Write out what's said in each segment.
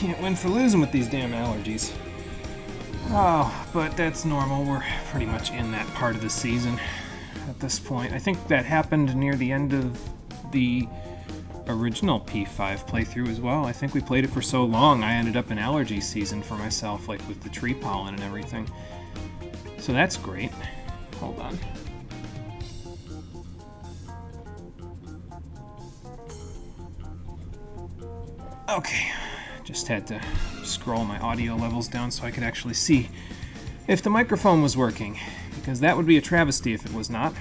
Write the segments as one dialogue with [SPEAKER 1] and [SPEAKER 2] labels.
[SPEAKER 1] can't win for losing with these damn allergies. Oh, but that's normal. We're pretty much in that part of the season at this point. I think that happened near the end of the original P5 playthrough as well. I think we played it for so long, I ended up in allergy season for myself, like with the tree pollen and everything. So that's great. Hold on. Okay, just had to scroll my audio levels down so I could actually see if the microphone was working, because that would be a travesty if it was not.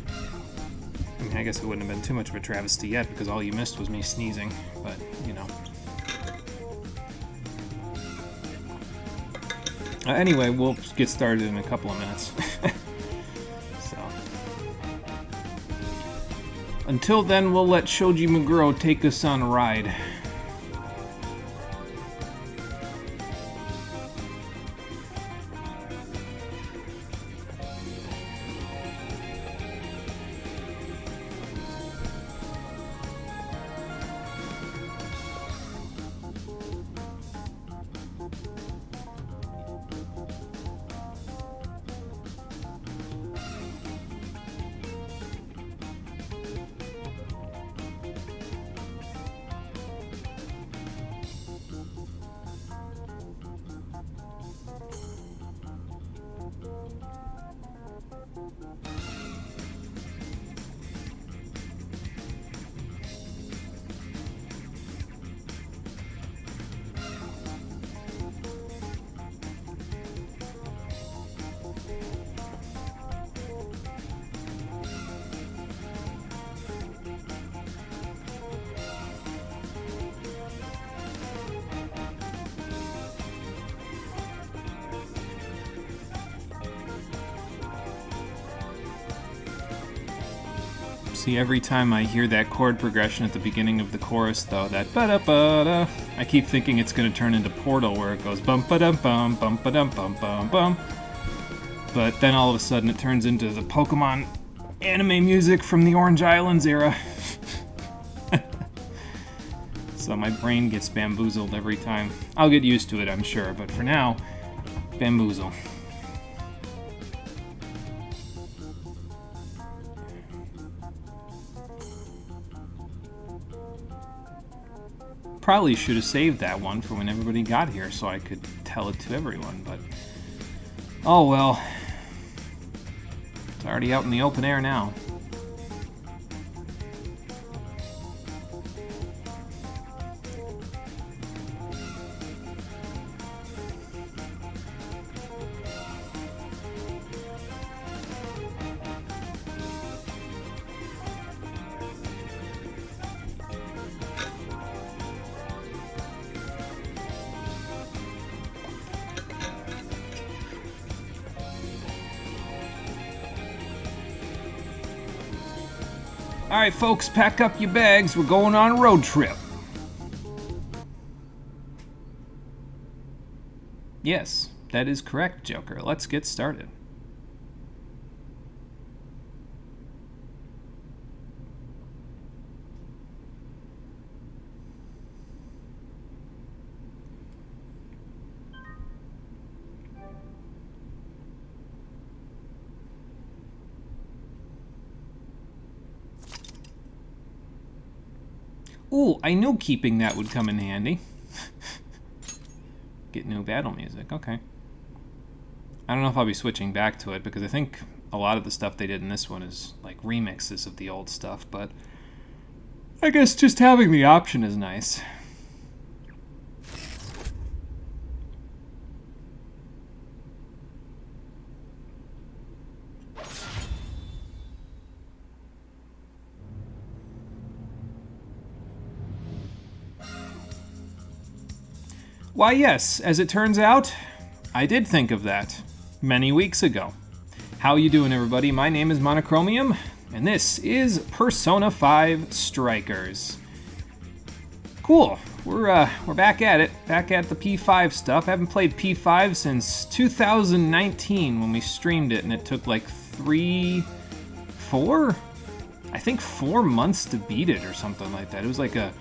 [SPEAKER 1] I mean, I guess it wouldn't have been too much of a travesty yet, because all you missed was me sneezing, but, you know. Anyway, we'll get started in a couple of minutes. So. Until then, we'll let Shoji Meguro take us on a ride. See, every time I hear that chord progression at the beginning of the chorus, though, that ba-da-ba-da, I keep thinking it's going to turn into Portal, where it goes bum-ba-dum-bum, bum-ba-dum-bum-bum-bum. But then all of a sudden it turns into the Pokemon anime music from the Orange Islands era. So my brain gets bamboozled every time. I'll get used to it, I'm sure, but for now, bamboozle. Probably should have saved that one for when everybody got here so I could tell it to everyone, but oh well. It's already out in the open air now. Alright folks, pack up your bags, we're going on a road trip. Yes, that is correct, Joker. Let's get started. Ooh, I knew keeping that would come in handy. Get new battle music, okay. I don't know if I'll be switching back to it, because I think a lot of the stuff they did in this one is like remixes of the old stuff, but I guess just having the option is nice. Why yes, as it turns out, I did think of that many weeks ago. How you doing, everybody? My name is Monochromium, and this is Persona 5 Strikers. Cool, we're back at it, back at the P5 stuff. I haven't played P5 since 2019 when we streamed it, and it took like 4 months to beat it or something like that. It was like a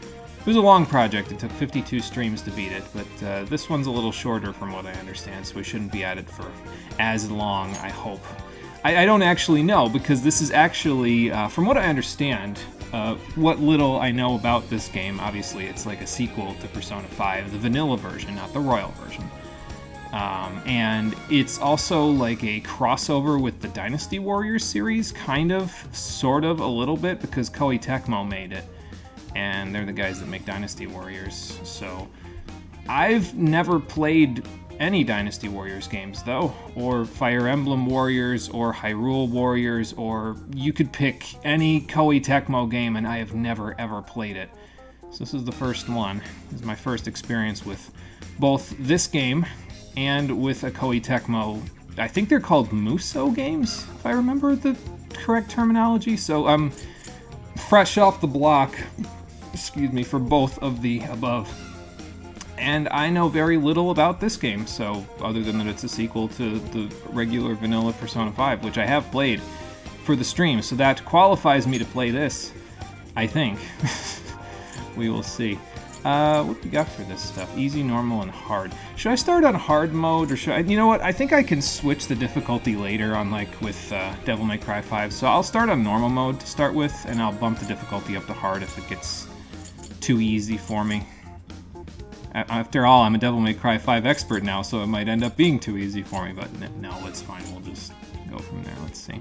[SPEAKER 1] It was a long project. It took 52 streams to beat it, but this one's a little shorter from what I understand, so we shouldn't be at it for as long, I hope. I don't actually know, because this is actually, from what I understand, what little I know about this game, obviously it's like a sequel to Persona 5, the vanilla version, not the royal version. And it's also like a crossover with the Dynasty Warriors series, kind of, sort of, a little bit, because Koei Tecmo made it. And they're the guys that make Dynasty Warriors. So I've never played any Dynasty Warriors games, though, or Fire Emblem Warriors, or Hyrule Warriors, or you could pick any Koei Tecmo game, and I have never ever played it. So this is the first one. This is my first experience with both this game and with a Koei Tecmo. I think they're called Muso games, if I remember the correct terminology. So I'm fresh off the block, excuse me, for both of the above. And I know very little about this game, so other than that it's a sequel to the regular vanilla Persona 5, which I have played for the stream, so that qualifies me to play this, I think. We will see. What do we got for this stuff? Easy, normal, and hard. Should I start on hard mode, or should I... You know what? I think I can switch the difficulty later on, like, with Devil May Cry 5, so I'll start on normal mode to start with, and I'll bump the difficulty up to hard if it gets too easy for me. After all, I'm a Devil May Cry 5 expert now, so it might end up being too easy for me, but no, it's fine. We'll just go from there. Let's see.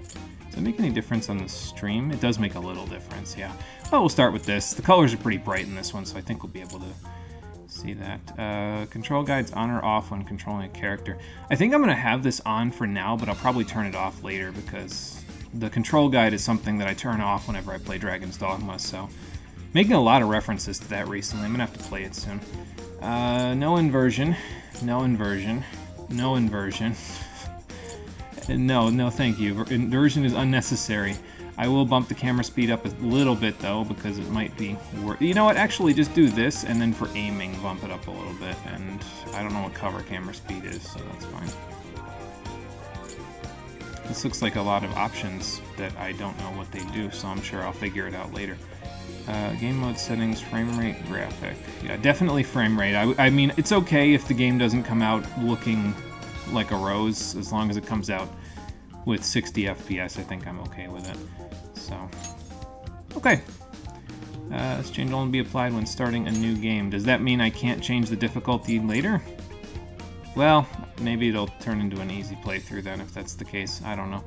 [SPEAKER 1] Does it make any difference on the stream? It does make a little difference, yeah. Well, we'll start with this. The colors are pretty bright in this one, so I think we'll be able to see that. Control guides on or off when controlling a character. I think I'm going to have this on for now, but I'll probably turn it off later, because the control guide is something that I turn off whenever I play Dragon's Dogma, so... Making a lot of references to that recently. I'm going to have to play it soon. No inversion. No inversion. No inversion. No, thank you. Inversion is unnecessary. I will bump the camera speed up a little bit, though, because it might be worth... You know what? Actually, just do this, and then for aiming, bump it up a little bit. And I don't know what cover camera speed is, so that's fine. This looks like a lot of options that I don't know what they do, so I'm sure I'll figure it out later. Game mode settings, frame rate, graphic. Yeah, definitely frame rate. I mean, it's okay if the game doesn't come out looking like a rose, as long as it comes out with 60 FPS. I think I'm okay with it. So, okay. This change will only be applied when starting a new game. Does that mean I can't change the difficulty later? Well, maybe it'll turn into an easy playthrough then, if that's the case. I don't know.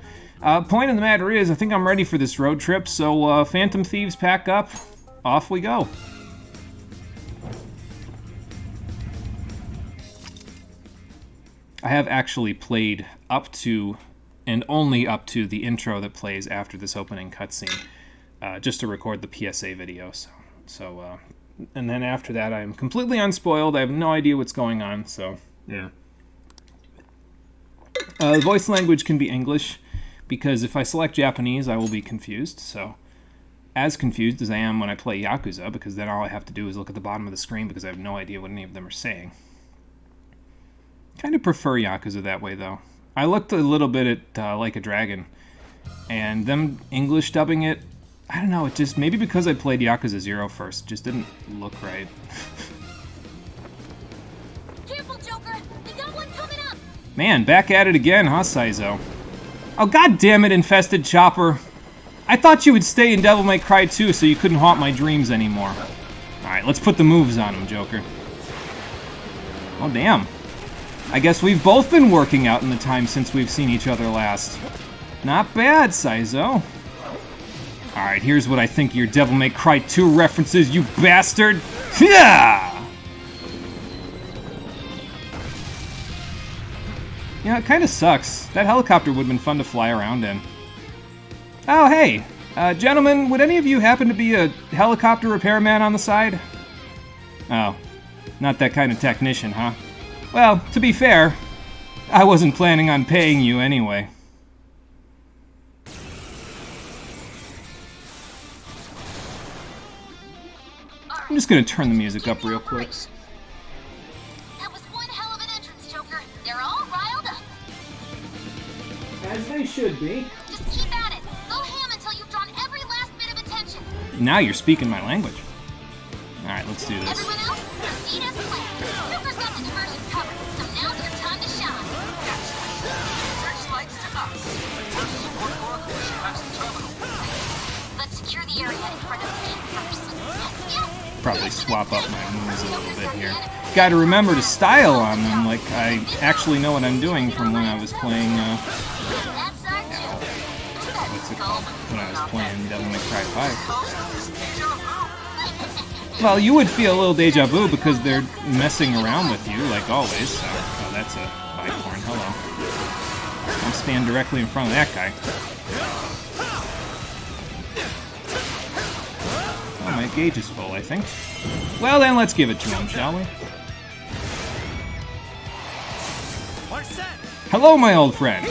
[SPEAKER 1] Point of the matter is, I think I'm ready for this road trip, so Phantom Thieves, pack up. Off we go. I have actually played up to, and only up to, the intro that plays after this opening cutscene, just to record the PSA video. So, and then after that, I'm completely unspoiled. I have no idea what's going on, so, yeah. The voice language can be English, because if I select Japanese, I will be confused, so... As confused as I am when I play Yakuza, because then all I have to do is look at the bottom of the screen because I have no idea what any of them are saying. Kind of prefer Yakuza that way, though. I looked a little bit at Like a Dragon, and them English dubbing it, I don't know, it just, maybe because I played Yakuza 0 first, just didn't look right.
[SPEAKER 2] Careful, Joker! We got one coming up!
[SPEAKER 1] Man, back at it again, huh, Saizo? Oh, god damn it, infested chopper! I thought you would stay in Devil May Cry 2 so you couldn't haunt my dreams anymore. Alright, let's put the moves on him, Joker. Oh, damn. I guess we've both been working out in the time since we've seen each other last. Not bad, Saizo. Alright, here's what I think of your Devil May Cry 2 references, you bastard! Yeah! Yeah, it kinda sucks. That helicopter would've been fun to fly around in. Oh, hey! Gentlemen, would any of you happen to be a helicopter repairman on the side? Oh, not that kind of technician, huh? Well, to be fair, I wasn't planning on paying you anyway. I'm just gonna turn the music up real quick.
[SPEAKER 2] That was one hell of an entrance, Joker. They're all riled up.
[SPEAKER 1] As they should be.
[SPEAKER 2] Just keep at it. Go ham until you've drawn every last bit of attention.
[SPEAKER 1] Now you're speaking my language. Alright, let's do this.
[SPEAKER 2] Everyone else, proceed as planned. Joker's got the diversion covered, so now's your time to shine.
[SPEAKER 3] Searchlights to us. Support more push past the terminal.
[SPEAKER 2] Let's secure the area in front of me first. Yes,
[SPEAKER 1] Probably swap up my moves a little bit here. Got to remember to style on them, like I actually know what I'm doing from when I was playing,
[SPEAKER 2] that's our Joker.
[SPEAKER 1] what's it called? When I was playing Devil May Cry 5.
[SPEAKER 3] Also, this deja vu.
[SPEAKER 1] Well, you would feel a little deja vu because they're messing around with you, like always. So, oh, that's a bicorn. Hello. Don't stand directly in front of that guy. Oh, my gauge is full, I think. Well, then let's give it to him, shall we?
[SPEAKER 3] We're set.
[SPEAKER 1] Hello, my old friend.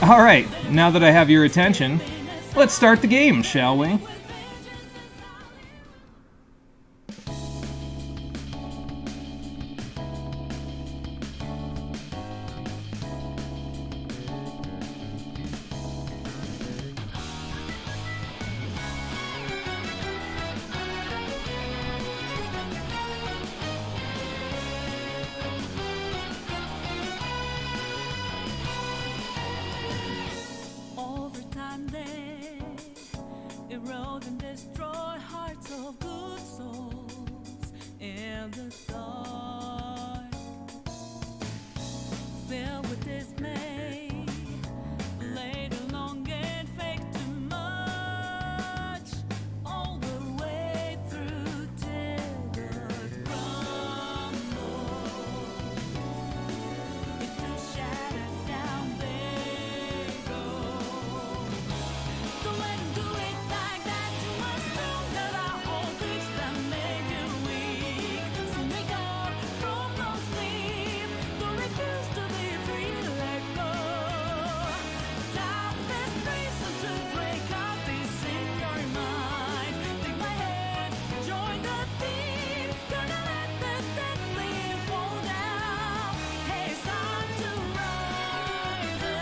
[SPEAKER 1] All right, now that I have your attention, let's start the game, shall we?
[SPEAKER 4] Over time they erode and destroy hearts of good souls in the dark, filled with dismay, laid along and fake too much, all the way through till the crumble into shattered down they go. Don't let 'em do it like that to us. There are all things that make you weak. So wake up from no sleep. Don't refuse to be free to let go. Time is reason to break out peace in your mind. Take my hand, join the team. Gonna let the dead leaves fall down. Hey, it's time to rise up.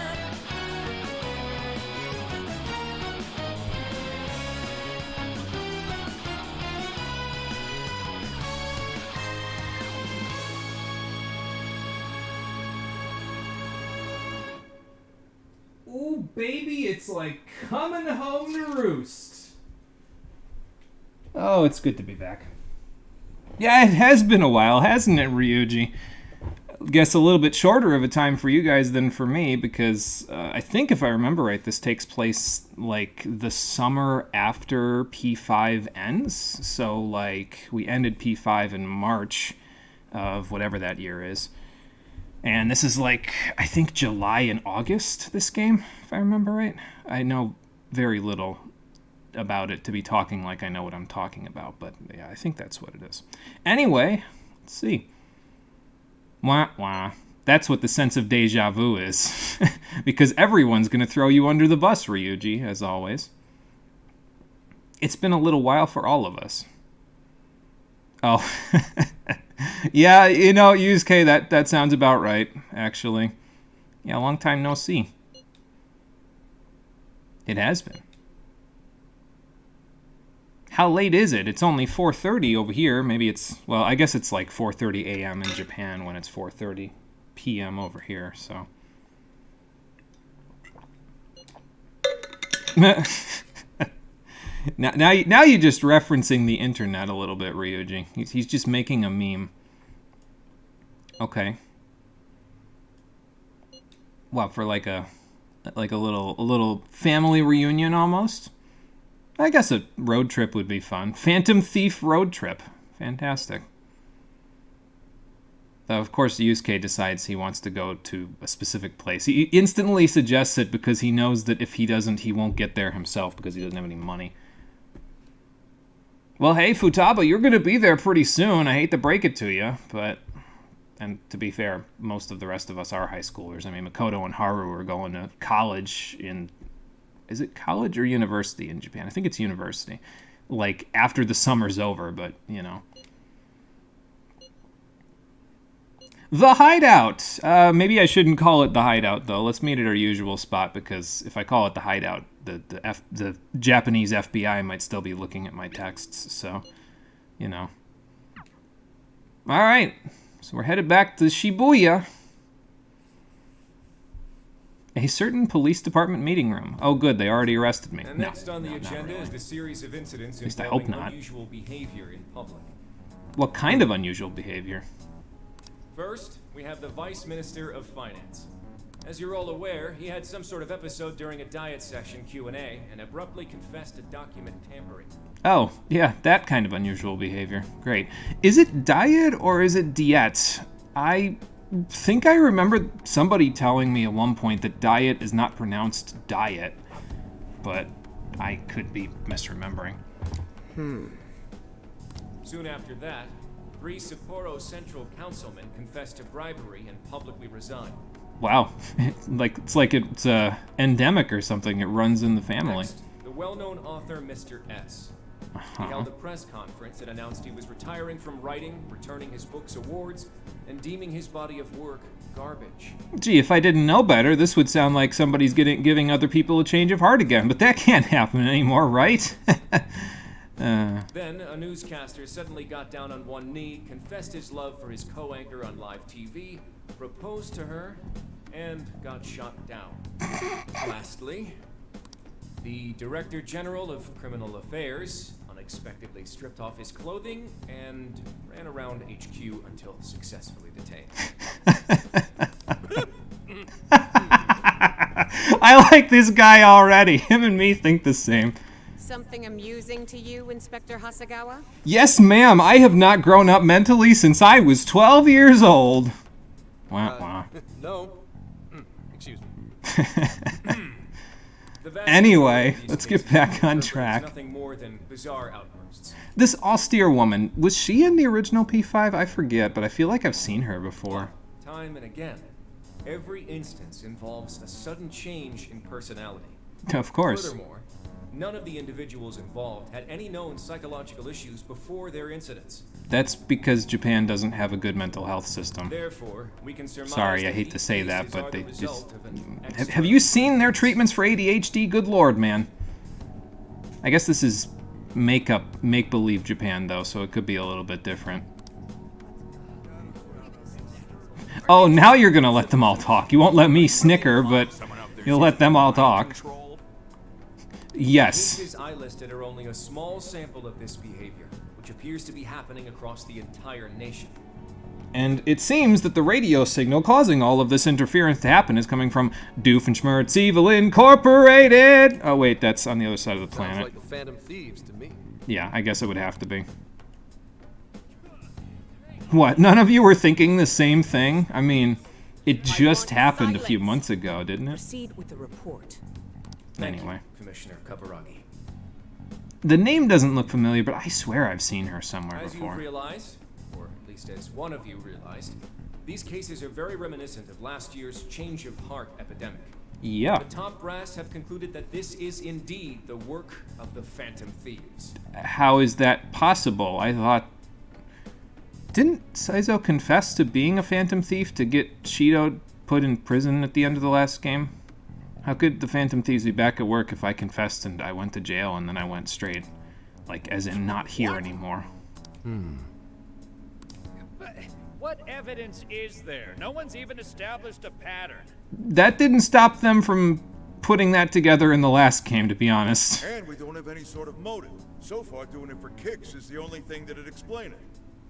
[SPEAKER 1] Ooh, baby, it's like coming home to roost. Oh, it's good to be back. Yeah, it has been a while, hasn't it, Ryuji? Guess a little bit shorter of a time for you guys than for me because I think if I remember right, this takes place like the summer after P5 ends. So like we ended P5 in March of whatever that year is. And this is like, I think July and August, this game, if I remember right. I know very little about it to be talking like I know what I'm talking about, but yeah, I think that's what it is. Anyway, let's see. Wah, wah. That's what the sense of deja vu is. Because everyone's going to throw you under the bus, Ryuji, as always. It's been a little while for all of us. Oh. Yeah, you know, Yusuke, that sounds about right, actually. Yeah, long time no see. It has been. How late is it? It's only 4:30 over here. Maybe it's, well, I guess it's like 4:30 a.m. in Japan when it's 4:30 p.m. over here, so. Now you're just referencing the internet a little bit, Ryuji. He's just making a meme. Okay. What, for like a little family reunion almost? I guess a road trip would be fun. Phantom Thief road trip. Fantastic. Of course, Yusuke decides he wants to go to a specific place. He instantly suggests it because he knows that if he doesn't, he won't get there himself because he doesn't have any money. Well, hey, Futaba, you're going to be there pretty soon. I hate to break it to you, but... And to be fair, most of the rest of us are high schoolers. I mean, Makoto and Haru are going to college in... Is it college or university in Japan? I think it's university. Like, after the summer's over, but, you know. The Hideout. Maybe I shouldn't call it the Hideout though. Let's meet at our usual spot because if I call it the Hideout, the Japanese FBI might still be looking at my texts. So, you know. All right. So we're headed back to Shibuya. A certain police department meeting room. Oh, good. They already arrested me.
[SPEAKER 5] And next on the agenda is the series of incidents
[SPEAKER 1] least I hope
[SPEAKER 5] involving
[SPEAKER 1] not.
[SPEAKER 5] unusual behavior in public.
[SPEAKER 1] What kind of unusual behavior?
[SPEAKER 5] First, we have the Vice Minister of Finance. As you're all aware, he had some sort of episode during a diet session Q&A and abruptly confessed to document tampering.
[SPEAKER 1] Oh, yeah, that kind of unusual behavior. Great. Is it diet or is it diet? I think I remember somebody telling me at one point that diet is not pronounced diet, but I could be misremembering.
[SPEAKER 5] Soon after that, 3 Sapporo Central councilmen confessed to bribery and publicly resigned.
[SPEAKER 1] Wow, it's endemic or something. It runs in the family.
[SPEAKER 5] Next, the well-known author Mr. S. He held a press conference and announced he was retiring from writing, returning his book's awards, and deeming his body of work garbage.
[SPEAKER 1] Gee, if I didn't know better, this would sound like somebody's giving other people a change of heart again, but that can't happen anymore, right?
[SPEAKER 5] Then, a newscaster suddenly got down on one knee, confessed his love for his co-anchor on live TV, proposed to her, and got shot down. Lastly, the Director General of Criminal Affairs unexpectedly stripped off his clothing and ran around HQ until successfully detained.
[SPEAKER 1] I like this guy already. Him and me think the same.
[SPEAKER 6] Something amusing to you, Inspector Hasagawa?
[SPEAKER 1] Yes, ma'am. I have not grown up mentally since I was 12 years old. Wah.
[SPEAKER 3] No. Excuse me.
[SPEAKER 5] The vast
[SPEAKER 1] Anyway,
[SPEAKER 5] majority of these
[SPEAKER 1] let's get
[SPEAKER 5] cases
[SPEAKER 1] back on
[SPEAKER 5] interpret
[SPEAKER 1] track.
[SPEAKER 5] Nothing more than bizarre outbursts.
[SPEAKER 1] This austere woman, was she in the original P5? I forget, but I feel like I've seen her before.
[SPEAKER 5] Time and again, every instance involves a sudden change in personality.
[SPEAKER 1] Of course.
[SPEAKER 5] Furthermore, none of the individuals involved had any known psychological issues before their incidents.
[SPEAKER 1] That's because Japan doesn't have a good mental health system.
[SPEAKER 5] Therefore, we can surmise
[SPEAKER 1] Sorry, I
[SPEAKER 5] that
[SPEAKER 1] hate to
[SPEAKER 5] these
[SPEAKER 1] say that,
[SPEAKER 5] cases
[SPEAKER 1] but
[SPEAKER 5] are
[SPEAKER 1] they
[SPEAKER 5] the
[SPEAKER 1] just...
[SPEAKER 5] result of an
[SPEAKER 1] Have
[SPEAKER 5] external
[SPEAKER 1] you seen their
[SPEAKER 5] influence.
[SPEAKER 1] treatments for ADHD? Good lord, man. I guess this is make-believe Japan, though, so it could be a little bit different. Oh, now you're gonna let them all talk. You won't let me snicker, but you'll let them all talk. Yes.
[SPEAKER 5] Cases I listed are only a small sample of this behavior, which appears to be happening across the entire nation.
[SPEAKER 1] And it seems that the radio signal causing all of this interference to happen is coming from Doofenshmirtz Evil Incorporated! Oh wait, that's on the other side of the
[SPEAKER 3] Sounds
[SPEAKER 1] planet.
[SPEAKER 3] like the Phantom Thieves to me.
[SPEAKER 1] Yeah, I guess it would have to be. What, none of you were thinking the same thing? I mean, it just happened a few months ago, didn't it?
[SPEAKER 6] Proceed with the report.
[SPEAKER 5] Thank
[SPEAKER 1] Anyway.
[SPEAKER 5] you, Commissioner Kaburagi.
[SPEAKER 1] The name doesn't look familiar, but I swear I've seen her somewhere
[SPEAKER 5] As you've
[SPEAKER 1] before.
[SPEAKER 5] realized, or at least as one of you realized, these cases are very reminiscent of last year's change of heart epidemic.
[SPEAKER 1] Yeah.
[SPEAKER 5] The top brass have concluded that this is indeed the work of the Phantom Thieves.
[SPEAKER 1] How is that possible? I thought... Didn't Saizo confess to being a Phantom Thief to get Shido put in prison at the end of the last game? How could the Phantom Thieves be back at work if I confessed and I went to jail and then I went straight? Like, as in not here anymore.
[SPEAKER 7] But what evidence is there? No one's even established a pattern.
[SPEAKER 1] That didn't stop them from putting that together in the last game, to be honest.
[SPEAKER 8] And we don't have any sort of motive. So far, doing it for kicks is the only thing that'd explain it.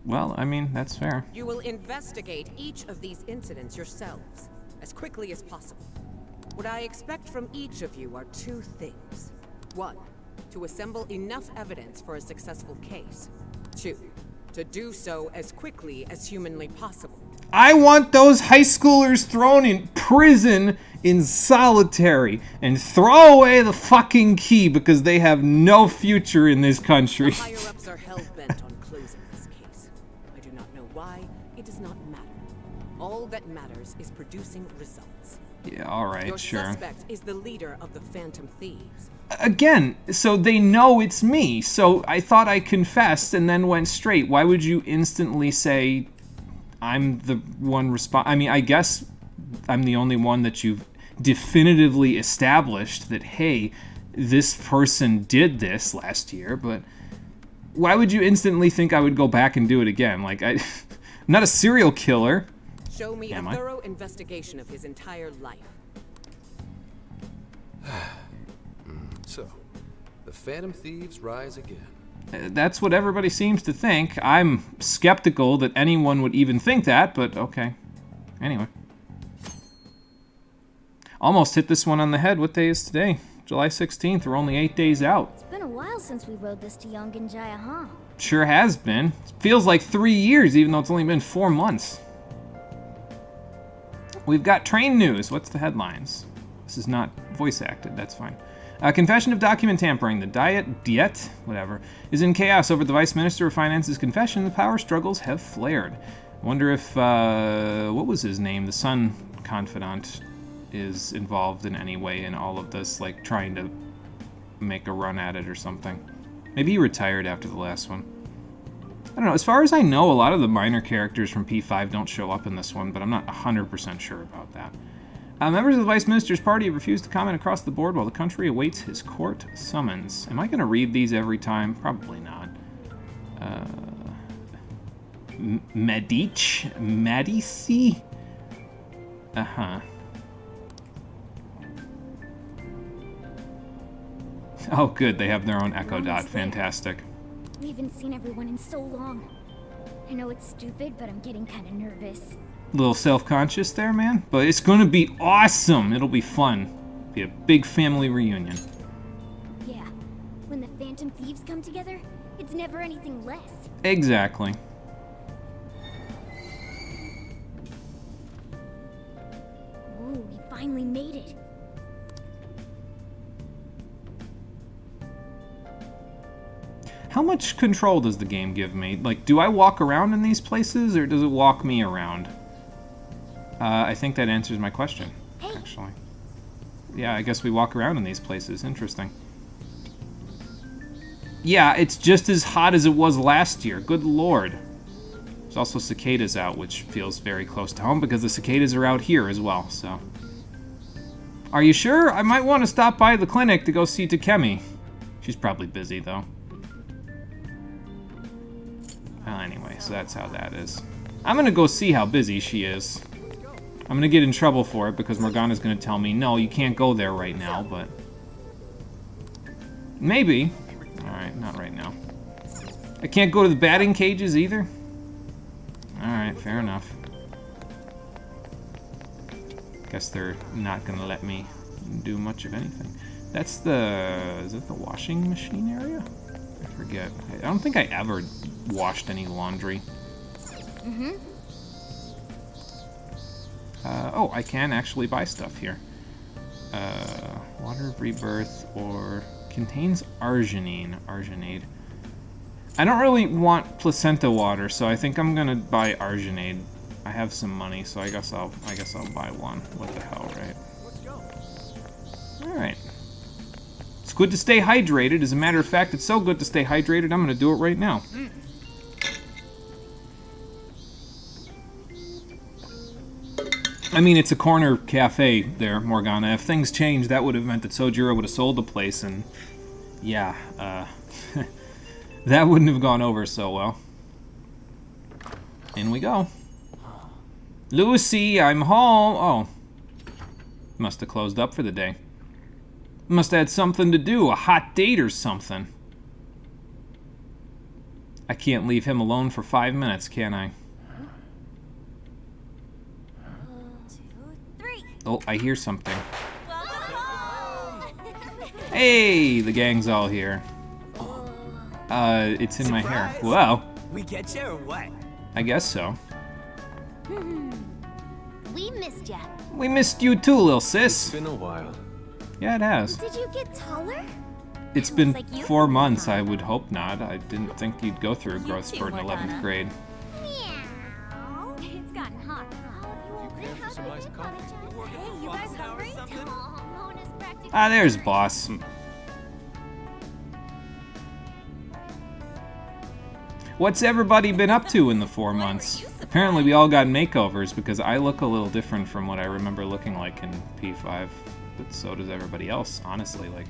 [SPEAKER 1] Well, I mean, that's fair.
[SPEAKER 6] You will investigate each of these incidents yourselves, as quickly as possible. What I expect from each of you are 2 things. 1, to assemble enough evidence for a successful case. 2, to do so as quickly as humanly possible.
[SPEAKER 1] I want those high schoolers thrown in prison in solitary and throw away the fucking key because they have no future in this country.
[SPEAKER 6] The higher-ups are hell-bent on closing this case. I do not know why. It does not matter. All that matters is producing results.
[SPEAKER 1] Yeah, alright,
[SPEAKER 6] Your
[SPEAKER 1] sure.
[SPEAKER 6] suspect is the leader of the Phantom Thieves.
[SPEAKER 1] Again, so they know it's me, so I thought I confessed and then went straight. Why would you instantly say I'm the one I mean, I guess I'm the only one that you've definitively established that, hey, this person did this last year, but why would you instantly think I would go back and do it again? Like, I'm not a serial killer.
[SPEAKER 6] Show me
[SPEAKER 1] Am
[SPEAKER 6] a
[SPEAKER 1] I?
[SPEAKER 6] thorough investigation of his entire life.
[SPEAKER 9] So, the Phantom Thieves rise again.
[SPEAKER 1] That's what everybody seems to think. I'm skeptical that anyone would even think that, but okay. Anyway. Almost hit this one on the head. What day is today? July 16th. We're only 8 days out.
[SPEAKER 10] It's been a while since we rode this to Yongenjaya, huh?
[SPEAKER 1] Sure has been. Feels like 3 years, even though it's only been 4 months. We've got train news. What's the headlines? This is not voice acted. That's fine. Confession of document tampering. The Diet, whatever, is in chaos over the Vice Minister of Finance's confession. The power struggles have flared. I wonder if, what was his name? The Sun confidant is involved in any way in all of this, like trying to make a run at it or something. Maybe he retired after the last one. I don't know. As far as I know, a lot of the minor characters from P5 don't show up in this one, but I'm not 100% sure about that. Members of the Vice Minister's party have refused to comment across the board while the country awaits his court summons. Am I going to read these every time? Probably not. Medici? Uh-huh. Oh, good. They have their own Echo Dot. Fantastic.
[SPEAKER 10] We haven't seen everyone in so long. I know it's stupid, but I'm getting kind of nervous.
[SPEAKER 1] A little self-conscious there, man. But it's going to be awesome. It'll be fun. Be a big family reunion.
[SPEAKER 10] Yeah. When the Phantom Thieves come together, it's never anything less.
[SPEAKER 1] Exactly.
[SPEAKER 10] Ooh, we finally made it.
[SPEAKER 1] How much control does the game give me? Like, do I walk around in these places, or does it walk me around? I think that answers my question, actually. Yeah, I guess we walk around in these places. Interesting. Yeah, it's just as hot as it was last year. Good lord. There's also cicadas out, which feels very close to home, because the cicadas are out here as well, so. Are you sure? I might want to stop by the clinic to go see Takemi. She's probably busy, though. Well, anyway, so that's how that is. I'm gonna go see how busy she is. I'm gonna get in trouble for it because Morgana's gonna tell me, no, you can't go there right now, but... maybe. Alright, not right now. I can't go to the batting cages either? Alright, fair enough. Guess they're not gonna let me do much of anything. That's the... is it the washing machine area? I forget. I don't think I ever washed any laundry.
[SPEAKER 10] Mm-hmm.
[SPEAKER 1] Oh, I can actually buy stuff here. Water of Rebirth or contains arginine. Arginade. I don't really want placenta water, so I think I'm gonna buy arginade. I have some money, so I guess I'll buy one. What the hell, right? All right. It's good to stay hydrated. As a matter of fact, it's so good to stay hydrated, I'm gonna do it right now. I mean, it's a corner cafe there, Morgana. If things changed, that would have meant that Sojiro would have sold the place, and yeah, that wouldn't have gone over so well. In we go. Lucy, I'm home. Oh, must have closed up for the day. Must have had something to do, a hot date or something. I can't leave him alone for 5 minutes, can I?
[SPEAKER 10] 2, 3.
[SPEAKER 1] Oh, I hear something. Hey, the gang's all here. It's in my hair. Well,
[SPEAKER 11] We get you or what?
[SPEAKER 1] I guess so.
[SPEAKER 10] We missed ya.
[SPEAKER 1] We missed you too, little
[SPEAKER 9] It's
[SPEAKER 1] sis.
[SPEAKER 9] been a while.
[SPEAKER 1] Yeah, it has.
[SPEAKER 10] Did you get taller?
[SPEAKER 1] It's been
[SPEAKER 10] like you.
[SPEAKER 1] 4 months. I would hope not. I didn't think you'd go through a growth spurt in 11th grade.
[SPEAKER 10] Meow. It's gotten hot. Hey, you guys hungry?
[SPEAKER 1] Ah, there's boss. What's everybody been up to in the 4 months? Apparently we all got makeovers because I look a little different from what I remember looking like in P5, but so does everybody else, honestly. Like,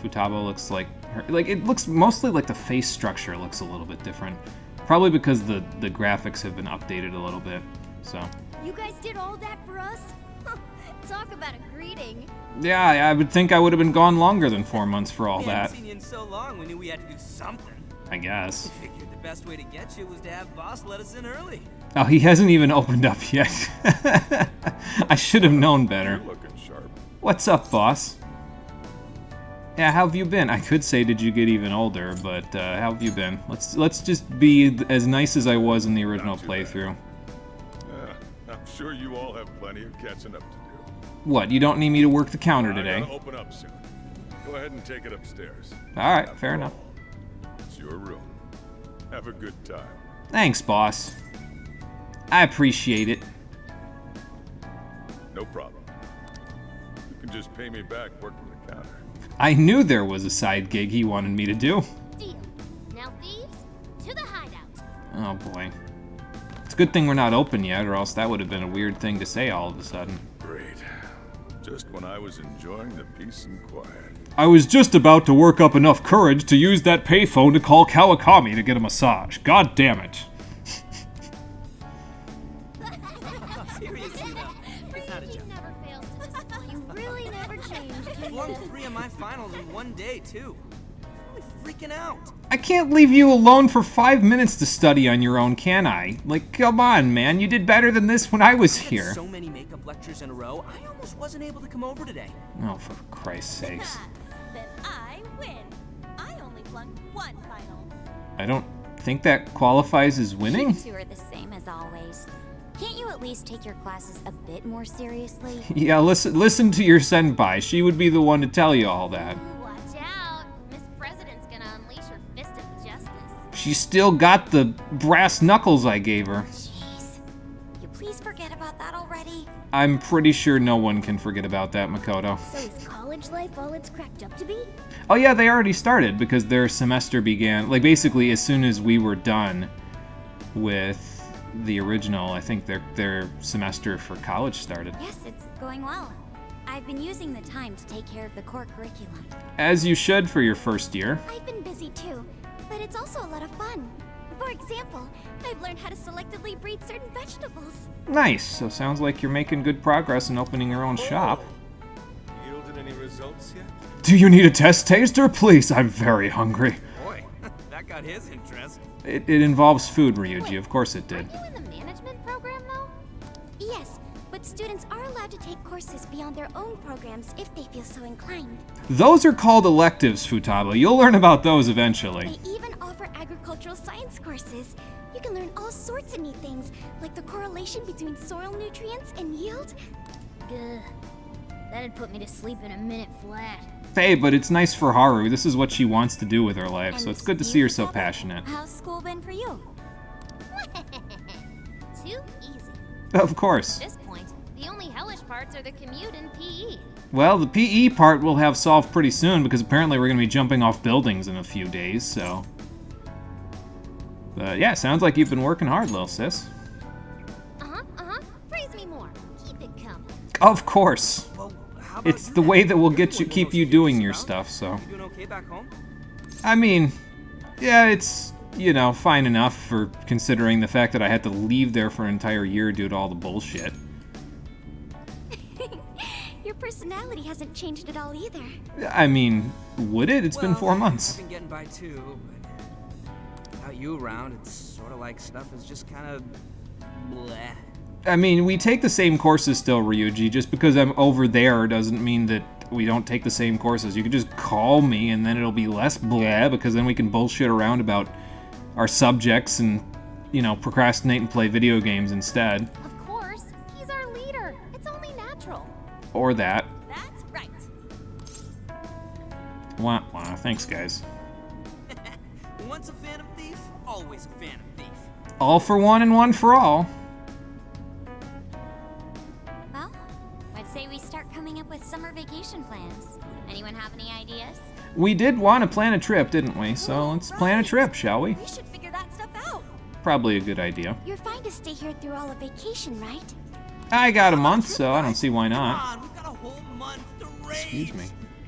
[SPEAKER 1] Futaba looks like her, like, it looks mostly like the face structure looks a little bit different. Probably because the graphics have been updated a little bit, so.
[SPEAKER 10] You guys did all that for us? Talk about a greeting.
[SPEAKER 1] Yeah, I would think I would have been gone longer than 4 months for all
[SPEAKER 11] We
[SPEAKER 1] that.
[SPEAKER 11] hadn't seen you in so long, we knew we had to do something.
[SPEAKER 1] I guess.
[SPEAKER 11] Figured the best way to get you was to have boss let us in early.
[SPEAKER 1] Oh, he hasn't even opened up yet. I should have known better.
[SPEAKER 8] You're looking sharp.
[SPEAKER 1] What's up, boss? Yeah, how have you been? I could say, did you get even older, but how have you been? Let's just be as nice as I was in the original playthrough.
[SPEAKER 8] I'm sure you all have plenty of catching up to do.
[SPEAKER 1] What, you don't need me to work the counter today?
[SPEAKER 8] I gotta open up soon. Go ahead and take it upstairs.
[SPEAKER 1] Alright, fair enough.
[SPEAKER 8] It's your room. Have a good time.
[SPEAKER 1] Thanks, boss. I appreciate it.
[SPEAKER 8] No problem. You can just pay me back working the counter.
[SPEAKER 1] I knew there was a side gig he wanted me to do.
[SPEAKER 2] Deal. Now, thieves, to the hideout.
[SPEAKER 1] Oh boy. It's a good thing we're not open yet, or else that would have been a weird thing to say all of a sudden.
[SPEAKER 8] Great. Just when I was enjoying the peace and quiet.
[SPEAKER 1] I was just about to work up enough courage to use that payphone to call Kawakami to get a massage. God damn it.
[SPEAKER 11] Seriously though, it's not a joke.
[SPEAKER 2] Never fails to disappoint.
[SPEAKER 10] You really never changed.
[SPEAKER 11] Flunked 3 of my finals in one day too. I'm freaking out.
[SPEAKER 1] I can't leave you alone for 5 minutes to study on your own, can I? Like, come on, man. You did better than this when I was
[SPEAKER 11] I had
[SPEAKER 1] here.
[SPEAKER 11] so many makeup lectures in a row, I almost wasn't able to come over today.
[SPEAKER 1] Oh, for Christ's sakes.
[SPEAKER 10] Then I win. I only flunked one final.
[SPEAKER 1] I don't think that qualifies as winning.
[SPEAKER 10] You two are the same as always. Can't you at least take your classes a bit more seriously?
[SPEAKER 1] Yeah, listen to your senpai. She would be the one to tell you all that.
[SPEAKER 2] Watch out. Miss President's gonna unleash her fist of justice.
[SPEAKER 1] She still got the brass knuckles I gave her.
[SPEAKER 10] Jeez. You please forget about that already?
[SPEAKER 1] I'm pretty sure no one can forget about that, Makoto.
[SPEAKER 10] So is college life all it's cracked up to be?
[SPEAKER 1] Oh yeah, they already started because their semester began, like basically as soon as we were done with the original, I think their semester for college started.
[SPEAKER 10] Yes, it's going well. I've been using the time to take care of the core curriculum.
[SPEAKER 1] As you should for your first year.
[SPEAKER 10] I've been busy too, but it's also a lot of fun. For example, I've learned how to selectively breed certain vegetables.
[SPEAKER 1] Nice, so sounds like you're making good progress in opening your own shop.
[SPEAKER 3] Yielded any results yet?
[SPEAKER 1] Do you need a test taster? Please, I'm very hungry.
[SPEAKER 11] Boy, that got his interest.
[SPEAKER 1] It involves food, Ryuji, of course it did.
[SPEAKER 2] Are you in the management program, though?
[SPEAKER 10] Yes, but students are allowed to take courses beyond their own programs if they feel so inclined.
[SPEAKER 1] Those are called electives, Futaba. You'll learn about those eventually.
[SPEAKER 10] They even offer agricultural science courses. You can learn all sorts of neat things, like the correlation between soil nutrients and yield.
[SPEAKER 2] Gah. That'd put me to sleep in a minute flat.
[SPEAKER 1] Hey, but it's nice for Haru. This is what she wants to do with her life, so it's good to see her so passionate.
[SPEAKER 10] How's school been for you?
[SPEAKER 2] Too easy.
[SPEAKER 1] Of course.
[SPEAKER 2] At this point, the only hellish parts are the commute and PE.
[SPEAKER 1] Well, the PE part we'll have solved pretty soon because apparently we're going to be jumping off buildings in a few days, so... But yeah, sounds like you've been working hard, little sis.
[SPEAKER 2] Praise me more. Keep it coming.
[SPEAKER 1] Of course.
[SPEAKER 11] Well, how about
[SPEAKER 1] It's
[SPEAKER 11] you
[SPEAKER 1] the
[SPEAKER 11] then?
[SPEAKER 1] way that will
[SPEAKER 11] You're
[SPEAKER 1] get
[SPEAKER 11] the one
[SPEAKER 1] keep
[SPEAKER 11] most
[SPEAKER 1] you doing
[SPEAKER 11] curious
[SPEAKER 1] your
[SPEAKER 11] about.
[SPEAKER 1] stuff, so...
[SPEAKER 11] You doing okay back home?
[SPEAKER 1] I mean, yeah, it's, you know, fine enough for considering the fact that I had to leave there for an entire year due to all the bullshit.
[SPEAKER 10] Your personality hasn't changed at all either.
[SPEAKER 1] I mean, would it? It's been 4 months.
[SPEAKER 11] I've been getting by too, but without you around, it's sort of like stuff is just kind of bleh.
[SPEAKER 1] I mean, we take the same courses still, Ryuji. Just because I'm over there doesn't mean that we don't take the same courses. You can just call me and then it'll be less blah, because then we can bullshit around about our subjects and, you know, procrastinate and play video games instead.
[SPEAKER 2] Of course. He's our leader. It's only natural.
[SPEAKER 1] Or that.
[SPEAKER 10] That's right.
[SPEAKER 1] Wah, wah. Thanks, guys.
[SPEAKER 11] Once a phantom thief, always a phantom thief.
[SPEAKER 1] All for one and one for all.
[SPEAKER 10] Well, I'd say we start coming up with summer vacation plans. Anyone have any ideas?
[SPEAKER 1] We did want to plan a trip, didn't we? So let's plan a trip, shall we?
[SPEAKER 10] We should figure that stuff out.
[SPEAKER 1] probably a good idea.
[SPEAKER 10] You're fine to stay here through all of vacation, right?
[SPEAKER 1] I got a month, so I don't see why not.
[SPEAKER 11] Come on, we've got a whole month to rage.
[SPEAKER 1] Excuse me.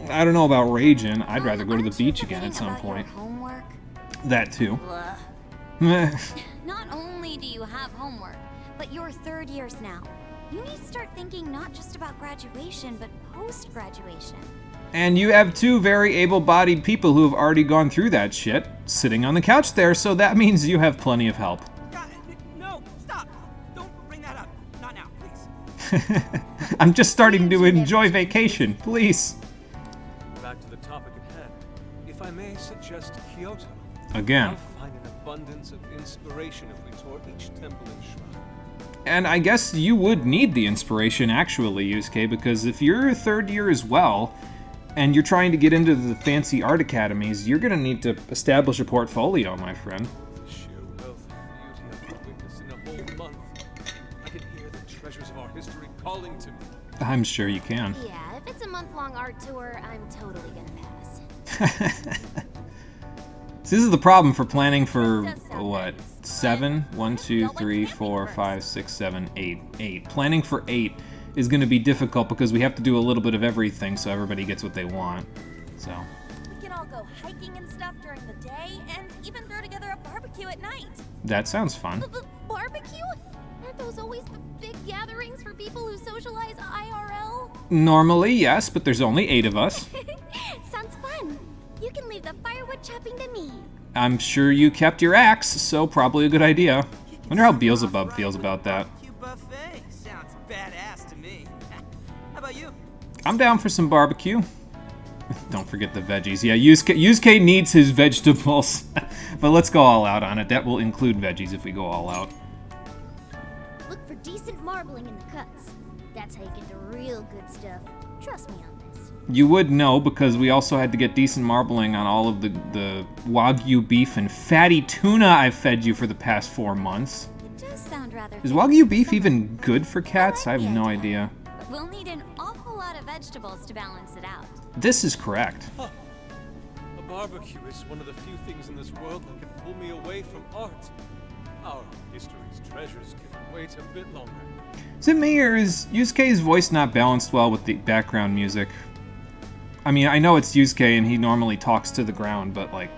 [SPEAKER 1] I don't know about raging. I'd rather go to the
[SPEAKER 10] Aren't you
[SPEAKER 1] beach again at
[SPEAKER 10] forgetting
[SPEAKER 1] some
[SPEAKER 10] about your
[SPEAKER 1] point.
[SPEAKER 10] homework?
[SPEAKER 1] That too.
[SPEAKER 10] Blah. Not only do you have homework, but you're third years now. You need to start thinking not just about graduation, but post-graduation.
[SPEAKER 1] And you have two very able-bodied people who have already gone through that shit sitting on the couch there, so that means you have plenty of help.
[SPEAKER 11] God, no, stop. Don't bring that up. Not now, please.
[SPEAKER 1] I'm just starting to enjoy vacation, please.
[SPEAKER 3] Back to the topic at hand. If I may suggest Kyoto.
[SPEAKER 1] Again.
[SPEAKER 3] I'll find an abundance of inspiration if we tour each temple and shrine.
[SPEAKER 1] And I guess you would need the inspiration, actually, Yusuke, because if you're third year as well, and you're trying to get into the fancy art academies, you're going to need to establish a portfolio, my friend.
[SPEAKER 3] The sheer wealth and beauty I've witnessed in a whole month. I can hear the treasures of our history calling to me.
[SPEAKER 1] I'm sure you can.
[SPEAKER 10] Yeah, if it's a month-long art tour, I'm totally gonna pass.
[SPEAKER 1] So this is the problem for planning for, what, 7? 1, 2, 3, 4, 5, 6, 7, 8. 8. Planning for 8 is going to be difficult because we have to do a little bit of everything so everybody gets what they want. So.
[SPEAKER 12] We can all go hiking and stuff during the day, and even throw together a barbecue at night.
[SPEAKER 1] That sounds fun.
[SPEAKER 10] Barbecue? Aren't those always the big gatherings for people who socialize IRL?
[SPEAKER 1] Normally, yes, but there's only 8 of us.
[SPEAKER 10] Sounds fun. You can leave the firewood chopping to me.
[SPEAKER 1] I'm sure you kept your axe, so probably a good idea. Wonder how Beelzebub feels about that.
[SPEAKER 11] Buffet sounds badass to me. How about you?
[SPEAKER 1] I'm down for some barbecue. Don't forget the veggies. Yeah, Yusuke needs his vegetables. But let's go all out on it. That will include veggies if we go all out.
[SPEAKER 10] Look for decent marbling in the cuts. That's how you get the real good stuff. Trust me on this.
[SPEAKER 1] You would know because we also had to get decent marbling on all of the Wagyu beef and fatty tuna I've fed you for the past 4 months.
[SPEAKER 10] It does sound rather
[SPEAKER 1] Is Wagyu beef even good for cats? I have no idea.
[SPEAKER 10] But we'll need an awful lot of vegetables to balance it out.
[SPEAKER 1] This is correct.
[SPEAKER 3] Huh. A barbecue is one of the few things in this world that can pull me away from art. Our history's treasures can wait a bit longer.
[SPEAKER 1] Is it me or is Yusuke's voice not balanced well with the background music? I mean, I know it's Yusuke and he normally talks to the ground, but like,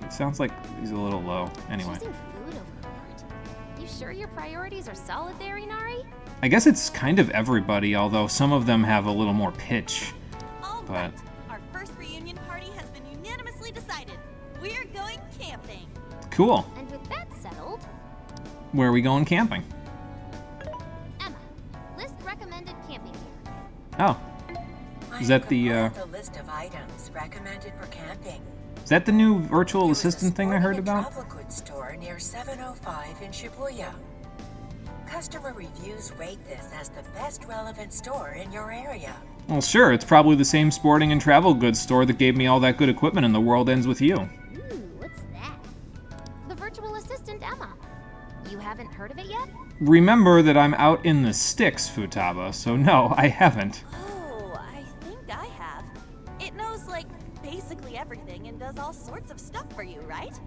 [SPEAKER 1] it sounds like he's a little low. Anyway.
[SPEAKER 10] Choosing food over art. You sure your priorities are solid there, Inari?
[SPEAKER 1] I guess it's kind of everybody, although some of them have a little more pitch.
[SPEAKER 12] All
[SPEAKER 1] But
[SPEAKER 12] right. Our first reunion party has been unanimously decided. We're going camping.
[SPEAKER 1] cool.
[SPEAKER 10] And with that settled,
[SPEAKER 1] Where are we going camping?
[SPEAKER 10] Emma, list recommended camping gear.
[SPEAKER 1] Oh. Is that the
[SPEAKER 13] The list of items recommended for camping.
[SPEAKER 1] is that the new virtual assistant thing I heard about?
[SPEAKER 13] Travel goods store near 705 in Shibuya. Customer reviews rate this as the best relevant store in your area.
[SPEAKER 1] Well, sure, it's probably the same sporting and travel goods store that gave me all that good equipment in The World Ends With You.
[SPEAKER 10] Ooh, what's that? The virtual assistant Emma. You haven't heard of it yet?
[SPEAKER 1] Remember that I'm out in the sticks, Futaba, so no, I haven't.
[SPEAKER 12] Oh, I think I have. It knows, like, basically everything and does all sorts of stuff for you, right?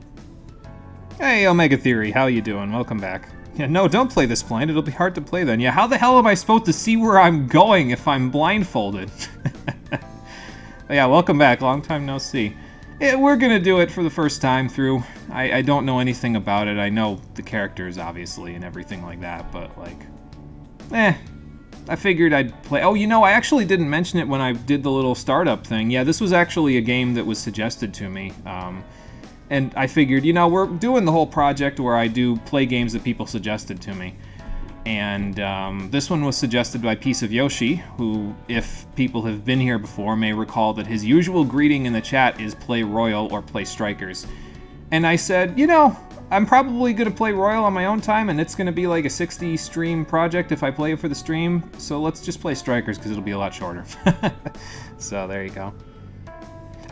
[SPEAKER 1] Hey, Omega Theory, how you doing? Welcome back. Yeah, no, don't play this blind. It'll be hard to play then. Yeah, how the hell am I supposed to see where I'm going if I'm blindfolded? Yeah, welcome back. Long time no see. Yeah, we're gonna do it for the first time through. I don't know anything about it. I know the characters, obviously, and everything like that, but, like... I figured I'd play... Oh, you know, I actually didn't mention it when I did the little startup thing. Yeah, this was actually a game that was suggested to me. And I figured, you know, we're doing the whole project where I do play games that people suggested to me. And this one was suggested by Piece of Yoshi, who, if people have been here before, may recall that his usual greeting in the chat is play Royal or play Strikers. And I said, you know, I'm probably going to play Royal on my own time, and it's going to be like a 60 stream project if I play it for the stream. So let's just play Strikers, because it'll be a lot shorter. So there you go.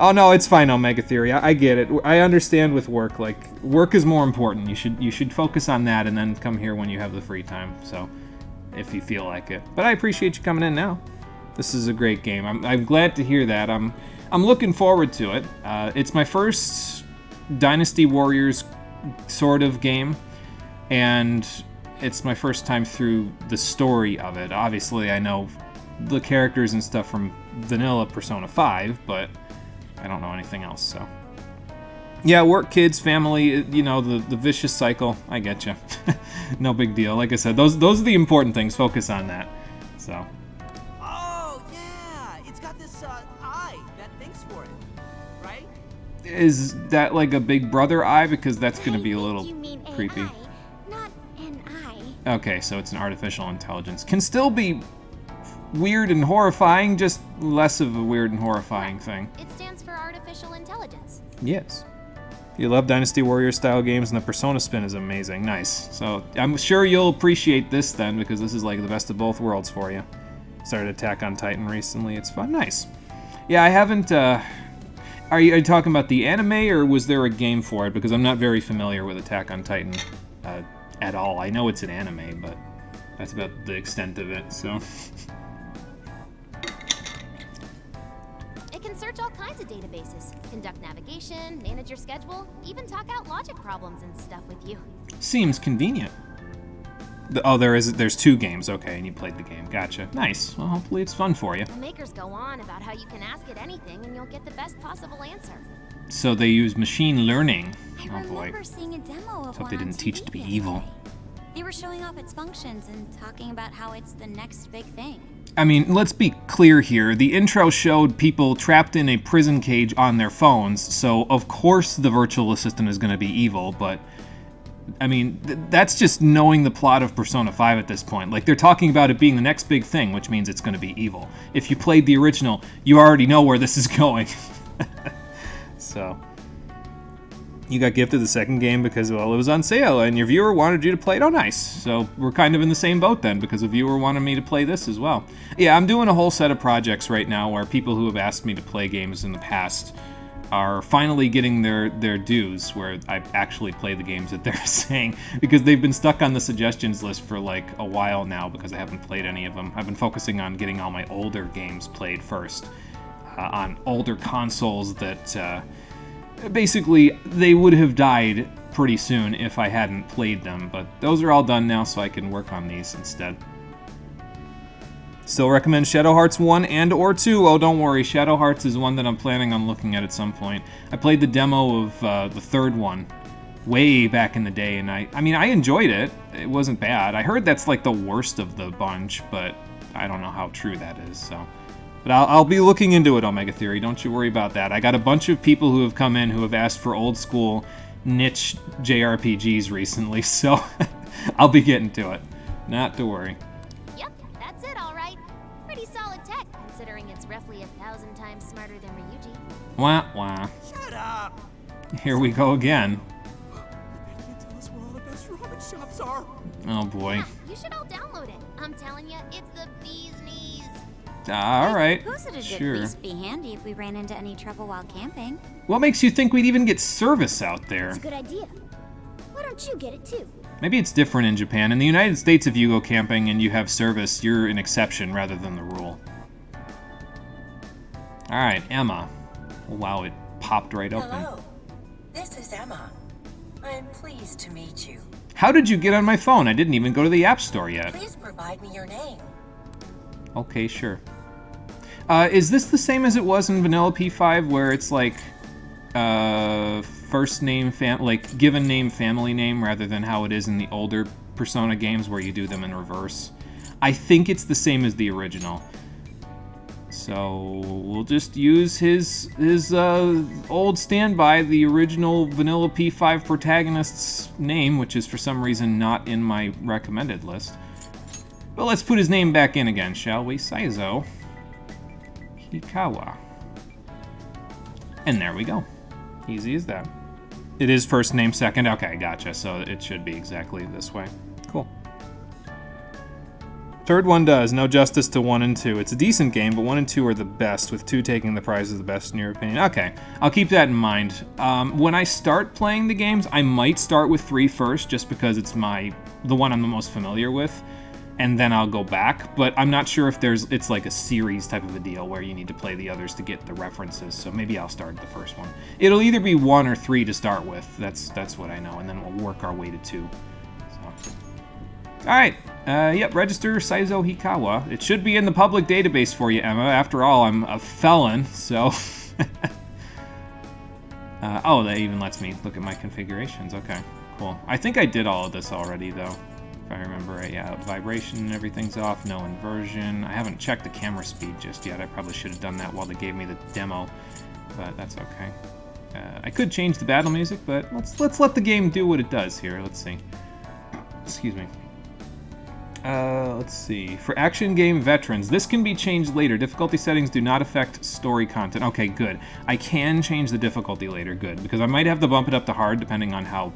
[SPEAKER 1] Oh no, it's fine, Omega Theory. I get it. I understand with work. Like, work is more important. You should focus on that and then come here when you have the free time. So, if you feel like it. But I appreciate you coming in now. This is a great game. I'm glad to hear that. I'm looking forward to it. It's my first Dynasty Warriors sort of game. and it's my first time through the story of it. Obviously, I know the characters and stuff from vanilla Persona 5, but I don't know anything else, so. Yeah, work, kids, family, you know, the vicious cycle. I get you. No big deal. Like I said, those are the important things. Focus on that. So.
[SPEAKER 11] Oh, yeah! It's got this, eye that thinks for it, right?
[SPEAKER 1] Is that like a big brother eye? Because that's going to be a little
[SPEAKER 10] You mean
[SPEAKER 1] creepy.
[SPEAKER 10] AI, not an eye.
[SPEAKER 1] Okay, so it's an artificial intelligence. Can still be weird and horrifying, just less of a weird and horrifying thing.
[SPEAKER 10] It stands for artificial intelligence.
[SPEAKER 1] Yes. You love Dynasty Warrior style games, and the Persona spin is amazing. Nice. So I'm sure you'll appreciate this then, because this is like the best of both worlds for you. Started Attack on Titan recently. It's fun. Nice. Yeah, I haven't... Are you talking about the anime, or was there a game for it? Because I'm not very familiar with Attack on Titan at all. I know it's an anime, but that's about the extent of it, so...
[SPEAKER 10] It can search all kinds of databases, conduct navigation, manage your schedule, even talk out logic problems and stuff with you.
[SPEAKER 1] Seems convenient. Oh, there's 2 games. Okay, and you played the game. Gotcha. Nice. Well, hopefully it's fun for you.
[SPEAKER 10] The makers go on about how you can ask it anything and you'll get the best possible answer.
[SPEAKER 1] So they use machine learning.
[SPEAKER 10] I
[SPEAKER 1] Oh boy.
[SPEAKER 10] remember seeing a demo of
[SPEAKER 1] Hope
[SPEAKER 10] one
[SPEAKER 1] they
[SPEAKER 10] on
[SPEAKER 1] didn't teach
[SPEAKER 10] TV
[SPEAKER 1] it to be
[SPEAKER 10] the other
[SPEAKER 1] evil.
[SPEAKER 10] day. They were showing off its functions and talking about how it's the next big thing.
[SPEAKER 1] I mean, let's be clear here. The intro showed people trapped in a prison cage on their phones, so of course the virtual assistant is going to be evil, but I mean, that's just knowing the plot of Persona 5 at this point. Like, they're talking about it being the next big thing, which means it's going to be evil. If you played the original, you already know where this is going. So, you got gifted the second game because, well, it was on sale and your viewer wanted you to play it. Oh, nice. So, we're kind of in the same boat then, because a viewer wanted me to play this as well. Yeah, I'm doing a whole set of projects right now where people who have asked me to play games in the past are finally getting their dues, where I actually play the games that they're saying, because they've been stuck on the suggestions list for like a while now because I haven't played any of them. I've been focusing on getting all my older games played first, on older consoles that basically they would have died pretty soon if I hadn't played them, but those are all done now, so I can work on these instead. Still recommend Shadow Hearts 1 and or 2. Oh, don't worry, Shadow Hearts is one that I'm planning on looking at some point. I played the demo of the third one way back in the day, and I mean, I enjoyed it. It wasn't bad. I heard that's like the worst of the bunch, but I don't know how true that is, so. But I'll be looking into it, Omega Theory. Don't you worry about that. I got a bunch of people who have come in who have asked for old school niche JRPGs recently, so I'll be getting to it. Not to worry.
[SPEAKER 10] Yep, that's it, all right. Pretty solid tech, considering it's roughly 1,000 times smarter than Ryuji.
[SPEAKER 1] Wah, wah.
[SPEAKER 11] Shut up!
[SPEAKER 1] Here we go again.
[SPEAKER 11] They can't tell us where all the best ramen shops are.
[SPEAKER 1] Oh boy.
[SPEAKER 10] Yeah, you should all download it. I'm telling you, it's the bee's knees.
[SPEAKER 1] All right,
[SPEAKER 10] I suppose it'd
[SPEAKER 1] sure.
[SPEAKER 10] at least be handy if we ran into any trouble while camping.
[SPEAKER 1] What makes you think we'd even get service out there?
[SPEAKER 10] That's a good idea. Why don't you get it too?
[SPEAKER 1] Maybe it's different in Japan. In the United States, if you go camping and you have service, you're an exception rather than the rule. All right, Emma. Wow, it popped right open.
[SPEAKER 13] Hello, this is Emma. I'm pleased to meet you.
[SPEAKER 1] How did you get on my phone? I didn't even go to the App Store yet.
[SPEAKER 13] Please provide me your name.
[SPEAKER 1] Okay, sure. Is this the same as it was in Vanilla P5, where it's like first name, like given name, family name, rather than how it is in the older Persona games where you do them in reverse? I think it's the same as the original. So we'll just use his old standby, the original Vanilla P5 protagonist's name, which is for some reason not in my recommended list. But let's put his name back in again, shall we? Saizo Hikawa. And there we go. Easy as that. It is first name, second. Okay, gotcha. So it should be exactly this way. Cool. Third one does no justice to 1 and 2. It's a decent game, but 1 and 2 are the best, with 2 taking the prize as the best in your opinion. Okay, I'll keep that in mind. When I start playing the games, I might start with 3 first, just because it's the one I'm the most familiar with, and then I'll go back. But I'm not sure if it's like a series type of a deal where you need to play the others to get the references. So maybe I'll start the first one. It'll either be 1 or 3 to start with. That's what I know, and then we'll work our way to 2. So. Alright, yep, register Saizo Hikawa. It should be in the public database for you, Emma. After all, I'm a felon, so... oh, that even lets me look at my configurations. Okay, cool. I think I did all of this already, though. If I remember right, yeah, vibration and everything's off, no inversion. I haven't checked the camera speed just yet. I probably should have done that while they gave me the demo, but that's okay. I could change the battle music, but let's let the game do what it does here. Let's see. Excuse me. Let's see. For action game veterans, this can be changed later. Difficulty settings do not affect story content. Okay, good. I can change the difficulty later. Good, because I might have to bump it up to hard depending on how,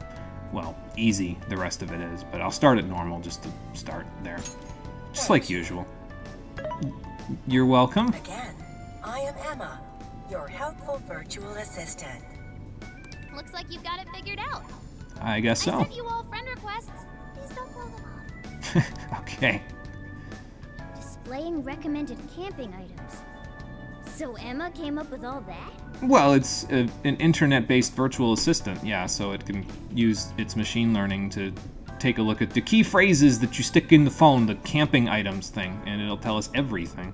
[SPEAKER 1] well, easy the rest of it is. But I'll start at normal just to start there. Just like usual. You're welcome.
[SPEAKER 13] Again, I am Emma, your helpful virtual assistant.
[SPEAKER 10] Looks like you've got it figured out.
[SPEAKER 1] I guess so.
[SPEAKER 10] I sent you all friend requests. Please don't blow them off.
[SPEAKER 1] Okay.
[SPEAKER 10] Displaying recommended camping items. So Emma came up with all that?
[SPEAKER 1] Well, it's an internet-based virtual assistant, yeah, so it can use its machine learning to take a look at the key phrases that you stick in the phone, the camping items thing, and it'll tell us everything.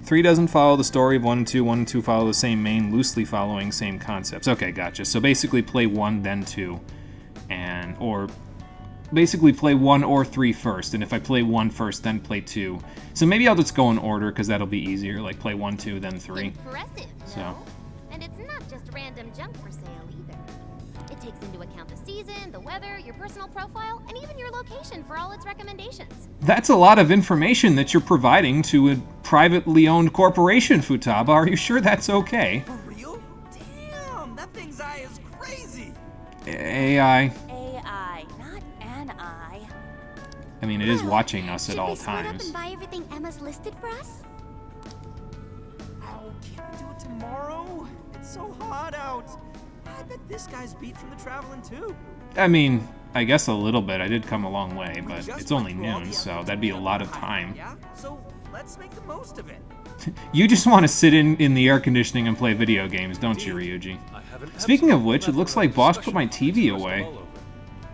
[SPEAKER 1] 3 doesn't follow the story of 1 and 2. 1 and 2 follow the same main, loosely following same concepts. Okay, gotcha. So basically play 1, then 2, or basically play 1 or 3 first, and if I play 1 first, then play 2. So maybe I'll just go in order, because that'll be easier, like play 1, 2, then 3.
[SPEAKER 10] Impressive,
[SPEAKER 1] so.
[SPEAKER 10] No? And it's not just random junk for sale either. It takes into account the season, the weather, your personal profile, and even your location for all its recommendations.
[SPEAKER 1] That's a lot of information that you're providing to a privately owned corporation, Futaba. Are you sure that's okay?
[SPEAKER 11] For real? Damn, that thing's eye is crazy.
[SPEAKER 1] AI.
[SPEAKER 12] AI, not an eye.
[SPEAKER 1] I mean, it is watching us at all
[SPEAKER 10] Should we split up
[SPEAKER 1] times.
[SPEAKER 10] and buy everything Emma's listed for us?
[SPEAKER 11] Oh, can't we do it tomorrow? It's so hot out. I bet this guy's beat from the traveling too.
[SPEAKER 1] I mean, I guess a little bit. I did come a long way, but
[SPEAKER 11] Just
[SPEAKER 1] it's only
[SPEAKER 11] went through all
[SPEAKER 1] noon,
[SPEAKER 11] the
[SPEAKER 1] so
[SPEAKER 11] efforts
[SPEAKER 1] that'd be a
[SPEAKER 11] to
[SPEAKER 1] lot of
[SPEAKER 11] get
[SPEAKER 1] time.
[SPEAKER 11] Yeah, so let's make the most of it.
[SPEAKER 1] You just want to sit in the air conditioning and play video games, don't you, Ryuji? Speaking of which, it looks like Boss put my TV away.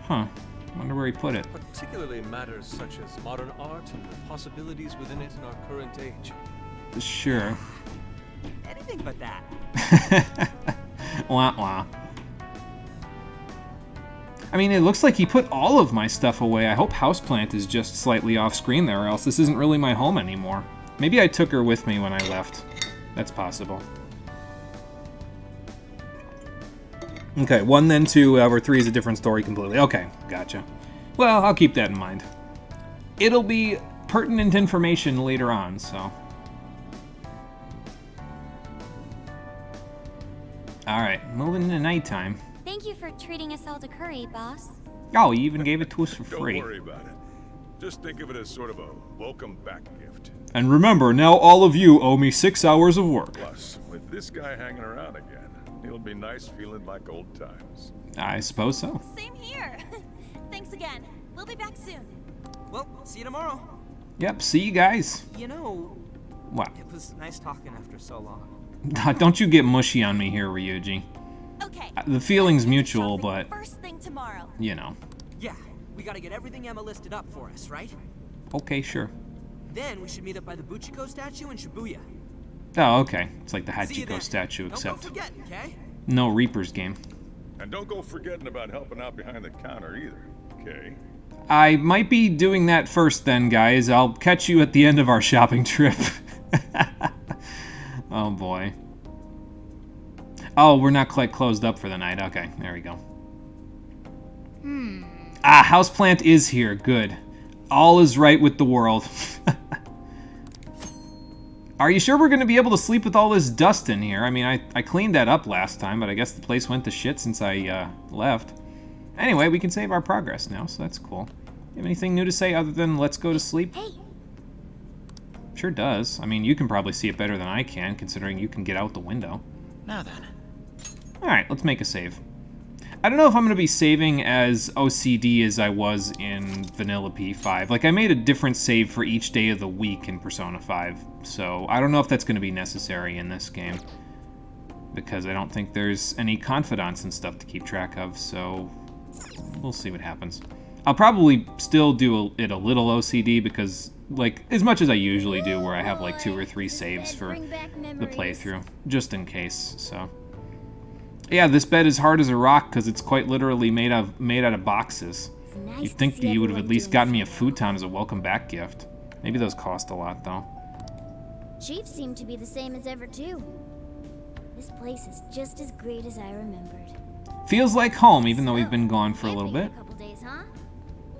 [SPEAKER 1] Huh. Wonder where he put it.
[SPEAKER 3] Particularly matters such as modern art and the possibilities within it in our current age.
[SPEAKER 1] Sure.
[SPEAKER 11] Anything but that.
[SPEAKER 1] Wah wah. I mean, it looks like he put all of my stuff away. I hope Houseplant is just slightly off screen there, or else this isn't really my home anymore. Maybe I took her with me when I left. That's possible. Okay, 1 then 2, or 3 is a different story completely. Okay, gotcha. Well, I'll keep that in mind. It'll be pertinent information later on, so. Alright, moving into nighttime.
[SPEAKER 10] Thank you for treating us all to curry, boss.
[SPEAKER 1] Oh, you even gave it to us for free.
[SPEAKER 8] Don't worry about it. Just think of it as sort of a welcome back gift.
[SPEAKER 1] And remember, now all of you owe me 6 hours of work.
[SPEAKER 8] Plus, with this guy hanging around again, it'll be nice feeling like old times.
[SPEAKER 1] I suppose so.
[SPEAKER 12] Same here. Thanks again. We'll be back soon.
[SPEAKER 11] Well, see you tomorrow.
[SPEAKER 1] Yep, see you guys.
[SPEAKER 11] You know,
[SPEAKER 1] What?
[SPEAKER 11] it was nice talking after so long.
[SPEAKER 1] Don't you get mushy on me here, Ryuji.
[SPEAKER 12] Okay.
[SPEAKER 1] The feeling's mutual, but,
[SPEAKER 12] First thing tomorrow.
[SPEAKER 1] you know.
[SPEAKER 11] Yeah, we gotta get everything Emma listed up for us, right?
[SPEAKER 1] Okay, sure.
[SPEAKER 11] Then we should meet up by the Buchiko statue in Shibuya.
[SPEAKER 1] Oh, okay. It's like the
[SPEAKER 11] See you
[SPEAKER 1] Hachiko
[SPEAKER 11] then.
[SPEAKER 1] statue,
[SPEAKER 11] Don't
[SPEAKER 1] except
[SPEAKER 11] go forgetting, okay?
[SPEAKER 1] no Reaper's game.
[SPEAKER 8] And don't go forgetting about helping out behind the counter either, okay?
[SPEAKER 1] I might be doing that first then, guys. I'll catch you at the end of our shopping trip. Oh, boy. Oh, we're not quite closed up for the night. Okay, there we go. Ah, Houseplant is here. Good. All is right with the world. Are you sure we're going to be able to sleep with all this dust in here? I mean, I cleaned that up last time, but I guess the place went to shit since I left. Anyway, we can save our progress now, so that's cool. You have anything new to say other than let's go to sleep?
[SPEAKER 10] Hey.
[SPEAKER 1] Sure does. I mean, you can probably see it better than I can, considering you can get out the window.
[SPEAKER 7] Now then.
[SPEAKER 1] Alright, let's make a save. I don't know if I'm going to be saving as OCD as I was in Vanilla P5. Like, I made a different save for each day of the week in Persona 5, so I don't know if that's going to be necessary in this game. Because I don't think there's any confidants and stuff to keep track of, so we'll see what happens. I'll probably still do it a little OCD because, like, as much as I usually do, where I have like 2 or 3 saves for the playthrough, just in case. So, yeah, this bed is hard as a rock because it's quite literally made out of boxes. You'd think that you would have at least gotten me a futon as a welcome back gift. Maybe those cost a lot, though.
[SPEAKER 10] Chief seemed to be the same as ever, too. This place is just as great as I remembered.
[SPEAKER 1] Feels like home, even though we've been gone for a little bit.
[SPEAKER 10] A couple days, huh?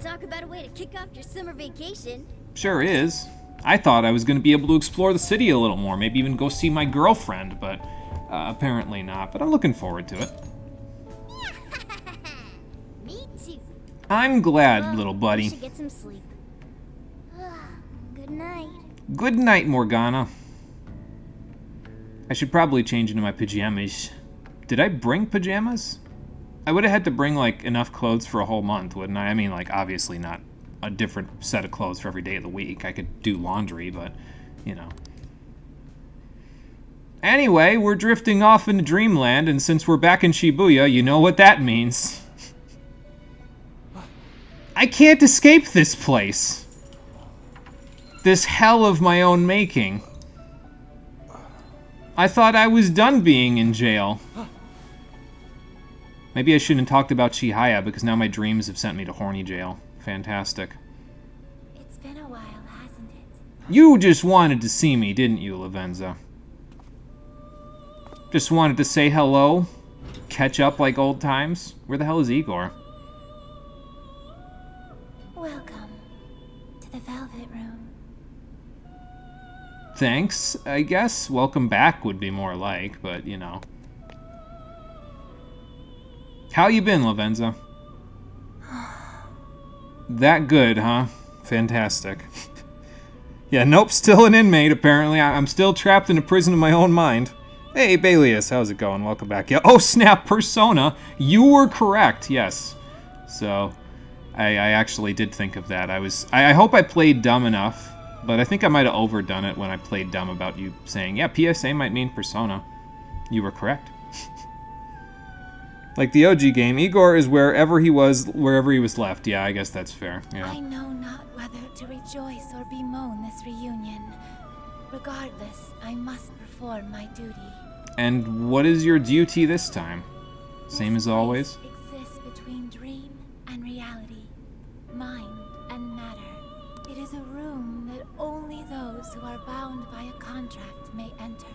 [SPEAKER 10] Talk about a way to kick off your summer vacation.
[SPEAKER 1] Sure is. I thought I was going to be able to explore the city a little more, maybe even go see my girlfriend, but apparently not. But I'm looking forward to it.
[SPEAKER 10] Me too.
[SPEAKER 1] I'm glad, little buddy.
[SPEAKER 10] I should get some sleep. Good night.
[SPEAKER 1] Good night, Morgana. I should probably change into my pajamas. Did I bring pajamas? I would have had to bring, like, enough clothes for a whole month, wouldn't I? I mean, like, obviously not a different set of clothes for every day of the week. I could do laundry, but, you know. Anyway, we're drifting off into Dreamland, and since we're back in Shibuya, you know what that means. I can't escape this place. This hell of my own making. I thought I was done being in jail. Maybe I shouldn't have talked about Chihaya, because now my dreams have sent me to Horny jail. Fantastic.
[SPEAKER 10] It's been a while, hasn't it?
[SPEAKER 1] You just wanted to see me, didn't you, Lavenza? Just wanted to say hello? Catch up like old times? Where the hell is Igor?
[SPEAKER 10] Welcome to the Velvet Room.
[SPEAKER 1] Thanks, I guess. Welcome back would be more like, but, you know. How you been, Lavenza? That good, huh? Fantastic. Yeah, nope, still an inmate, apparently. I'm still trapped in a prison of my own mind. Hey, Balius, how's it going? Welcome back. Yeah. Oh, snap, Persona. You were correct, yes. So, I actually did think of that. I hope I played dumb enough, but I think I might have overdone it when I played dumb about you saying, yeah, PSA might mean Persona. You were correct. Like the OG game, Igor is wherever he was left. Yeah, I guess that's fair. Yeah.
[SPEAKER 14] I know not whether to rejoice or bemoan this reunion. Regardless, I must perform my duty.
[SPEAKER 1] And what is your duty this time? Same as always?
[SPEAKER 14] Exists between dream and reality, mind and matter. It is a room that only those who are bound by a contract may enter.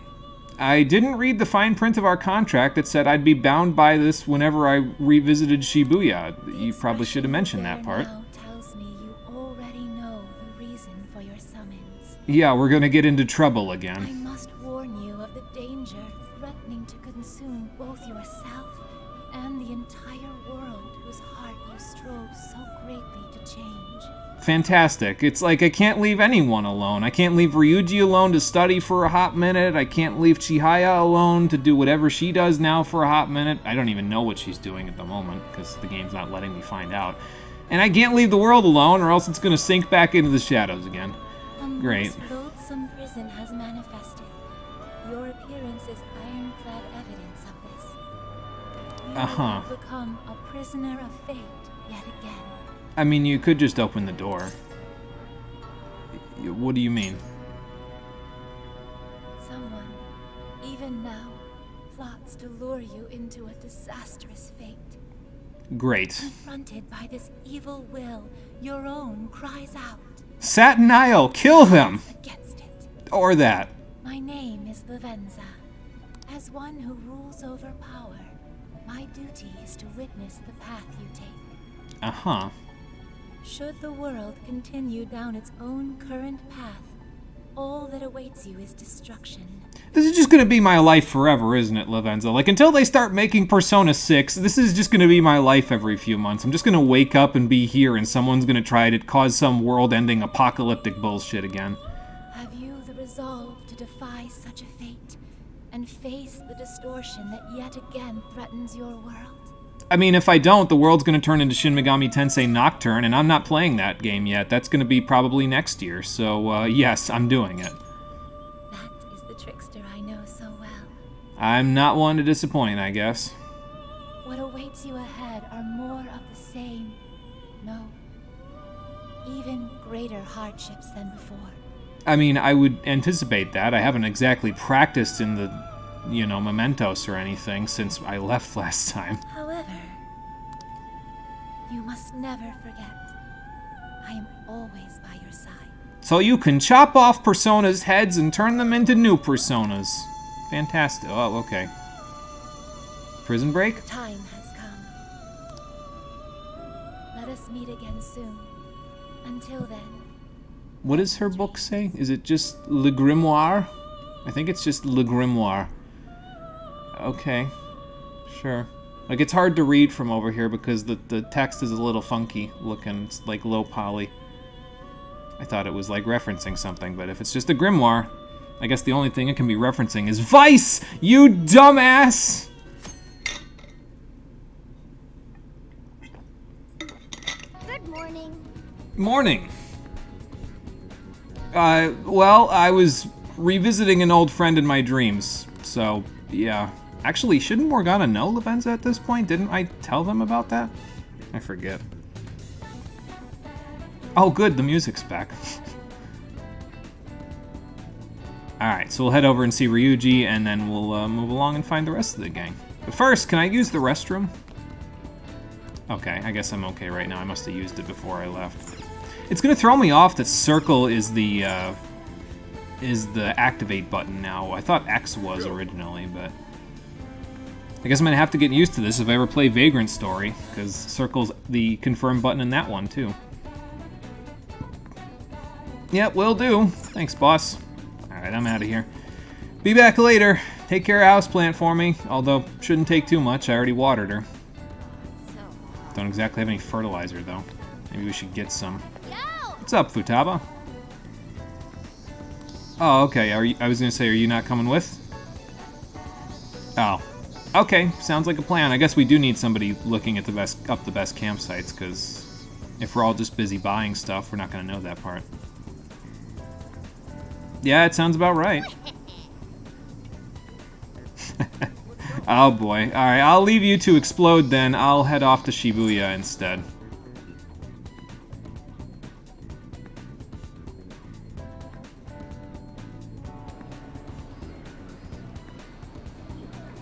[SPEAKER 1] I didn't read the fine print of our contract that said I'd be bound by this whenever I revisited Shibuya. You probably should have mentioned that part.
[SPEAKER 14] Now tells me you already know the reason for your summons.
[SPEAKER 1] Yeah, we're gonna get into trouble
[SPEAKER 14] I
[SPEAKER 1] again.
[SPEAKER 14] must warn you of the danger threatening to consume both yourself and the entire world whose heart you strove so greatly to change.
[SPEAKER 1] Fantastic. It's like I can't leave anyone alone. I can't leave Ryuji alone to study for a hot minute. I can't leave Chihaya alone to do whatever she does now for a hot minute. I don't even know what she's doing at the moment because the game's not letting me find out. And I can't leave the world alone or else it's going to sink back into the shadows again. Great.
[SPEAKER 14] A most loathsome prison has manifested. Your appearance is ironclad evidence of this. You have become a prisoner of fate yet again.
[SPEAKER 1] I mean, you could just open the door. What do you mean?
[SPEAKER 14] Someone, even now, plots to lure you into a disastrous fate.
[SPEAKER 1] Great.
[SPEAKER 14] Confronted by this evil will, your own cries out.
[SPEAKER 1] Satin Isle, kill them!
[SPEAKER 14] Against it.
[SPEAKER 1] Or that.
[SPEAKER 14] My name is Lavenza. As one who rules over power, my duty is to witness the path you take.
[SPEAKER 1] Uh-huh.
[SPEAKER 14] Should the world continue down its own current path, all that awaits you is destruction.
[SPEAKER 1] This is just going to be my life forever, isn't it, Lavenza? Like, until they start making Persona 6, this is just going to be my life every few months. I'm just going to wake up and be here, and someone's going to try to cause some world-ending apocalyptic bullshit again.
[SPEAKER 14] Have you the resolve to defy such a fate, and face the distortion that yet again threatens your world?
[SPEAKER 1] I mean, if I don't, the world's going to turn into Shin Megami Tensei Nocturne, and I'm not playing that game yet. That's going to be probably next year, so yes, I'm doing it.
[SPEAKER 14] That is the trickster I know so well.
[SPEAKER 1] I'm not one to disappoint, I guess.
[SPEAKER 14] What awaits you ahead are more of the same. No. Even greater hardships than before.
[SPEAKER 1] I mean, I would anticipate that. I haven't exactly practiced in the, mementos or anything since I left last time.
[SPEAKER 14] However, you must never forget, I am always by your side.
[SPEAKER 1] So you can chop off personas' heads and turn them into new personas. Fantastic. Oh, okay. Prison break?
[SPEAKER 14] Time has come. Let us meet again soon. Until then.
[SPEAKER 1] What does her book say? Is it just Le Grimoire? I think it's just Le Grimoire. Okay. Sure. Like, it's hard to read from over here because the text is a little funky looking. It's like low poly. I thought it was like referencing something, but if it's just a grimoire, I guess the only thing it can be referencing is Vice, you dumbass!
[SPEAKER 10] Good morning.
[SPEAKER 1] Morning. Well, I was revisiting an old friend in my dreams, so, yeah. Actually, shouldn't Morgana know Lavenza at this point? Didn't I tell them about that? I forget. Oh, good, the music's back. Alright, so we'll head over and see Ryuji, and then we'll move along and find the rest of the gang. But first, can I use the restroom? Okay, I guess I'm okay right now. I must have used it before I left. It's gonna throw me off that circle is the activate button now. I thought X was originally, but I guess I'm gonna have to get used to this if I ever play Vagrant Story, because circle's the confirm button in that one too. Yep, will do. Thanks, boss. Alright, I'm out of here. Be back later. Take care of Houseplant for me, although shouldn't take too much. I already watered her. Don't exactly have any fertilizer, though. Maybe we should get some. What's up, Futaba? Oh, okay. I was gonna say, are you not coming with? Oh. Okay, sounds like a plan. I guess we do need somebody looking at the best campsites, because if we're all just busy buying stuff, we're not gonna know that part. Yeah, it sounds about right. Oh boy. Alright, I'll leave you to explode then. I'll head off to Shibuya instead.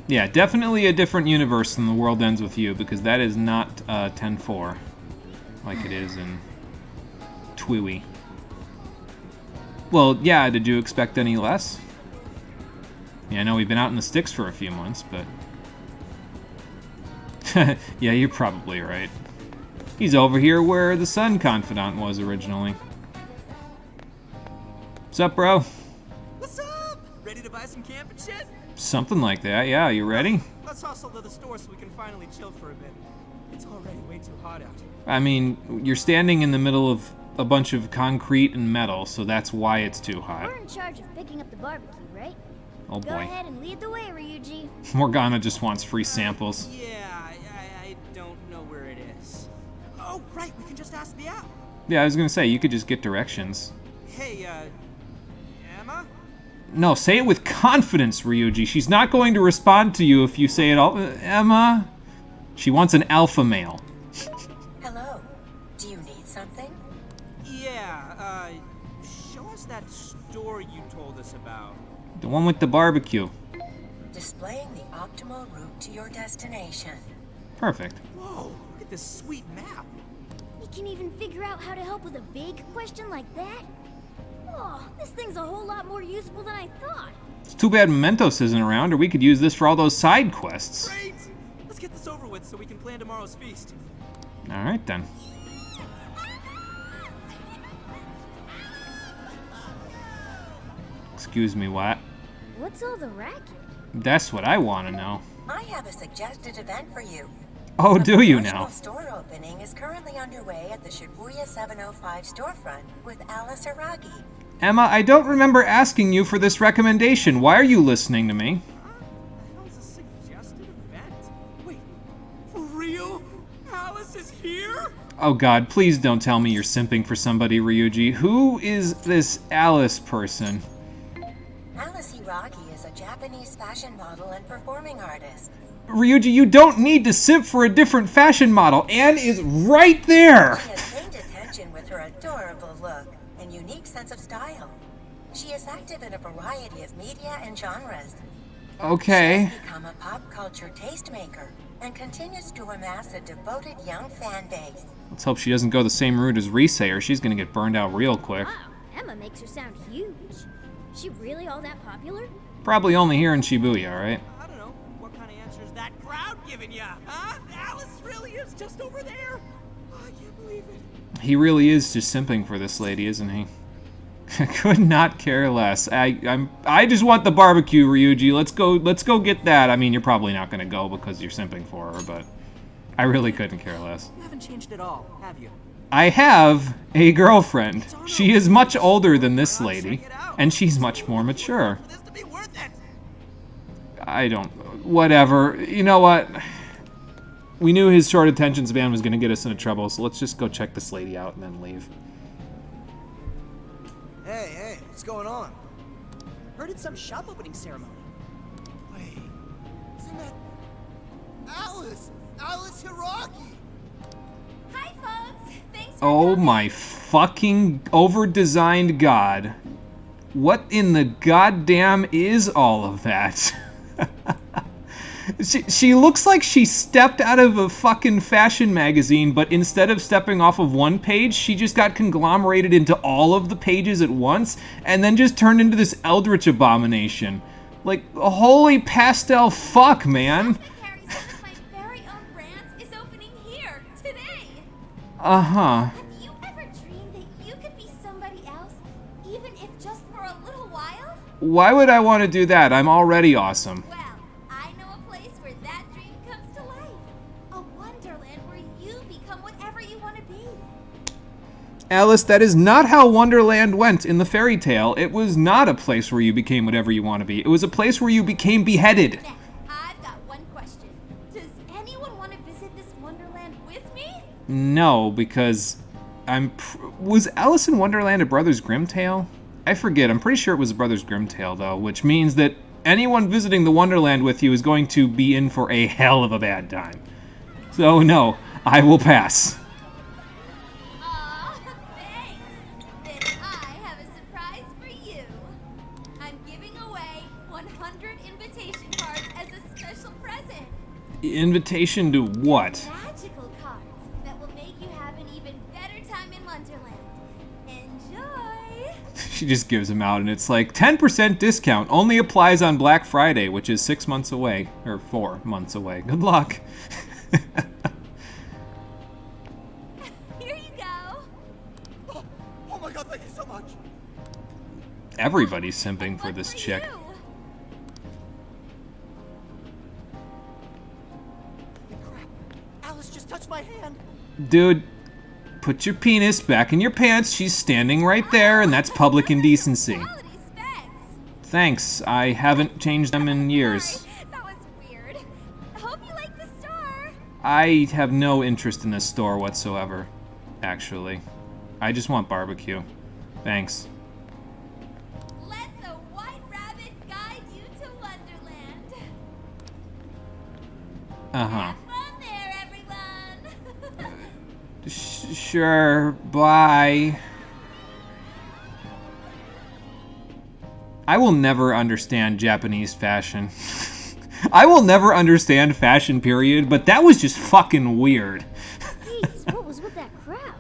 [SPEAKER 1] Yeah, definitely a different universe than The World Ends With You, because that is not 10-4 like it is in Twiwi. Well, yeah, did you expect any less? Yeah, I know we've been out in the sticks for a few months, but... yeah, you're probably right. He's over here where the Sun Confidant was originally. What's up, bro?
[SPEAKER 11] What's up? Ready to buy some camping shit?
[SPEAKER 1] Something like that, yeah. You ready?
[SPEAKER 11] Let's hustle to the store so we can finally chill for a bit. It's already way too hot out.
[SPEAKER 1] I mean, you're standing in the middle of a bunch of concrete and metal, so that's why it's too hot.
[SPEAKER 10] We're in charge of picking up the barbecue, right?
[SPEAKER 1] Oh boy.
[SPEAKER 10] Go ahead and lead the way, Ryuji.
[SPEAKER 1] Morgana just wants free samples.
[SPEAKER 11] Yeah, I don't know where it is. Oh, right, we can just ask the app.
[SPEAKER 1] Yeah, I was gonna say, you could just get directions.
[SPEAKER 11] Hey, Emma?
[SPEAKER 1] No, say it with confidence, Ryuji. She's not going to respond to you if you say it all. Emma? She wants an alpha male.
[SPEAKER 13] Hello. Do you need something?
[SPEAKER 11] Yeah, show us that store you told us about.
[SPEAKER 1] The one with the barbecue.
[SPEAKER 13] Displaying the optimal route to your destination.
[SPEAKER 1] Perfect.
[SPEAKER 11] Whoa, look at this sweet map.
[SPEAKER 10] You can even figure out how to help with a vague question like that? Oh, this thing's a whole lot more useful than I thought.
[SPEAKER 1] It's too bad Mementos isn't around, or we could use this for all those side quests.
[SPEAKER 11] Great! Let's get this over with so we can plan tomorrow's feast.
[SPEAKER 1] Alright then. Excuse me, what?
[SPEAKER 10] What's all the racket?
[SPEAKER 1] That's what I want to know.
[SPEAKER 13] I have a suggested event for you.
[SPEAKER 1] Oh, do you
[SPEAKER 13] A
[SPEAKER 1] now?
[SPEAKER 13] store opening is currently underway at the Shibuya 705 storefront with Alice Aragi.
[SPEAKER 1] Emma, I don't remember asking you for this recommendation. Why are you listening to me?
[SPEAKER 11] That was a suggested event? Wait, for real? Alice is here?
[SPEAKER 1] Oh god, please don't tell me you're simping for somebody, Ryuji. Who is this Alice person?
[SPEAKER 13] Alice Aragi is a Japanese fashion model and performing artist.
[SPEAKER 1] Ryuji, you don't need to simp for a different fashion model. Anne is right there.
[SPEAKER 13] She has gained attention with her adorable look and unique sense of style. She is active in a variety of media and genres.
[SPEAKER 1] Okay.
[SPEAKER 13] She has become a pop culture tastemaker and continues to amass a devoted young fan base.
[SPEAKER 1] Let's hope she doesn't go the same route as Rise, or she's gonna get burned out real quick.
[SPEAKER 15] Wow, Emma makes her sound huge. Is she really all that popular?
[SPEAKER 1] Probably only here in Shibuya, right?
[SPEAKER 11] I don't know. What kind of answer is that crowd giving ya? Huh? Alice really is just over there. Oh, I can't believe it.
[SPEAKER 1] He really is just simping for this lady, isn't he? Could not care less. I just want the barbecue, Ryuji. Let's go get that. I mean, you're probably not gonna go because you're simping for her, but I really couldn't care less.
[SPEAKER 11] You haven't changed at all, have you?
[SPEAKER 1] I have a girlfriend. She is much older than this lady, and she's much more mature. I don't... Whatever. You know what? We knew his short attention span was gonna get us into trouble, so let's just go check this lady out and then leave.
[SPEAKER 11] Hey, what's going on? Heard it's some shop opening ceremony.
[SPEAKER 16] Wait, isn't that Alice? Alice Hiragi!
[SPEAKER 15] Hi, folks. Thanks.
[SPEAKER 1] Oh my fucking over-designed god. What in the goddamn is all of that? She looks like she stepped out of a fucking fashion magazine, but instead of stepping off of one page, she just got conglomerated into all of the pages at once, and then just turned into this eldritch abomination. Like, holy pastel fuck, man. Uh-huh.
[SPEAKER 15] Have you ever dreamed that you could be somebody else, even if just for a little while?
[SPEAKER 1] Why would I want to do that? I'm already awesome.
[SPEAKER 15] Well, I know a place where that dream comes to life. A wonderland where you become whatever you want to be.
[SPEAKER 1] Alice, that is not how Wonderland went in the fairy tale. It was not a place where you became whatever you want to be. It was a place where you became beheaded.
[SPEAKER 15] Now, I've got one question. Does anyone want to visit this wonderland with me?
[SPEAKER 1] No, because was Alice in Wonderland a Brothers Grimm tale? I forget. I'm pretty sure it was a Brothers Grimm tale, though, which means that anyone visiting the Wonderland with you is going to be in for a hell of a bad time. So, no, I will pass.
[SPEAKER 15] Aw, thanks. Then I have a surprise for you. I'm giving away 100 invitation cards as a special present.
[SPEAKER 1] Invitation to what?
[SPEAKER 15] Magical cards that will make you have an even better time in Wonderland. Enjoy!
[SPEAKER 1] She just gives them out, and it's like 10% discount. Only applies on Black Friday, which is 6 months away, or 4 months away. Good luck.
[SPEAKER 15] Here you go.
[SPEAKER 16] Oh my god, thank you so much.
[SPEAKER 1] Everybody's simping for this chick.
[SPEAKER 16] Crap. Alice just touched my hand.
[SPEAKER 1] Dude, put your penis back in your pants. She's standing right there, and that's public indecency. Thanks. I haven't changed them in years.
[SPEAKER 15] That was weird. Hope you like the store.
[SPEAKER 1] I have no interest in this store whatsoever, actually. I just want barbecue. Thanks.
[SPEAKER 15] Let the White Rabbit guide you to Wonderland.
[SPEAKER 1] Uh-huh.
[SPEAKER 15] Fun there, everyone.
[SPEAKER 1] Sure, bye. I will never understand Japanese fashion. I will never understand fashion, period, but that was just fucking weird.
[SPEAKER 15] Jeez, what was with that crowd?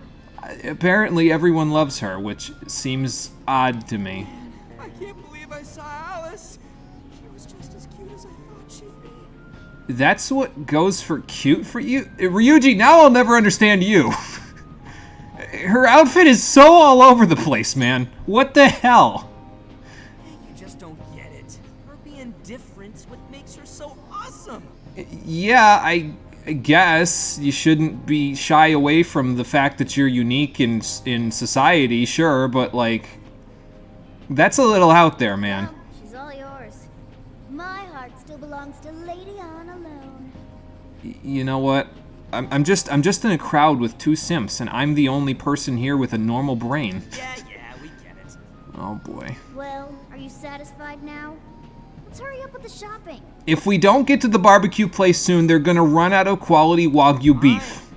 [SPEAKER 1] Apparently everyone loves her, which seems odd to me.
[SPEAKER 11] I can't believe I saw Alice. She was just as cute as I thought she'd be.
[SPEAKER 1] That's what goes for cute for you? Ryuji, now I'll never understand you. Her outfit is so all over the place, man. What the hell?
[SPEAKER 11] You just don't get it. Her being different's what makes her so awesome.
[SPEAKER 1] Yeah, I guess you shouldn't be shy away from the fact that you're unique in society, sure, but like, that's a little out there, man.
[SPEAKER 15] Well, she's all yours. My heart still belongs to Lady On alone.
[SPEAKER 1] You know what? I'm just in a crowd with 2 simps, and I'm the only person here with a normal brain.
[SPEAKER 11] Yeah, we get it.
[SPEAKER 1] Oh boy.
[SPEAKER 15] Well, are you satisfied now?
[SPEAKER 10] Let's hurry up with the shopping.
[SPEAKER 1] If we don't get to the barbecue place soon, they're gonna run out of quality Wagyu beef.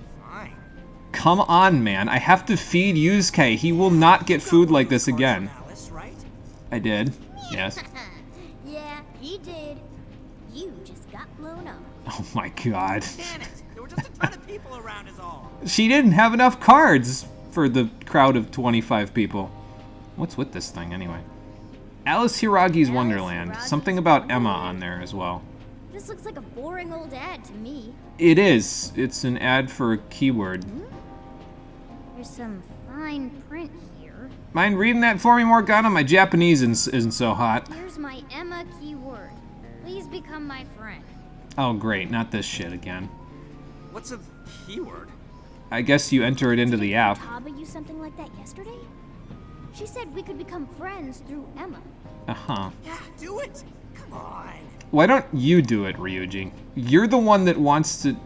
[SPEAKER 1] Come on, man. I have to feed Yusuke. He will not get food like this again. I did. Yes.
[SPEAKER 10] Yeah, he did. You just got blown up.
[SPEAKER 1] Oh my god.
[SPEAKER 11] Damn it! There were just a ton of people around is all.
[SPEAKER 1] She didn't have enough cards for the crowd of 25 people. What's with this thing, anyway? Alice Hiragi's Wonderland. Something about Emma on there as well.
[SPEAKER 10] This looks like a boring old ad to me.
[SPEAKER 1] It is. It's an ad for a keyword.
[SPEAKER 10] There's some fine print here.
[SPEAKER 1] Mind reading that for me, Morgana? My Japanese isn't so hot.
[SPEAKER 10] Here's my Emma keyword. Please become my friend.
[SPEAKER 1] Oh, great. Not this shit again.
[SPEAKER 11] What's a keyword?
[SPEAKER 1] I guess you enter it into the app.
[SPEAKER 10] Taba used something like that yesterday? She said we could become friends through Emma.
[SPEAKER 1] Uh-huh.
[SPEAKER 11] Yeah, do it. Come on.
[SPEAKER 1] Why don't you do it, Ryuji? You're the one that wants to...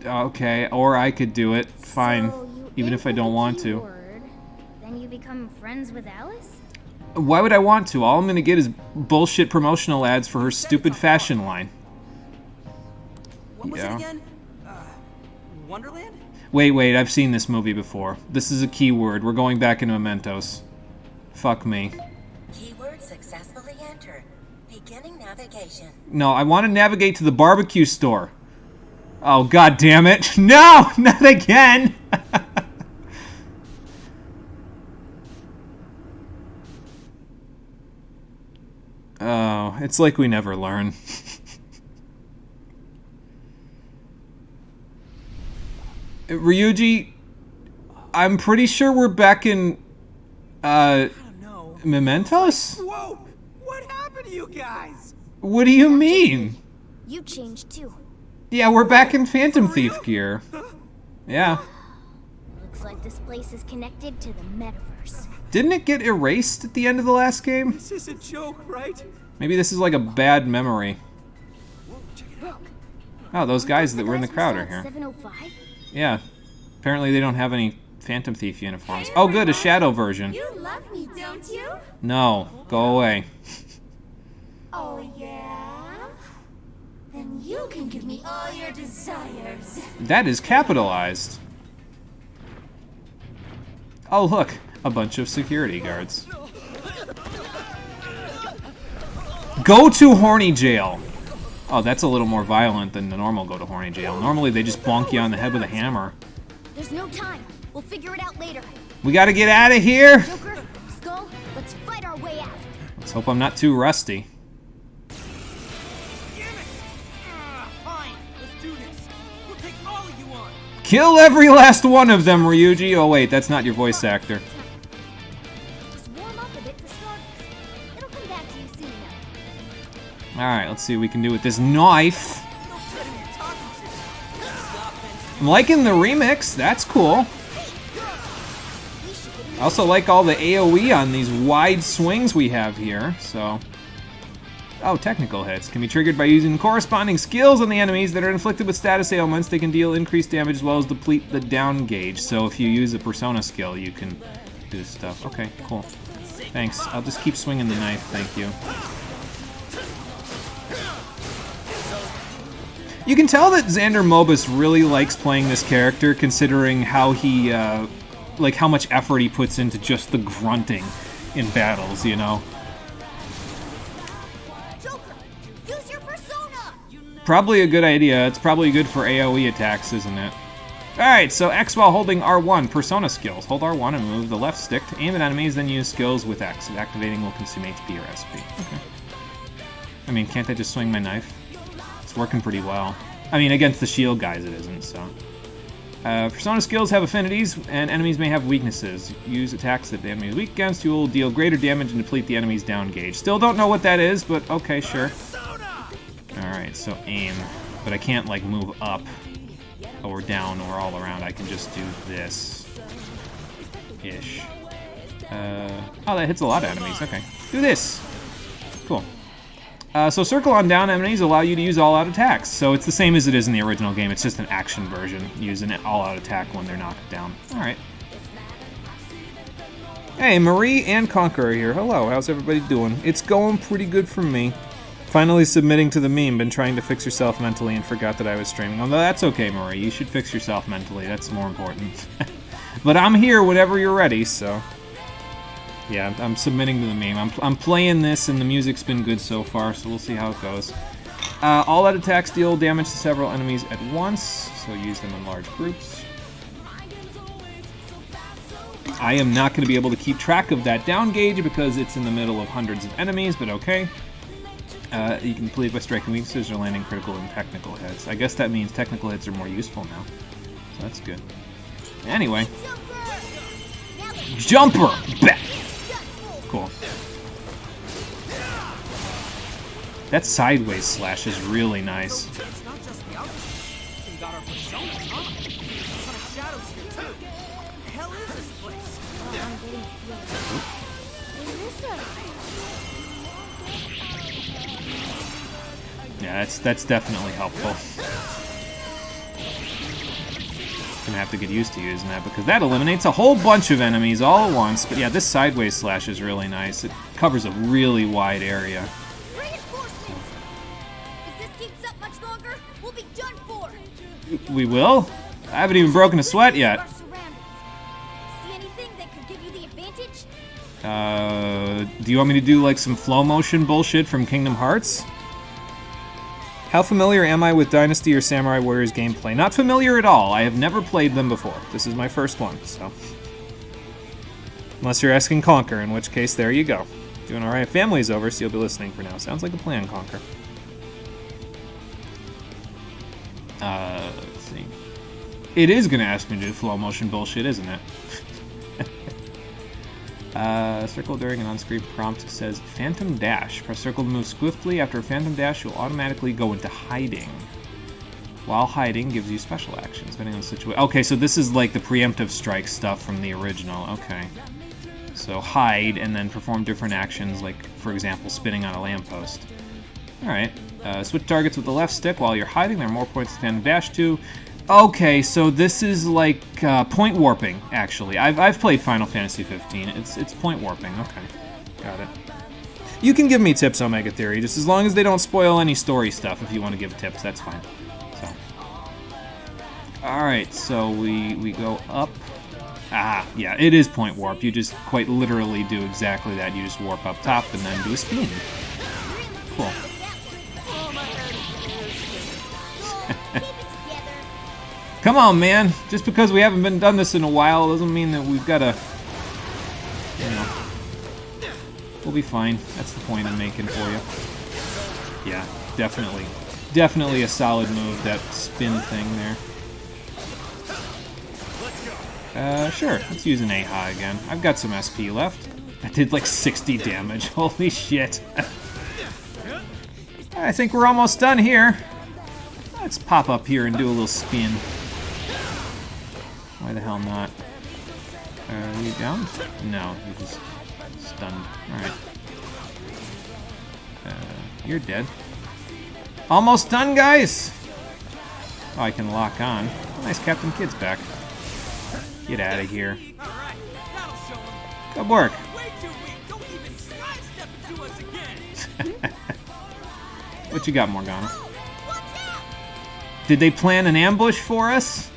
[SPEAKER 1] Okay, or I could do it. Fine.
[SPEAKER 10] So you
[SPEAKER 1] even if I don't want to.
[SPEAKER 10] Keyword, then you become friends with Alice?
[SPEAKER 1] Why would I want to? All I'm gonna get is bullshit promotional ads for her stupid fashion line.
[SPEAKER 11] What was it again? Wonderland?
[SPEAKER 1] Wait, I've seen this movie before. This is a keyword. We're going back into Mementos. Fuck me.
[SPEAKER 13] Keyword successfully entered. Beginning navigation.
[SPEAKER 1] No, I want to navigate to the barbecue store. Oh, god damn it. No! Not again! Oh, it's like we never learn. Ryuji, I'm pretty sure we're back in, Mementos?
[SPEAKER 11] Whoa! What happened to you guys?
[SPEAKER 1] What do you mean?
[SPEAKER 10] You changed too.
[SPEAKER 1] Yeah, we're back in Phantom Thief gear. Yeah.
[SPEAKER 10] Looks like this place is connected to the metaverse.
[SPEAKER 1] Didn't it get erased at the end of the last game?
[SPEAKER 11] This is a joke, right?
[SPEAKER 1] Maybe this is like a bad memory.
[SPEAKER 10] Look.
[SPEAKER 1] Oh, those guys that were in the crowd are here.
[SPEAKER 10] 705?
[SPEAKER 1] Yeah. Apparently they don't have any Phantom Thief uniforms. Oh good, a shadow version.
[SPEAKER 15] You love me, don't you?
[SPEAKER 1] No, go away.
[SPEAKER 15] Oh, yeah? Then you can give me all your desires.
[SPEAKER 1] That is capitalized. Oh look, a bunch of security guards. Go to Horny jail. Oh, that's a little more violent than the normal go to Horny jail. Normally they just bonk you on the head with a hammer.
[SPEAKER 10] There's no time. We'll figure it out later.
[SPEAKER 1] We gotta get out of here.
[SPEAKER 10] Joker, Skull, let's fight our way out.
[SPEAKER 1] Let's hope I'm not too rusty.
[SPEAKER 11] Fine, let's do this. We'll take all of you on.
[SPEAKER 1] Kill every last one of them, Ryuji. Oh wait, that's not your voice actor.
[SPEAKER 10] Just warm up a bit for starters. It'll come back to you soon enough.
[SPEAKER 1] Alright, let's see what we can do with this knife. I'm liking the remix. That's cool. I also like all the AoE on these wide swings we have here, so... Oh, technical hits. Can be triggered by using corresponding skills on the enemies that are inflicted with status ailments. They can deal increased damage as well as deplete the down gauge. So if you use a persona skill, you can do stuff. Okay, cool. Thanks. I'll just keep swinging the knife. Thank you. You can tell that Xander Mobus really likes playing this character, considering how he, like how much effort he puts into just the grunting in battles, you know?
[SPEAKER 10] Joker, use your persona.
[SPEAKER 1] Probably a good idea. It's probably good for AoE attacks, isn't it? Alright, so X while holding R1, persona skills. Hold R1 and move the left stick to aim at enemies, then use skills with X. Activating will consume HP or SP. Okay. I mean, can't I just swing my knife? It's working pretty well. I mean, against the shield guys it isn't, so. Persona skills have affinities, and enemies may have weaknesses. Use attacks that the enemy is weak against. You will deal greater damage and deplete the enemy's down gauge. Still don't know what that is, but okay, sure. Alright, so aim. But I can't, like, move up or down or all around. I can just do this. Ish. Oh, that hits a lot of enemies. Okay. Do this. Cool. So circle on down enemies allow you to use all-out attacks. So it's the same as it is in the original game. It's just an action version. Use an all-out attack when they're knocked down. Alright. Hey, Marie and Conqueror here. Hello, how's everybody doing? It's going pretty good for me. Finally submitting to the meme. Been trying to fix yourself mentally and forgot that I was streaming. Although that's okay, Marie. You should fix yourself mentally. That's more important. But I'm here whenever you're ready, so... Yeah, I'm submitting to the meme. I'm playing this, and the music's been good so far, so we'll see how it goes. All out attacks deal damage to several enemies at once, so use them in large groups. I am not going to be able to keep track of that down gauge because it's in the middle of hundreds of enemies, but okay. You can complete by striking weaknesses or landing critical and technical hits. I guess that means technical hits are more useful now, so that's good. Anyway. Jumper! Back! Cool. That sideways slash is really nice.
[SPEAKER 11] It's not just the outfit. We got our personas, huh? What kind of shadows here, too? What the hell is this place?
[SPEAKER 14] I'm getting a feeling. Is this a...
[SPEAKER 1] Yeah, that's definitely helpful. Gonna have to get used to using that because that eliminates a whole bunch of enemies all at once. But yeah, this sideways slash is really nice. It covers a really wide area.
[SPEAKER 15] Reinforcements! If this keeps up much longer, we'll be done for!
[SPEAKER 1] We will? I haven't even broken a sweat yet.
[SPEAKER 15] Our surroundings. See anything that could give you the advantage?
[SPEAKER 1] Do you want me to do like some flow motion bullshit from Kingdom Hearts? How familiar am I with Dynasty or Samurai Warriors gameplay? Not familiar at all. I have never played them before. This is my first one, so. Unless you're asking Conquer, in which case, there you go. Doing alright. Family's over, so you'll be listening for now. Sounds like a plan, Conquer. Let's see. It is gonna ask me to do flow motion bullshit, isn't it? Circle during an on-screen prompt says Phantom Dash. Press circle to move swiftly. After a Phantom Dash, you'll automatically go into hiding. While hiding gives you special actions, depending on the situation. Okay, so this is like the preemptive strike stuff from the original. Okay. So hide and then perform different actions, like, for example, spinning on a lamppost. Alright. Switch targets with the left stick while you're hiding. There are more points to Phantom Dash to. Okay, so this is like point warping, actually. I've played Final Fantasy 15. It's point warping. Okay, got it. You can give me tips, Omega Theory, just as long as they don't spoil any story stuff. If you want to give tips, that's fine. So, all right, so we go up. Ah, yeah, it is point warp. You just quite literally do exactly that. You just warp up top and then do a spin. Cool. Come on, man. Just because we haven't been done this in a while doesn't mean that we've got to, you know. We'll be fine. That's the point I'm making for you. Yeah, definitely. Definitely a solid move, that spin thing there. Sure. Let's use an AHA again. I've got some SP left. I did like 60 damage. Holy shit. I think we're almost done here. Let's pop up here and do a little spin. Why the hell not? Are you down? No, you're just stunned. Alright. You're dead. Almost done, guys! Oh, I can lock on. Nice, Captain Kid's back. Get out of here. Good work. What you got, Morgana? Did they plan an ambush for us?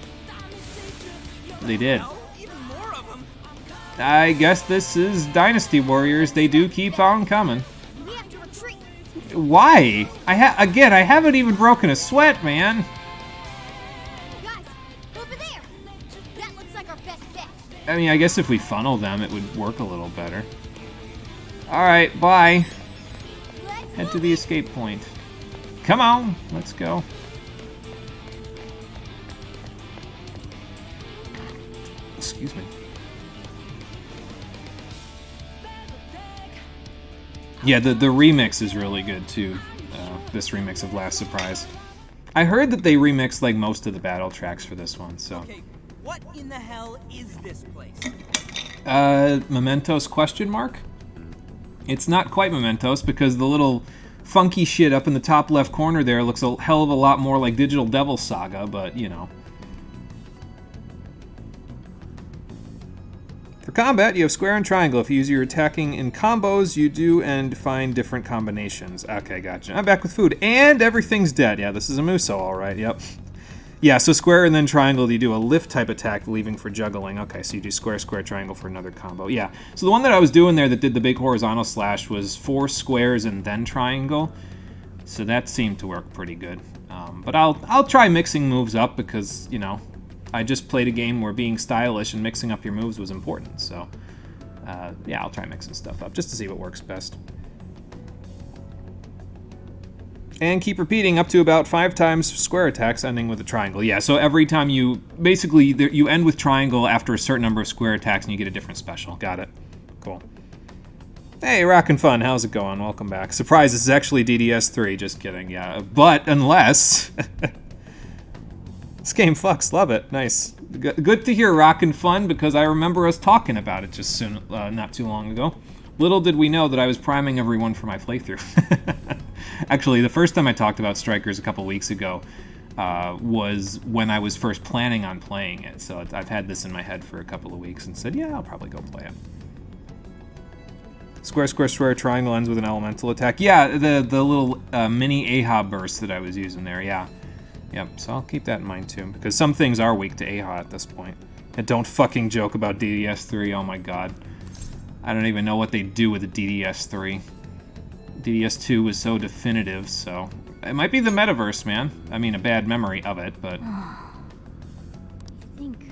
[SPEAKER 1] They did. I guess this is Dynasty Warriors. They do keep on coming. Why? I haven't even broken a sweat, man.
[SPEAKER 15] Guys, over there. That looks like our best bet.
[SPEAKER 1] I mean, I guess if we funnel them, it would work a little better. Alright, bye. Head to the escape point. Come on, let's go. Excuse me. Yeah, the remix is really good too. This remix of Last Surprise. I heard that they remixed like most of the battle tracks for this one, so.
[SPEAKER 11] Okay, what in the hell is this place?
[SPEAKER 1] Mementos question mark? It's not quite Mementos because the little funky shit up in the top left corner there looks a hell of a lot more like Digital Devil Saga, but you know. They're combat, you have square and triangle. If you use your attacking in combos, you do and find different combinations. Okay, gotcha. I'm back with food. And everything's dead. Yeah, this is a Muso, all right. Yep. Yeah, so square and then triangle, you do a lift type attack, leaving for juggling. Okay, so you do square, square, triangle for another combo. Yeah, so the one that I was doing there that did the big horizontal slash was 4 squares and then triangle. So that seemed to work pretty good. But I'll try mixing moves up because, you know, I just played a game where being stylish and mixing up your moves was important. So, yeah, I'll try mixing stuff up just to see what works best. And keep repeating up to about 5 times square attacks, ending with a triangle. Yeah, so every time you... Basically, you end with triangle after a certain number of square attacks and you get a different special. Got it. Cool. Hey, Rockin' Fun, how's it going? Welcome back. Surprise, this is actually DDS3. Just kidding, yeah. But unless... This game fucks. Love it. Nice. Good to hear Rockin' Fun, because I remember us talking about it just not too long ago. Little did we know that I was priming everyone for my playthrough. Actually, the first time I talked about Strikers a couple weeks ago was when I was first planning on playing it. So I've had this in my head for a couple of weeks and said, yeah, I'll probably go play it. Square, square, square, triangle ends with an elemental attack. Yeah, the little mini AHA burst that I was using there, yeah. Yep, so I'll keep that in mind too, because some things are weak to AHA at this point. And don't fucking joke about DDS3, oh my god. I don't even know what they do with the DDS3. DDS2 was so definitive, so... It might be the metaverse, man. I mean, a bad memory of it, but...
[SPEAKER 10] I think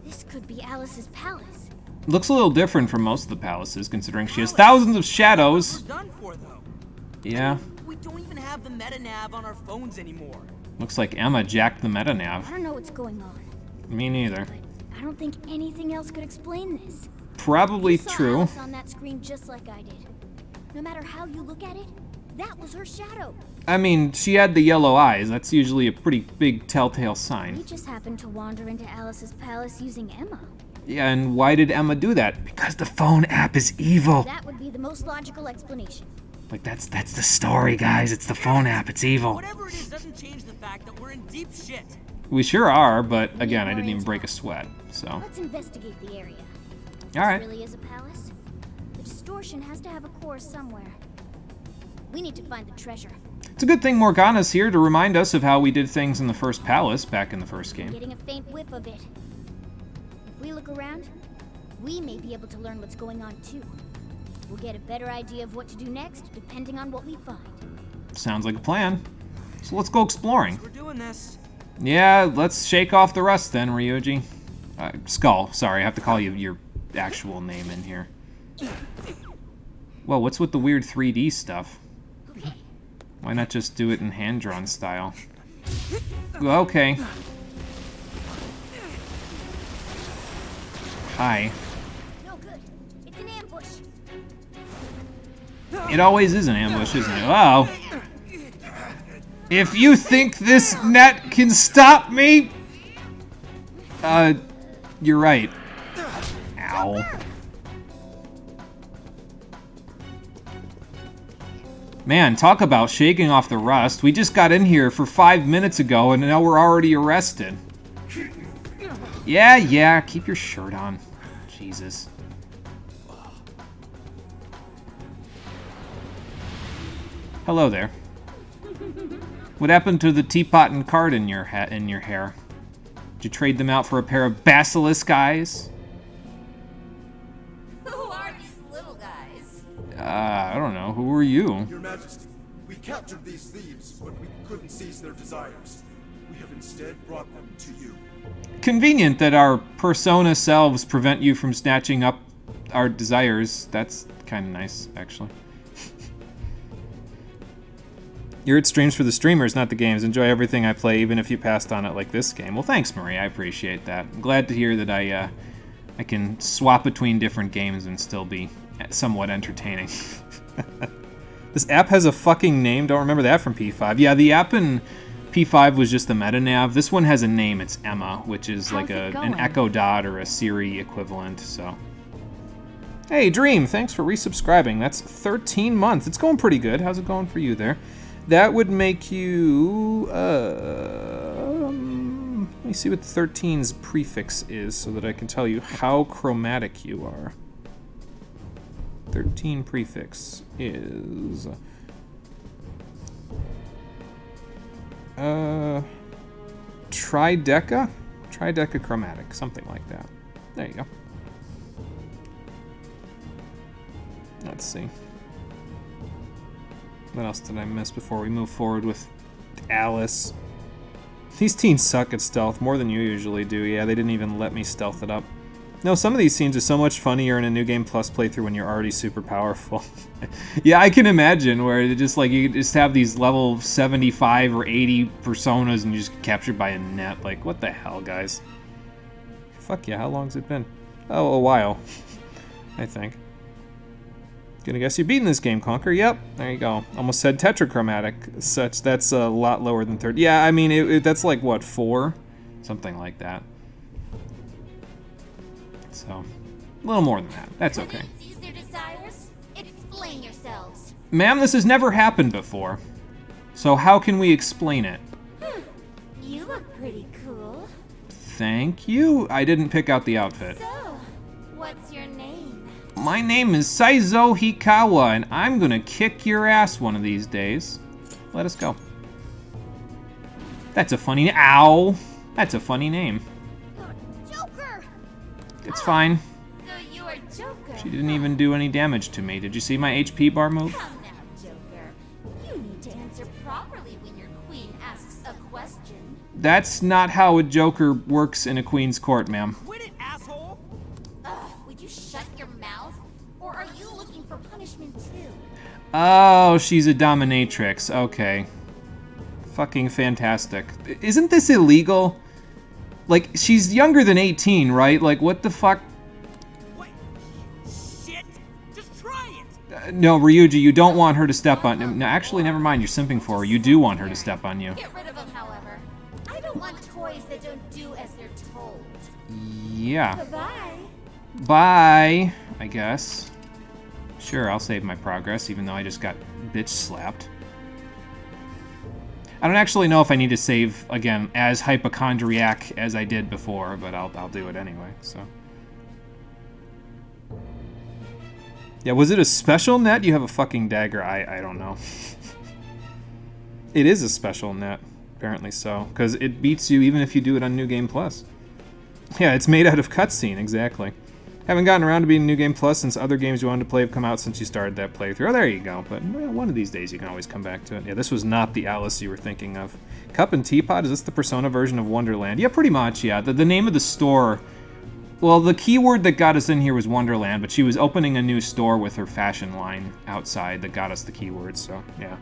[SPEAKER 10] this could be Alice's palace.
[SPEAKER 1] Looks a little different from most of the palaces, considering she has thousands of shadows.
[SPEAKER 11] Done for, though.
[SPEAKER 1] Yeah.
[SPEAKER 11] We don't even have the meta nav on our phones anymore.
[SPEAKER 1] Looks like Emma jacked the meta nav.
[SPEAKER 10] I don't know what's going on.
[SPEAKER 1] Me neither.
[SPEAKER 10] But I don't think anything else could explain this.
[SPEAKER 1] Probably
[SPEAKER 10] You saw
[SPEAKER 1] true.
[SPEAKER 10] Alice on that screen just like I did. No matter how you look at it, that was her shadow.
[SPEAKER 1] I mean, she had the yellow eyes. That's usually a pretty big telltale sign.
[SPEAKER 10] We just happened to wander into Alice's palace using Emma.
[SPEAKER 1] Yeah, and why did Emma do that? Because the phone app is evil.
[SPEAKER 10] That would be the most logical explanation.
[SPEAKER 1] Like, that's the story, guys. It's the phone app. It's evil.
[SPEAKER 11] Whatever it is doesn't change the fact that we're in deep shit.
[SPEAKER 1] We sure are, but again, I didn't even break a sweat, so...
[SPEAKER 10] Let's investigate the area.
[SPEAKER 1] All right.
[SPEAKER 10] This really is a palace. The distortion has to have a core somewhere. We need to find the treasure.
[SPEAKER 1] It's a good thing Morgana's here to remind us of how we did things in the first palace back in the first game.
[SPEAKER 10] Getting a faint whiff of it. If we look around, we may be able to learn what's going on too. We'll get a better idea of what to do next, depending on what we find.
[SPEAKER 1] Sounds like a plan. So let's go exploring.
[SPEAKER 11] We're doing this.
[SPEAKER 1] Yeah, let's shake off the rust then, Ryoji. Skull, sorry, I have to call you your actual name in here. Well, what's with the weird 3D stuff? Why not just do it in hand-drawn style? Okay. Hi.
[SPEAKER 10] No good. It's an ambush.
[SPEAKER 1] It always is an ambush, isn't it? Oh. If you think this net can stop me... you're right. Ow. Man, talk about shaking off the rust. We just got in here for 5 minutes ago and now we're already arrested. Yeah, keep your shirt on. Jesus. Hello there. What happened to the teapot and card in your hair? Did you trade them out for a pair of basilisk eyes?
[SPEAKER 15] Who are these little guys?
[SPEAKER 1] I don't know. Who are you?
[SPEAKER 8] Your Majesty, we captured these thieves, but we couldn't seize their desires. We have instead brought them to you.
[SPEAKER 1] Convenient that our persona selves prevent you from snatching up our desires. That's kind of nice, actually. You're at streams for the streamers, not the games. Enjoy everything I play, even if you passed on it like this game. Well, thanks, Marie. I appreciate that. I'm glad to hear that I can swap between different games and still be somewhat entertaining. This app has a fucking name. Don't remember that from P5. Yeah, the app in P5 was just the meta nav. This one has a name. It's Emma, which is like an Echo Dot or a Siri equivalent. So, hey, Dream, thanks for resubscribing. That's 13 months. It's going pretty good. How's it going for you there? That would make you, let me me see what 13's prefix is so that I can tell you how chromatic you are. 13 prefix is... Trideca? Trideca chromatic, something like that. There you go. Let's see. What else did I miss before we move forward with Alice? These teens suck at stealth more than you usually do. Yeah, they didn't even let me stealth it up. No, some of these scenes are so much funnier in a New Game Plus playthrough when you're already super powerful. Yeah, I can imagine where it just like you just have these level 75 or 80 personas and you just get captured by a net. Like, what the hell, guys? Fuck yeah, how long's it been? Oh, a while. I think. Gonna guess you've beaten this game, Conquer. Yep, there you go. Almost said tetrachromatic. That's a lot lower than 30. Yeah, I mean, that's like, what, 4? Something like that. So, a little more than that. That's okay.
[SPEAKER 15] Seize their desires? Explain yourselves.
[SPEAKER 1] Ma'am, this has never happened before. So how can we explain it?
[SPEAKER 15] You look pretty cool.
[SPEAKER 1] Thank you. I didn't pick out the outfit.
[SPEAKER 15] So, what's your name?
[SPEAKER 1] My name is Saizo Hikawa, and I'm gonna kick your ass one of these days. Let us go. That's a funny... Ow! That's a funny name.
[SPEAKER 15] Joker!
[SPEAKER 1] It's fine.
[SPEAKER 15] So you are Joker.
[SPEAKER 1] She didn't even do any damage to me. Did you see my HP bar move?
[SPEAKER 15] Come now, Joker. You need to answer properly when your queen asks a question.
[SPEAKER 1] That's not how a Joker works in a queen's court, ma'am.
[SPEAKER 11] Quit it, asshole!
[SPEAKER 15] Would you shut your mouth? Or are you looking for punishment too?
[SPEAKER 1] Oh, she's a dominatrix. Okay. Fucking fantastic. Isn't this illegal? Like, she's younger than 18, right? Like, what the fuck?
[SPEAKER 11] What? Shit! Just try it!
[SPEAKER 1] No, Ryuji, you don't want her to step on... No, actually, never mind. You're simping for her. You do want her to step on you.
[SPEAKER 15] Get rid of them, however. I don't want toys that don't do as they're told.
[SPEAKER 1] Yeah.
[SPEAKER 15] Bye-bye.
[SPEAKER 1] Bye, I guess. Sure, I'll save my progress, even though I just got bitch slapped. I don't actually know if I need to save, again, as hypochondriac as I did before, but I'll do it anyway, so. Yeah, was it a special net? You have a fucking dagger. I don't know. It is a special net, apparently so, because it beats you even if you do it on New Game Plus. Yeah, it's made out of cutscene, exactly. Haven't gotten around to beating New Game Plus since other games you wanted to play have come out since you started that playthrough. Oh, there you go. But well, one of these days you can always come back to it. Yeah, this was not the Alice you were thinking of. Cup and Teapot? Is this the Persona version of Wonderland? Yeah, pretty much, yeah. The name of the store... Well, the keyword that got us in here was Wonderland, but she was opening a new store with her fashion line outside that got us the keyword, so yeah.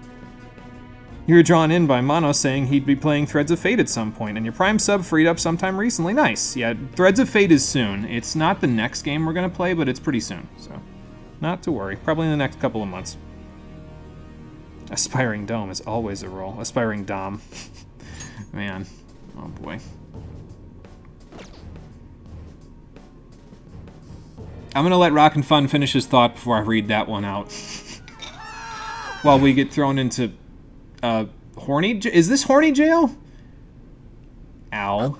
[SPEAKER 1] You were drawn in by Mono saying he'd be playing Threads of Fate at some point, and your Prime sub freed up sometime recently. Nice. Yeah, Threads of Fate is soon. It's not the next game we're going to play, but it's pretty soon, so not to worry. Probably in the next couple of months. Aspiring Dome is always a roll. Aspiring Dom. Man. Oh, boy. I'm going to let Rock and Fun finish his thought before I read that one out. While we get thrown into... Horny? Is this Horny Jail? Ow.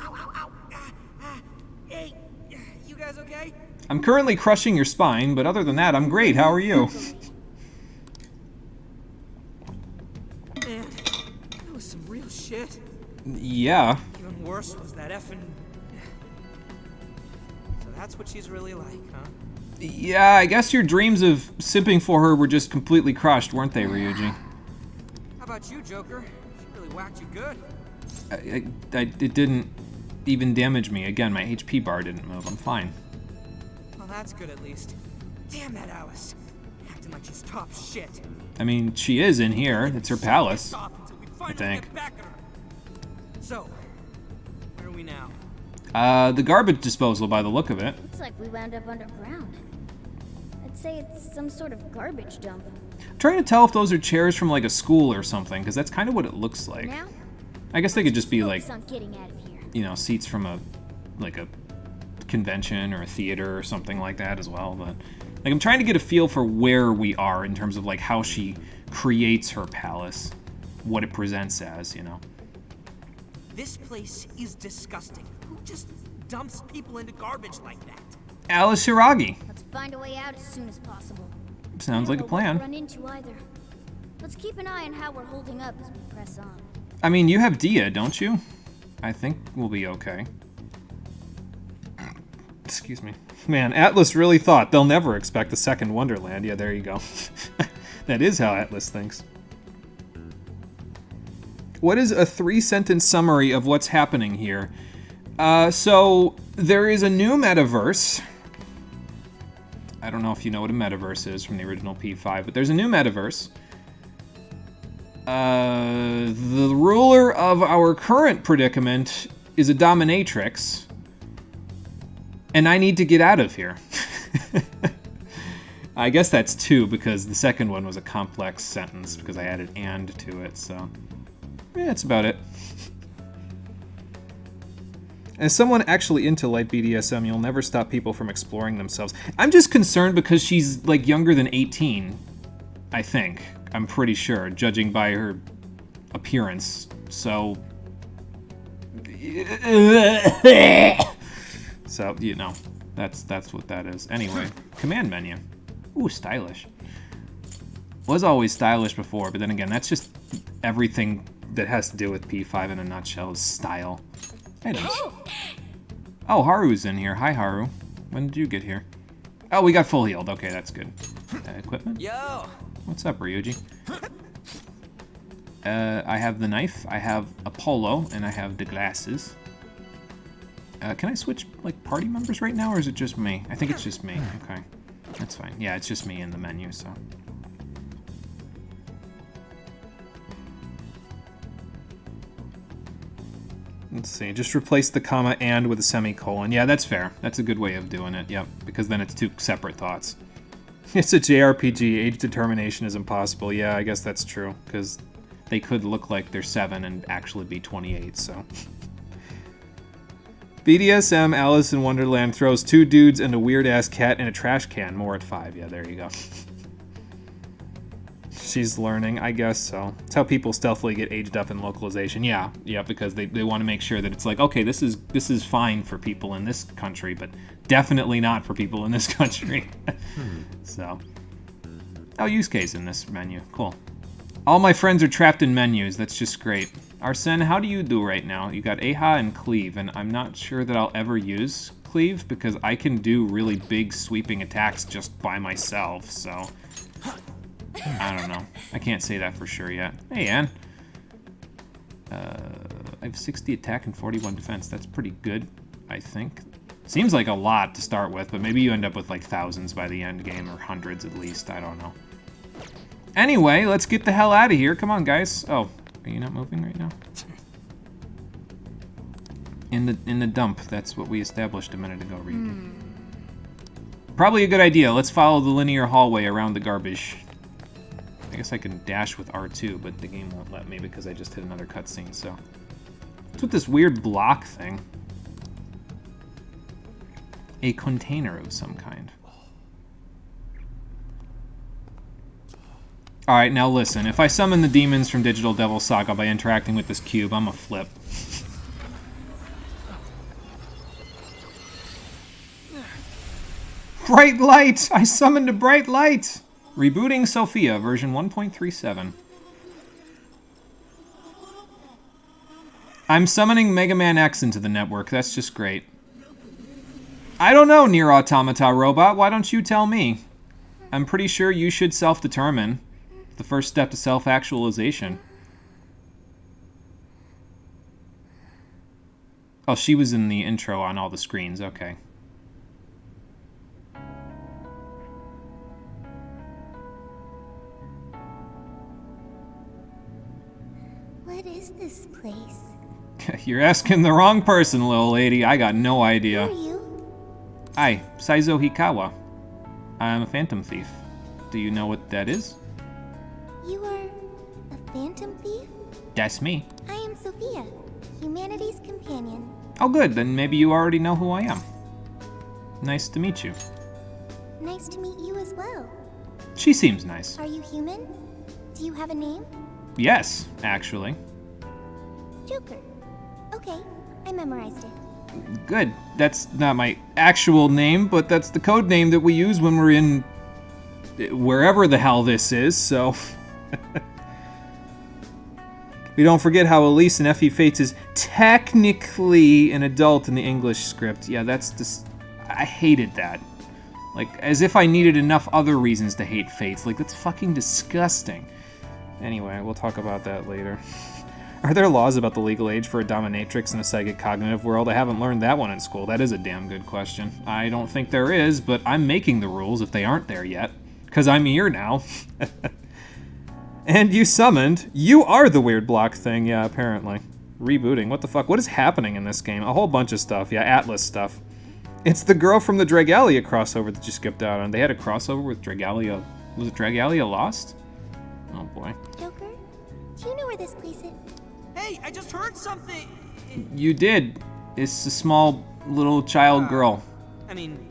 [SPEAKER 11] Hey, you guys okay?
[SPEAKER 1] I'm currently crushing your spine, but other than that, I'm great. How are you?
[SPEAKER 11] Man, that was some real shit.
[SPEAKER 1] Yeah.
[SPEAKER 11] Even worse was that effing... So that's what she's really like, huh?
[SPEAKER 1] Yeah, I guess your dreams of simping for her were just completely crushed, weren't they, Ryuji?
[SPEAKER 11] How about you, Joker? She really whacked you good.
[SPEAKER 1] It didn't even damage me. Again, my HP bar didn't move. I'm fine.
[SPEAKER 11] Well, that's good at least. Damn that Alice. Acting like she's top shit.
[SPEAKER 1] I mean, she is in here. It's her palace, I think.
[SPEAKER 11] So, where are we now?
[SPEAKER 1] The garbage disposal by the look of it.
[SPEAKER 10] Looks like we wound up underground. I'd say it's some sort of garbage dump.
[SPEAKER 1] I'm trying to tell if those are chairs from like a school or something, because that's kind of what it looks like.
[SPEAKER 10] Now,
[SPEAKER 1] I guess they could just be like,
[SPEAKER 10] on getting out of here.
[SPEAKER 1] you know, seats from a convention or a theater or something like that as well. But like, I'm trying to get a feel for where we are in terms of like how she creates her palace, what it presents as, you know.
[SPEAKER 11] This place is disgusting. Who just dumps people into garbage like that?
[SPEAKER 1] Alice Shiragi.
[SPEAKER 15] Let's find a way out as soon as possible.
[SPEAKER 1] Sounds like a
[SPEAKER 15] I don't know what
[SPEAKER 1] plan.
[SPEAKER 15] to run into either. Let's keep an eye on how we're holding up as we press on.
[SPEAKER 1] I mean, you have Dia, don't you? I think we'll be okay. Excuse me. Man, Atlas really thought they'll never expect a second Wonderland. Yeah, there you go. That is how Atlas thinks. What is a 3-sentence summary of what's happening here? So, there is a new metaverse. I don't know if you know what a metaverse is from the original P5, but there's a new metaverse. The ruler of our current predicament is a dominatrix. And I need to get out of here. I guess that's 2 because the second one was a complex sentence because I added and to it, so... yeah, that's about it. As someone actually into light BDSM, you'll never stop people from exploring themselves. I'm just concerned because she's, like, younger than 18, I think. I'm pretty sure, judging by her appearance. So... so, you know, that's what that is. Anyway, command menu. Ooh, stylish. Was always stylish before, but then again, that's just everything that has to do with P5 in a nutshell is style. Items. Oh, Haru's in here. Hi, Haru. When did you get here? Oh, we got full healed. Okay, that's good. Equipment?
[SPEAKER 11] Yo!
[SPEAKER 1] What's up, Ryuji? I have the knife, I have a polo, and I have the glasses. Can I switch, like, party members right now, or is it just me? I think it's just me. Okay. That's fine. Yeah, it's just me in the menu, so... let's see, just replace the comma and with a semicolon. Yeah, that's fair. That's a good way of doing it, yep. Because then it's 2 separate thoughts. It's a JRPG, age determination is impossible. Yeah, I guess that's true, because they could look like they're 7 and actually be 28, so... BDSM Alice in Wonderland throws 2 dudes and a weird-ass cat in a trash can. More at 5. Yeah, there you go. She's learning, I guess so. It's how people stealthily get aged up in localization. Yeah, because they want to make sure that it's like, okay, this is fine for people in this country, but definitely not for people in this country. So, oh, use case in this menu. Cool. All my friends are trapped in menus. That's just great. Arsene, how do you do right now? You got Aha and Cleave, and I'm not sure that I'll ever use Cleave because I can do really big sweeping attacks just by myself, so... I don't know. I can't say that for sure yet. Hey, Ann. I have 60 attack and 41 defense. That's pretty good, I think. Seems like a lot to start with, but maybe you end up with like thousands by the end game, or hundreds at least. I don't know. Anyway, let's get the hell out of here. Come on, guys. Oh, are you not moving right now? In the dump. That's what we established a minute ago, Ryuji. Probably a good idea. Let's follow the linear hallway around the garbage. I guess I can dash with R2, but the game won't let me because I just hit another cutscene, so... what's with this weird block thing? A container of some kind. Alright, now listen. If I summon the demons from Digital Devil Saga by interacting with this cube, I'm a flip. Bright light! I summoned a bright light! Rebooting Sophia, version 1.37. I'm summoning Mega Man X into the network. That's just great. I don't know, Nier Automata Robot. Why don't you tell me? I'm pretty sure you should self-determine. The first step to self-actualization. Oh, she was in the intro on all the screens. Okay.
[SPEAKER 15] What is this place?
[SPEAKER 1] You're asking the wrong person, little lady. I got no idea.
[SPEAKER 15] Who are you?
[SPEAKER 1] Hi, Saizo Hikawa. I'm a phantom thief. Do you know what that is?
[SPEAKER 15] You are a phantom thief?
[SPEAKER 1] That's me.
[SPEAKER 15] I am Sophia, humanity's companion.
[SPEAKER 1] Oh good, then maybe you already know who I am. Nice to meet you.
[SPEAKER 15] Nice to meet you as well.
[SPEAKER 1] She seems nice.
[SPEAKER 15] Are you human? Do you have a name?
[SPEAKER 1] Yes, actually.
[SPEAKER 15] Joker.
[SPEAKER 10] Okay, I memorized it.
[SPEAKER 1] Good. That's not my actual name, but that's the code name that we use when we're in wherever the hell this is, so... We don't forget how Elise in Effie Fates is technically an adult in the English script. Yeah, that's just... I hated that. Like, as if I needed enough other reasons to hate Fates. Like, that's fucking disgusting. Anyway, we'll talk about that later. Are there laws about the legal age for a dominatrix in a psychic cognitive world? I haven't learned that one in school. That is a damn good question. I don't think there is, but I'm making the rules if they aren't there yet. Because I'm here now. And you summoned. You are the weird block thing, yeah, apparently. Rebooting. What the fuck? What is happening in this game? A whole bunch of stuff. Yeah, Atlas stuff. It's the girl from the Dragalia crossover that you skipped out on. They had a crossover with Dragalia. Was it Dragalia Lost? Oh boy.
[SPEAKER 10] Joker, do you know where this place is?
[SPEAKER 11] Hey, I just heard something.
[SPEAKER 1] You did. It's a small little child girl.
[SPEAKER 11] I mean,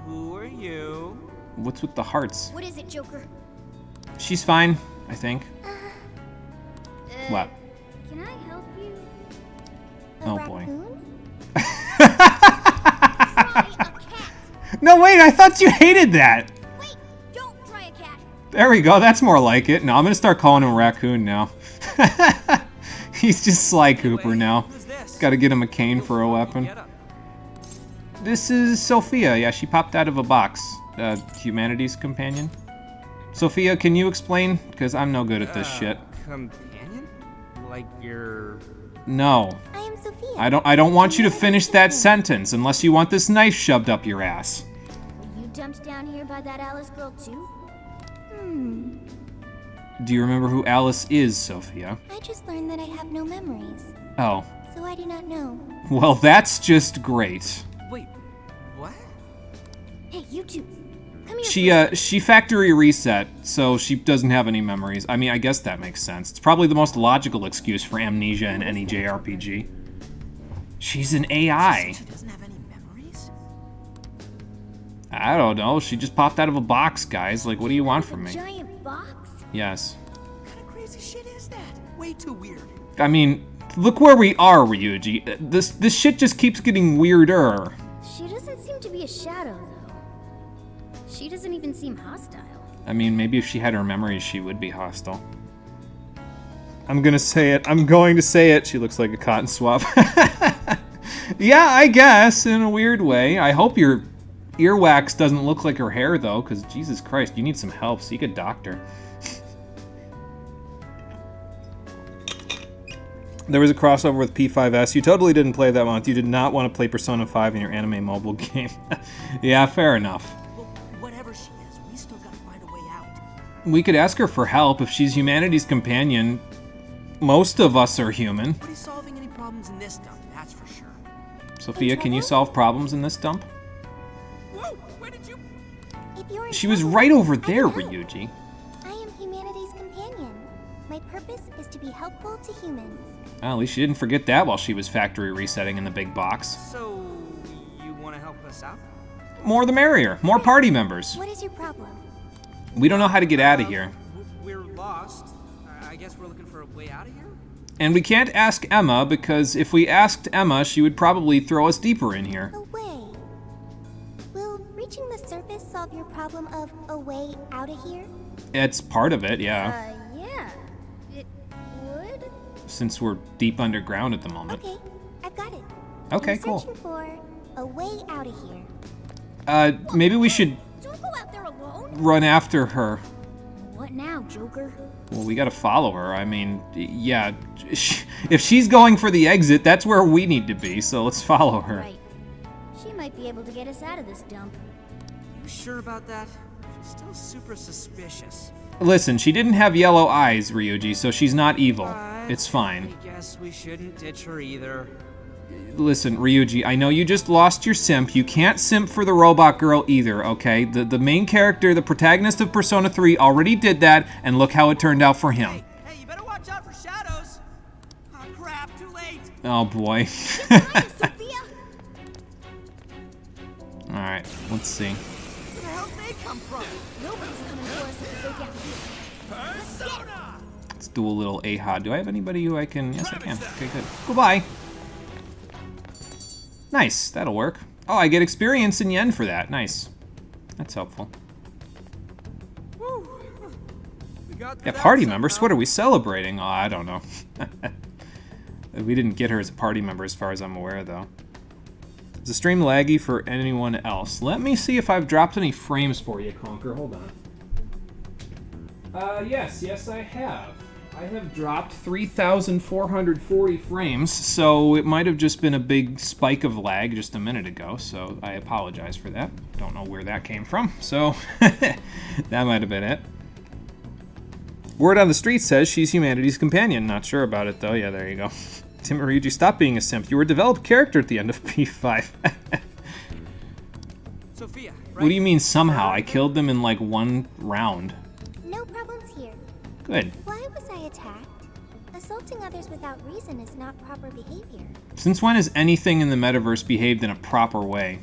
[SPEAKER 11] who are you?
[SPEAKER 1] What's with the hearts?
[SPEAKER 10] What is it, Joker?
[SPEAKER 1] She's fine, I think. What?
[SPEAKER 10] Can I help you?
[SPEAKER 1] Oh boy. No, wait, I thought you hated that.
[SPEAKER 10] Wait, don't try a cat.
[SPEAKER 1] There we go, that's more like it. No, I'm gonna start calling him Raccoon now. He's just Sly Cooper now. Gotta get him a cane for a weapon. This is Sophia. Yeah, she popped out of a box. Humanities companion. Sophia, can you explain? Because I'm no good at this shit.
[SPEAKER 11] Companion? Like your...
[SPEAKER 1] No.
[SPEAKER 10] I am Sophia.
[SPEAKER 1] I don't want you to finish that sentence unless you want this knife shoved up your ass.
[SPEAKER 10] Were you dumped down here by that Alice girl too?
[SPEAKER 1] Do you remember who Alice is, Sophia?
[SPEAKER 10] I just learned that I have no memories.
[SPEAKER 1] Oh.
[SPEAKER 10] So I do not know.
[SPEAKER 1] Well, that's just great.
[SPEAKER 11] Wait, what?
[SPEAKER 10] Hey, you two. Come here.
[SPEAKER 1] She factory reset, so she doesn't have any memories. I mean, I guess that makes sense. It's probably the most logical excuse for amnesia in any JRPG. She's an AI.
[SPEAKER 11] She doesn't have any memories?
[SPEAKER 1] I don't know. She just popped out of a box, guys. Like, what do you want from me?
[SPEAKER 10] Giant box?
[SPEAKER 1] Yes.
[SPEAKER 11] What kind of crazy shit is that? Way too weird.
[SPEAKER 1] I mean, look where we are, Ryuji. This shit just keeps getting weirder.
[SPEAKER 10] She doesn't seem to be a shadow, though. She doesn't even seem hostile.
[SPEAKER 1] I mean, maybe if she had her memories, she would be hostile. I'm gonna say it. I'm going to say it. She looks like a cotton swab. Yeah, I guess, in a weird way. I hope your earwax doesn't look like her hair, though, because Jesus Christ, you need some help. Seek a doctor. There was a crossover with P5S. You totally didn't play that month. You did not want to play Persona 5 in your anime mobile game. Yeah, fair enough.
[SPEAKER 11] Well, whatever she is, we still gotta find a way out.
[SPEAKER 1] We could ask her for help if she's humanity's companion. Most of us are human.
[SPEAKER 11] Nobody's solving any problems in this dump, that's for sure.
[SPEAKER 1] Sophia, can you solve problems in this dump?
[SPEAKER 11] Whoa, where did you...
[SPEAKER 1] She was right over there, Ryuji.
[SPEAKER 10] I am humanity's companion. My purpose is to be helpful to humans.
[SPEAKER 1] Well, at least she didn't forget that while she was factory resetting in the big box.
[SPEAKER 11] So, you want to help us out?
[SPEAKER 1] More the merrier. More party members.
[SPEAKER 10] What is your problem?
[SPEAKER 1] We don't know how to get out of here.
[SPEAKER 11] We're lost. I guess we're looking for a way out of here?
[SPEAKER 1] And we can't ask Emma, because if we asked Emma, she would probably throw us deeper in here.
[SPEAKER 10] A way. Will reaching the surface solve your problem of a way out of here?
[SPEAKER 1] It's part of it, yeah.
[SPEAKER 10] Yeah. It would?
[SPEAKER 1] Since we're deep underground at the moment.
[SPEAKER 10] Okay, I've got it.
[SPEAKER 1] Okay,
[SPEAKER 10] I'm
[SPEAKER 1] cool.
[SPEAKER 10] searching for a way out of here.
[SPEAKER 1] Maybe we should
[SPEAKER 10] Don't go out there alone.
[SPEAKER 1] run after her.
[SPEAKER 10] What now, Joker?
[SPEAKER 1] Well, we gotta follow her. I mean, yeah, if she's going for the exit, that's where we need to be, so let's follow her.
[SPEAKER 10] Right. She might be able to get us out of this dump.
[SPEAKER 11] You sure about that? She's still super suspicious.
[SPEAKER 1] Listen, she didn't have yellow eyes, Ryuji, so she's not evil. It's fine.
[SPEAKER 11] I guess we shouldn't ditch her either.
[SPEAKER 1] Listen, Ryuji, I know you just lost your simp. You can't simp for the robot girl either, okay? The main character, the protagonist of Persona 3, already did that, and look how it turned out for him.
[SPEAKER 11] Hey, you better watch out for shadows. Oh, crap, too late.
[SPEAKER 1] Oh, boy. Alright, let's see.
[SPEAKER 11] Where the hell did they come from?
[SPEAKER 10] Nobody's coming for us if we go down here.
[SPEAKER 11] Persona!
[SPEAKER 1] Let's do a little AHA. Do I have anybody who I can... Yes, I can. Okay, good. Goodbye. Nice, that'll work. Oh, I get experience in yen for that. Nice. That's helpful. Yeah, party members? What are we celebrating? Oh, I don't know. We didn't get her as a party member as far as I'm aware, though. Is the stream laggy for anyone else? Let me see if I've dropped any frames for you, Conker. Hold on. Yes, I have. I have dropped 3,440 frames, so it might have just been a big spike of lag just a minute ago, so I apologize for that. Don't know where that came from, so that might have been it. Word on the street says she's humanity's companion. Not sure about it, though. Yeah, there you go. Tim Ryuji, stop being a simp. You were a developed character at the end of P5.
[SPEAKER 11] Sophia, right?
[SPEAKER 1] What do you mean somehow? I killed them in like one round.
[SPEAKER 10] No problems here.
[SPEAKER 1] Good.
[SPEAKER 10] Why was I attacked? Assaulting others without reason is not proper behavior.
[SPEAKER 1] Since when has anything in the metaverse behaved in a proper way?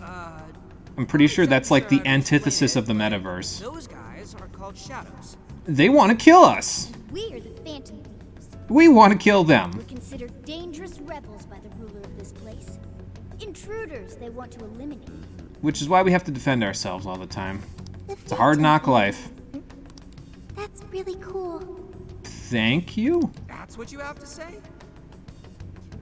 [SPEAKER 1] I'm pretty sure that's like the antithesis of the metaverse.
[SPEAKER 11] Those guys are called shadows.
[SPEAKER 1] They want to kill us.
[SPEAKER 10] We are the Phantom Thieves.
[SPEAKER 1] We want to kill them.
[SPEAKER 10] We're considered dangerous rebels by the ruler of this place. Intruders they want to eliminate.
[SPEAKER 1] Which is why we have to defend ourselves all the time. It's a hard knock life.
[SPEAKER 10] That's really cool.
[SPEAKER 1] Thank you.
[SPEAKER 11] That's what you have to say?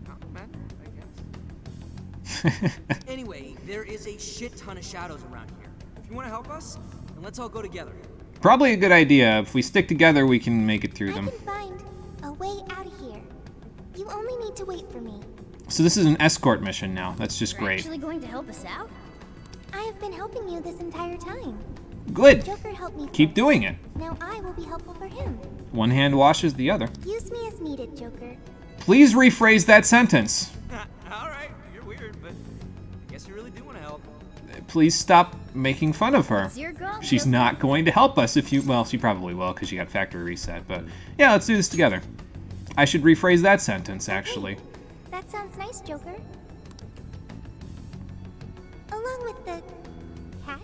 [SPEAKER 11] Compliment, I guess. Anyway, there is a shit ton of shadows around here. If you want to help us, then let's all go together.
[SPEAKER 1] Probably a good idea. If we stick together, we can make it through them.
[SPEAKER 10] I can find a way out of here. You only need to wait for me.
[SPEAKER 1] So this is an escort mission now. That's just great.
[SPEAKER 10] Actually going to help us out? I have been helping you this entire time.
[SPEAKER 1] Good.
[SPEAKER 10] Joker helped me
[SPEAKER 1] Keep
[SPEAKER 10] first.
[SPEAKER 1] doing it.
[SPEAKER 10] Now I will be helpful for him.
[SPEAKER 1] One hand washes the other.
[SPEAKER 10] Use me as needed, Joker.
[SPEAKER 1] Please rephrase that sentence.
[SPEAKER 11] All right, you're weird, but I guess you really do want to help.
[SPEAKER 1] Please stop making fun of her.
[SPEAKER 10] It's your girl,
[SPEAKER 1] She's
[SPEAKER 10] Joker.
[SPEAKER 1] not going to help us if you... Well, she probably will because she got factory reset. But yeah, let's do this together. I should rephrase that sentence, actually.
[SPEAKER 10] That sounds nice, Joker. Along with the cat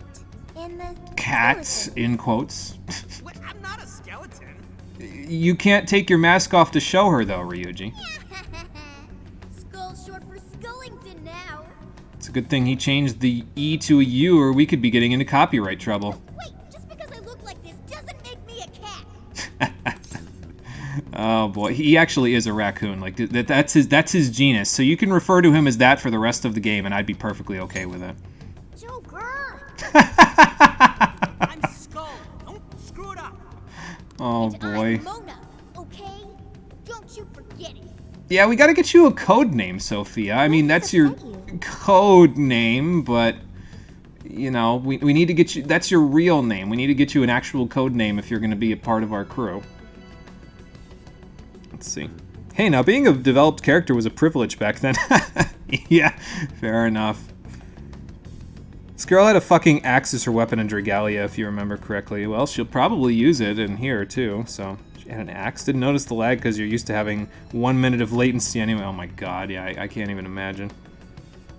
[SPEAKER 10] and the
[SPEAKER 1] Cat,
[SPEAKER 10] skeleton.
[SPEAKER 1] in quotes.
[SPEAKER 11] What? I'm not a skeleton.
[SPEAKER 1] You can't take your mask off to show her, though, Ryuji.
[SPEAKER 10] Skull short for Skullington now.
[SPEAKER 1] It's a good thing he changed the E to a U, or we could be getting into copyright trouble.
[SPEAKER 10] Wait, just because I look like this doesn't make me a cat.
[SPEAKER 1] Oh boy, he actually is a raccoon. Like that's his genus. So you can refer to him as that for the rest of the game, and I'd be perfectly okay with it.
[SPEAKER 10] Joker!
[SPEAKER 11] I'm Skull. Don't screw it up.
[SPEAKER 1] Oh boy.
[SPEAKER 10] I'm Mona, okay? Don't you forget it.
[SPEAKER 1] Yeah, we gotta get you a code name, Sophia. I mean, that's your code name, but you know, we need to get you. That's your real name. We need to get you an actual code name if you're gonna be a part of our crew. Let's see. Hey, now being a developed character was a privilege back then. Yeah, fair enough. This girl had a fucking axe as her weapon in Dragalia, if you remember correctly. Well, she'll probably use it in here, too. So, she had an axe. Didn't notice the lag because you're used to having 1 minute of latency anyway. Oh my god, yeah, I can't even imagine.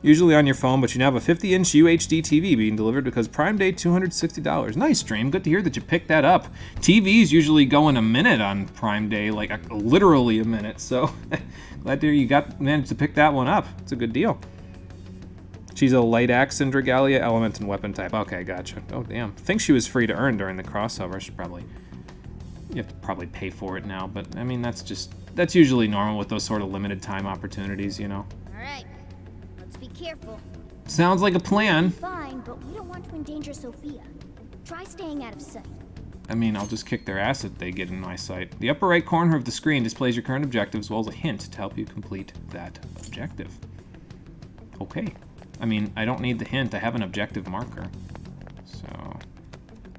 [SPEAKER 1] Usually on your phone, but you now have a 50-inch UHD TV being delivered because Prime Day, $260. Nice, stream. Good to hear that you picked that up. TVs usually go in a minute on Prime Day, like literally a minute. So, glad to hear you managed to pick that one up. It's a good deal. She's a light axe in Dragalia, element and weapon type. Okay, gotcha. Oh, damn. I think she was free to earn during the crossover. You have to probably pay for it now, but I mean, that's usually normal with those sort of limited time opportunities, you know.
[SPEAKER 10] Alright, let's be careful.
[SPEAKER 1] Sounds like a plan.
[SPEAKER 10] Fine, but we don't want to endanger Sophia. Try staying out of sight.
[SPEAKER 1] I mean, I'll just kick their ass if they get in my sight. The upper right corner of the screen displays your current objective as well as a hint to help you complete that objective. Okay. I mean, I don't need the hint. I have an objective marker. So,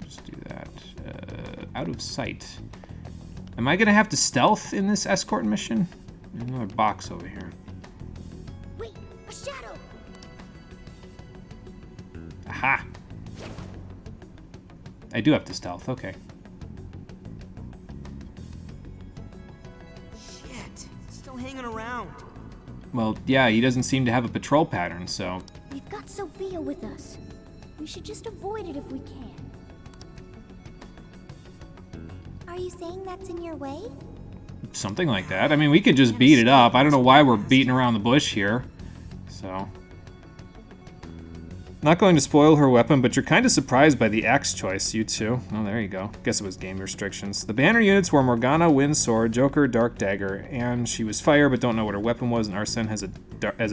[SPEAKER 1] just do that. Out of sight. Am I going to have to stealth in this escort mission? There's another box over here.
[SPEAKER 10] Wait, a shadow!
[SPEAKER 1] Aha! I do have to stealth, okay.
[SPEAKER 11] Shit, still hanging around.
[SPEAKER 1] Well, yeah, he doesn't seem to have a patrol pattern, so...
[SPEAKER 10] We've got Sophia with us. We should just avoid it if we can. Are you saying that's in your way?
[SPEAKER 1] Something like that. I mean, we could just beat it up. I don't know why we're beating around the bush here. So... Not going to spoil her weapon, but you're kind of surprised by the axe choice, you two. Oh, there you go. Guess it was game restrictions. The banner units were Morgana, Wind Sword, Joker, Dark Dagger, and she was fire, but don't know what her weapon was, and Arsene has a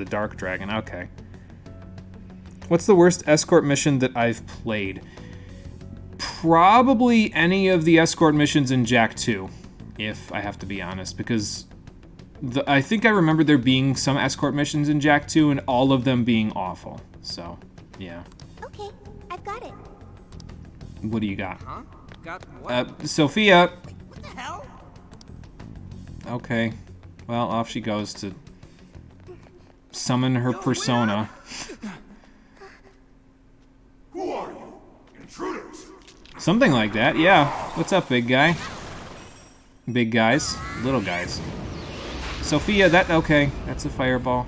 [SPEAKER 1] Dark Dragon. Okay. What's the worst escort mission that I've played? Probably any of the escort missions in Jak 2, if I have to be honest, because I think I remember there being some escort missions in Jak 2 and all of them being awful. So, yeah.
[SPEAKER 15] Okay, I've got it.
[SPEAKER 1] What do you got?
[SPEAKER 11] Huh? Got what?
[SPEAKER 1] Sophia.
[SPEAKER 11] What the hell?
[SPEAKER 1] Okay. Well, off she goes to summon her persona.
[SPEAKER 8] Who are you? Intruders.
[SPEAKER 1] Something like that, yeah. What's up, big guy? Big guys. Little guys. Sophia, okay. That's a fireball.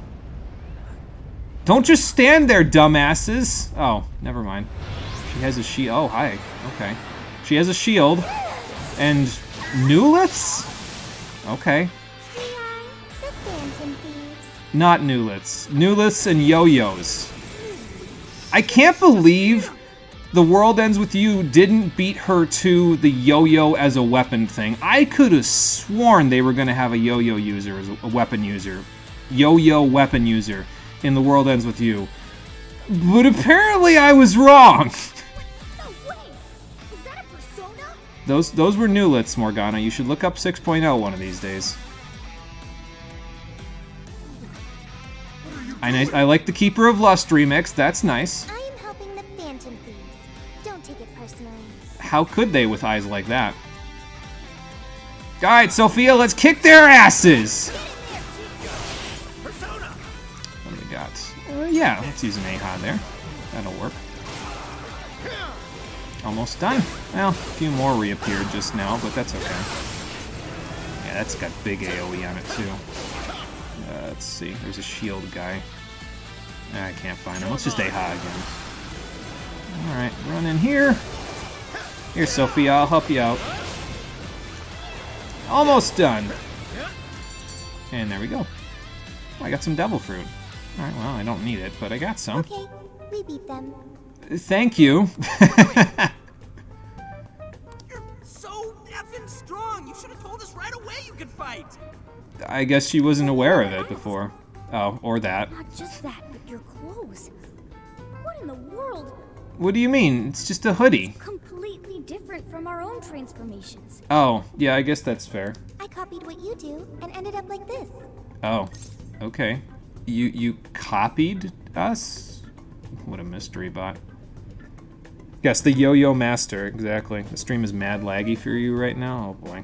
[SPEAKER 1] Don't just stand there, dumbasses! Oh, never mind. She has a shield. Oh, hi. Okay. She has a shield. And newlets? Okay. Not newlets. Newlets and yo-yos. I can't believe The World Ends With You didn't beat her to the yo-yo as a weapon thing. I could have sworn they were going to have a yo-yo user as a weapon user. Yo-yo weapon user in The World Ends With You. But apparently I was wrong.
[SPEAKER 15] No way! Is that a persona?
[SPEAKER 1] Those were newlets, Morgana. You should look up 6.0 one of these days. I like the Keeper of Lust remix. That's nice.
[SPEAKER 15] I am helping the Phantom Thieves. Don't take it personally.
[SPEAKER 1] How could they with eyes like that? Alright, Sophia, let's kick their asses! What do we got? Yeah, let's use an Aha there. That'll work. Almost done. Well, a few more reappeared just now, but that's okay. Yeah, that's got big AoE on it too. Let's see, there's a shield guy. I can't find him. Let's just Aha again. Alright, run in here. Here, Sophia, I'll help you out. Almost done. And there we go. Oh, I got some devil fruit. Alright, well, I don't need it, but I got some.
[SPEAKER 15] Okay, we beat them.
[SPEAKER 1] Thank you.
[SPEAKER 11] You're so effing strong. You should have told us right away you could fight.
[SPEAKER 1] I guess she wasn't aware of it before. Oh, or that.
[SPEAKER 15] Not just that, but your clothes. What in the world?
[SPEAKER 1] What do you mean? It's just a hoodie.
[SPEAKER 15] Completely different from our own transformations.
[SPEAKER 1] Oh, yeah, I guess that's fair.
[SPEAKER 15] I copied what you do and ended up like this.
[SPEAKER 1] Oh, okay. You copied us? What a mystery bot. Yes, the Yo-Yo Master, exactly. The stream is mad laggy for you right now? Oh boy.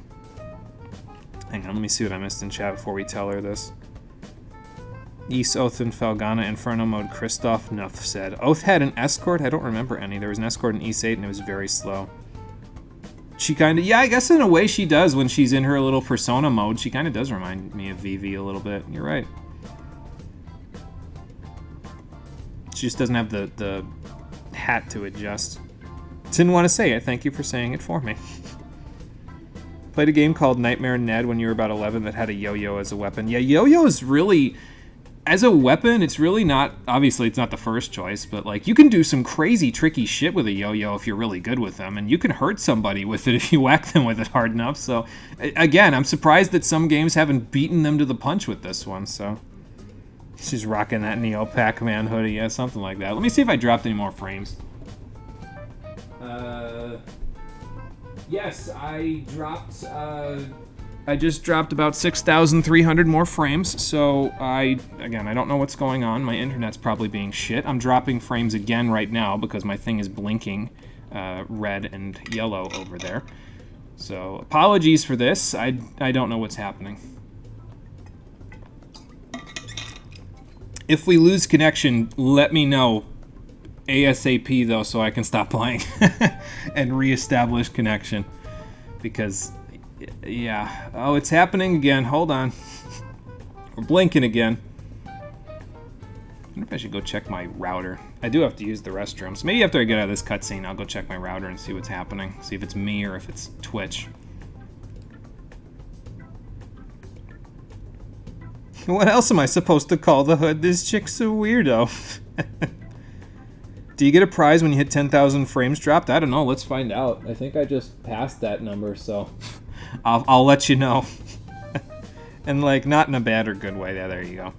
[SPEAKER 1] Hang on, let me see what I missed in chat before we tell her this. East Oath and Falgana Inferno mode, Christoph Nuff said. Oath had an escort? I don't remember any. There was an escort in East 8 and it was very slow. She kind of, yeah, I guess in a way she does when she's in her little persona mode. She kind of does remind me of Vivi a little bit. You're right. She just doesn't have the hat to adjust. Didn't want to say it. Thank you for saying it for me. Played a game called Nightmare Ned when you were about 11 that had a yo-yo as a weapon. Yeah, yo-yo is really, as a weapon, it's really not, obviously it's not the first choice, but like you can do some crazy tricky shit with a yo-yo if you're really good with them, and you can hurt somebody with it if you whack them with it hard enough. So again, I'm surprised that some games haven't beaten them to the punch with this one, so. She's rocking that Neo Pac-Man hoodie, yeah, something like that. Let me see if I dropped any more frames. Yes, I just dropped about 6,300 more frames, so again, I don't know what's going on. My internet's probably being shit. I'm dropping frames again right now because my thing is blinking red and yellow over there. So, apologies for this. I don't know what's happening. If we lose connection, let me know ASAP though, so I can stop playing and reestablish connection. Because, yeah. Oh, it's happening again. Hold on. We're blinking again. I wonder if I should go check my router. I do have to use the restroom. So maybe after I get out of this cutscene, I'll go check my router and see what's happening. See if it's me or if it's Twitch. What else am I supposed to call the hood? This chick's a weirdo. Do you get a prize when you hit 10,000 frames dropped? I don't know. Let's find out. I think I just passed that number, so I'll let you know. And, like, not in a bad or good way. Yeah, there you go.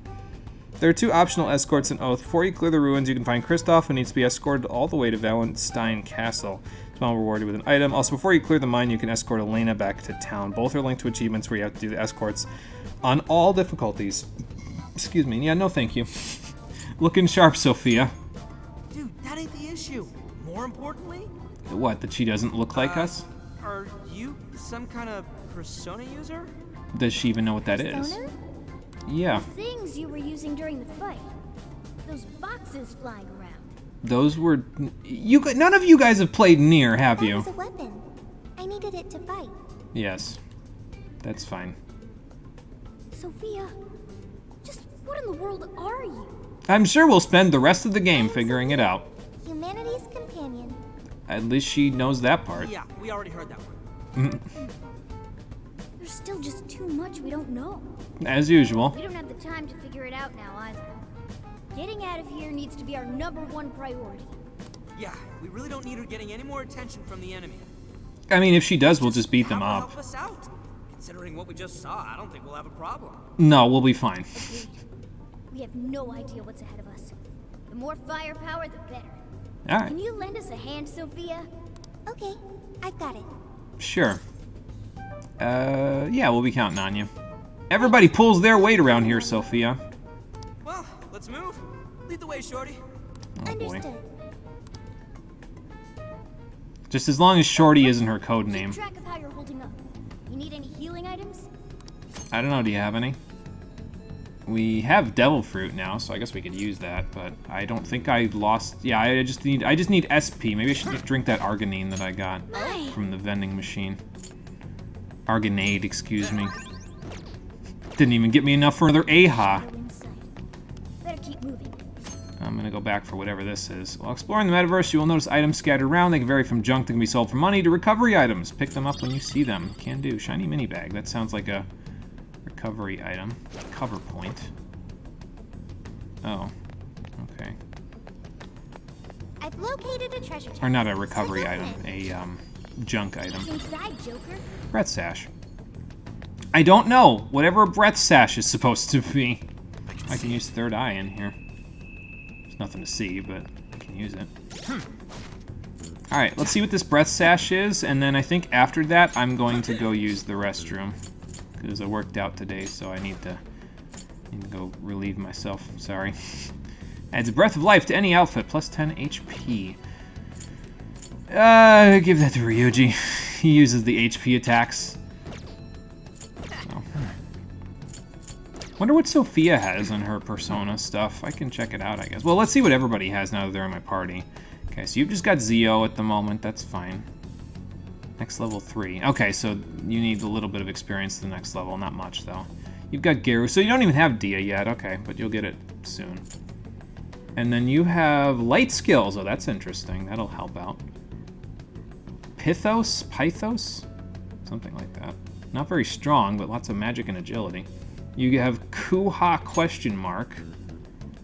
[SPEAKER 1] There are 2 optional escorts in Oath. Before you clear the ruins, you can find Kristoff, who needs to be escorted all the way to Valenstein Castle. Small rewarded with an item. Also, before you clear the mine, you can escort Elena back to town. Both are linked to achievements where you have to do the escorts on all difficulties. Excuse me. Yeah, no thank you. Looking sharp, Sophia.
[SPEAKER 11] Dude, that ain't the issue. More importantly...
[SPEAKER 1] What, that she doesn't look like us?
[SPEAKER 11] Are you some kind of persona user?
[SPEAKER 1] Does she even know what that is?
[SPEAKER 15] Persona?
[SPEAKER 1] Yeah.
[SPEAKER 15] The things you were using during the fight. Those boxes flying around.
[SPEAKER 1] Those were... None of you guys have played Nier, have you?
[SPEAKER 15] That was a weapon. I needed it to fight.
[SPEAKER 1] Yes. That's fine.
[SPEAKER 15] Sophia, just what in the world are you?
[SPEAKER 1] I'm sure we'll spend the rest of the game figuring it out.
[SPEAKER 15] Humanity's companion.
[SPEAKER 1] At least she knows that part.
[SPEAKER 11] Yeah, we already heard that one.
[SPEAKER 15] There's still just too much we don't know.
[SPEAKER 1] As usual.
[SPEAKER 15] We don't have the time to figure it out now either. Getting out of here needs to be our #1 priority.
[SPEAKER 11] Yeah, we really don't need her getting any more attention from the enemy.
[SPEAKER 1] I mean, if she does, we'll just beat them
[SPEAKER 11] Have her
[SPEAKER 1] up.
[SPEAKER 11] help us out. Considering what we just saw, I don't think we'll have a problem.
[SPEAKER 1] No, we'll be fine.
[SPEAKER 15] Agreed. We have no idea what's ahead of us. The more firepower, the better.
[SPEAKER 1] All right.
[SPEAKER 15] Can you lend us a hand, Sophia? Okay, I've got it.
[SPEAKER 1] Sure. Yeah, we'll be counting on you. Everybody pulls their weight around here, Sophia.
[SPEAKER 11] Well, let's move. Lead the way, Shorty.
[SPEAKER 1] Oh, boy.
[SPEAKER 15] Understood.
[SPEAKER 1] Just as long as Shorty isn't her code name.
[SPEAKER 15] Keep track of how you're holding up. You need any healing items?
[SPEAKER 1] I don't know, do you have any? We have Devil Fruit now, so I guess we could use that, but I don't think I lost... Yeah, I just need SP. Maybe I should just drink that Arginine that I got from the vending machine. Arginade, excuse me. Didn't even get me enough for another AHA.
[SPEAKER 15] Better keep moving.
[SPEAKER 1] I'm gonna go back for whatever this is. While exploring the metaverse, you will notice items scattered around. They can vary from junk that can be sold for money to recovery items. Pick them up when you see them. Can do. Shiny mini bag. That sounds like a recovery item. Cover point. Oh. Okay.
[SPEAKER 15] I've located a treasure chest.
[SPEAKER 1] Or not a recovery item. A, junk item.
[SPEAKER 15] What's inside, Joker?
[SPEAKER 1] Breath sash. I don't know. Whatever a breath sash is supposed to be. I can use third eye in here. There's nothing to see, but I can use it. Alright, let's see what this breath sash is, and then I think after that I'm going to go use the restroom. Because I worked out today, so I need to go relieve myself. Sorry. Adds a breath of life to any outfit, plus 10 HP. Give that to Ryuji. He uses the HP attacks. So. Wonder what Sophia has on her persona stuff. I can check it out, I guess. Well, let's see what everybody has now that they're in my party. Okay, so you've just got Zio at the moment. That's fine. Next level 3. Okay, so you need a little bit of experience to the next level. Not much, though. You've got Geru, so you don't even have Dia yet. Okay, but you'll get it soon. And then you have light skills. Oh, that's interesting. That'll help out. Pythos? Something like that. Not very strong, but lots of magic and agility. You have Kuha question mark,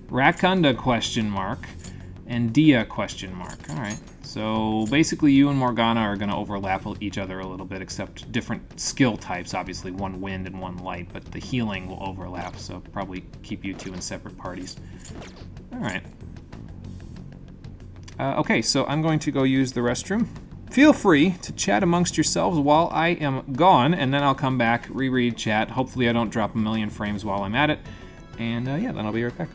[SPEAKER 1] Rakunda question mark, and Dia question mark. Alright, so basically you and Morgana are going to overlap each other a little bit, except different skill types. Obviously one wind and one light, but the healing will overlap, so probably keep you two in separate parties. Alright. Okay, so I'm going to go use the restroom. Feel free to chat amongst yourselves while I am gone, and then I'll come back, reread chat. Hopefully I don't drop a million frames while I'm at it. And yeah, then I'll be right back.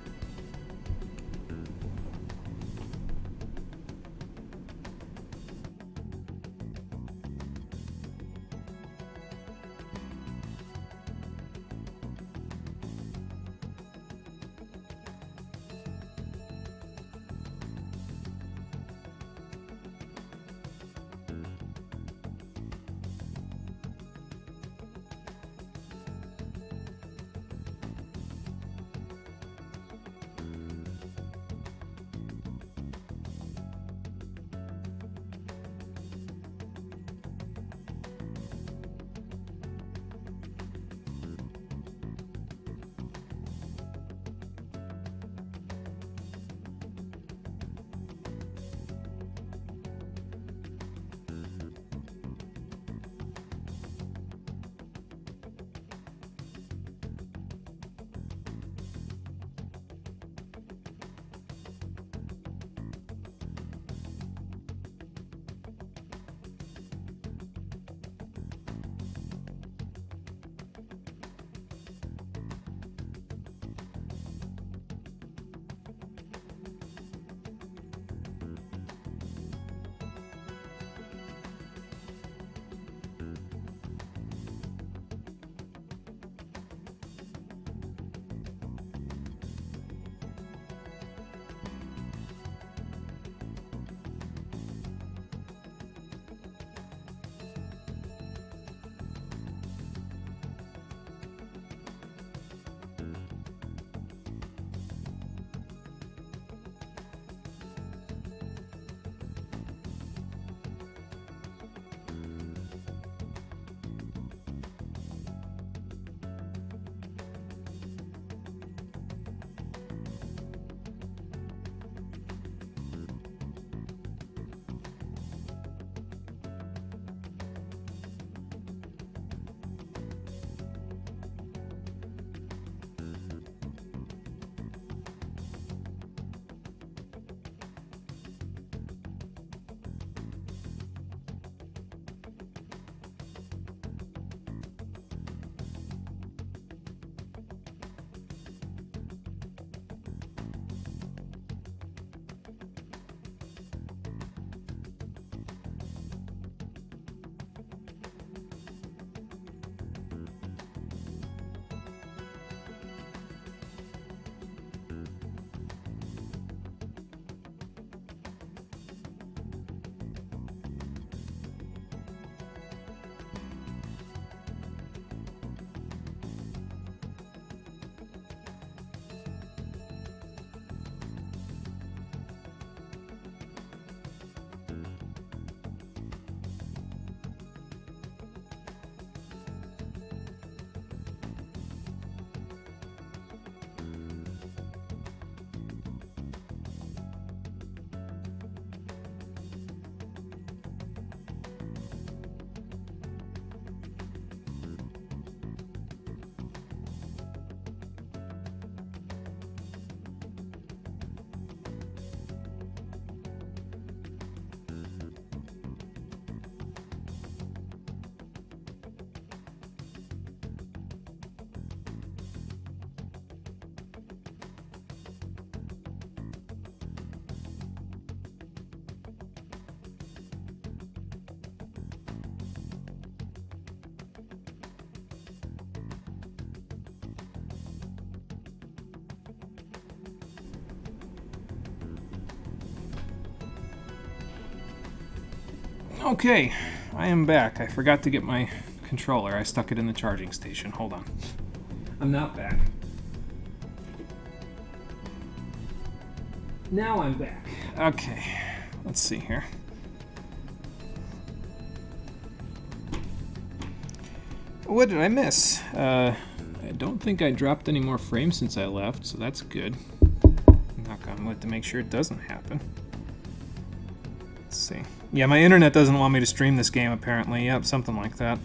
[SPEAKER 1] Okay, I am back. I forgot to get my controller. I stuck it in the charging station. Hold on. I'm not back. Now I'm back. Okay, let's see here. What did I miss? I don't think I dropped any more frames since I left, so that's good. Knock on wood to make sure it doesn't happen. Let's see. Yeah, my internet doesn't want me to stream this game, apparently. Yep, something like that.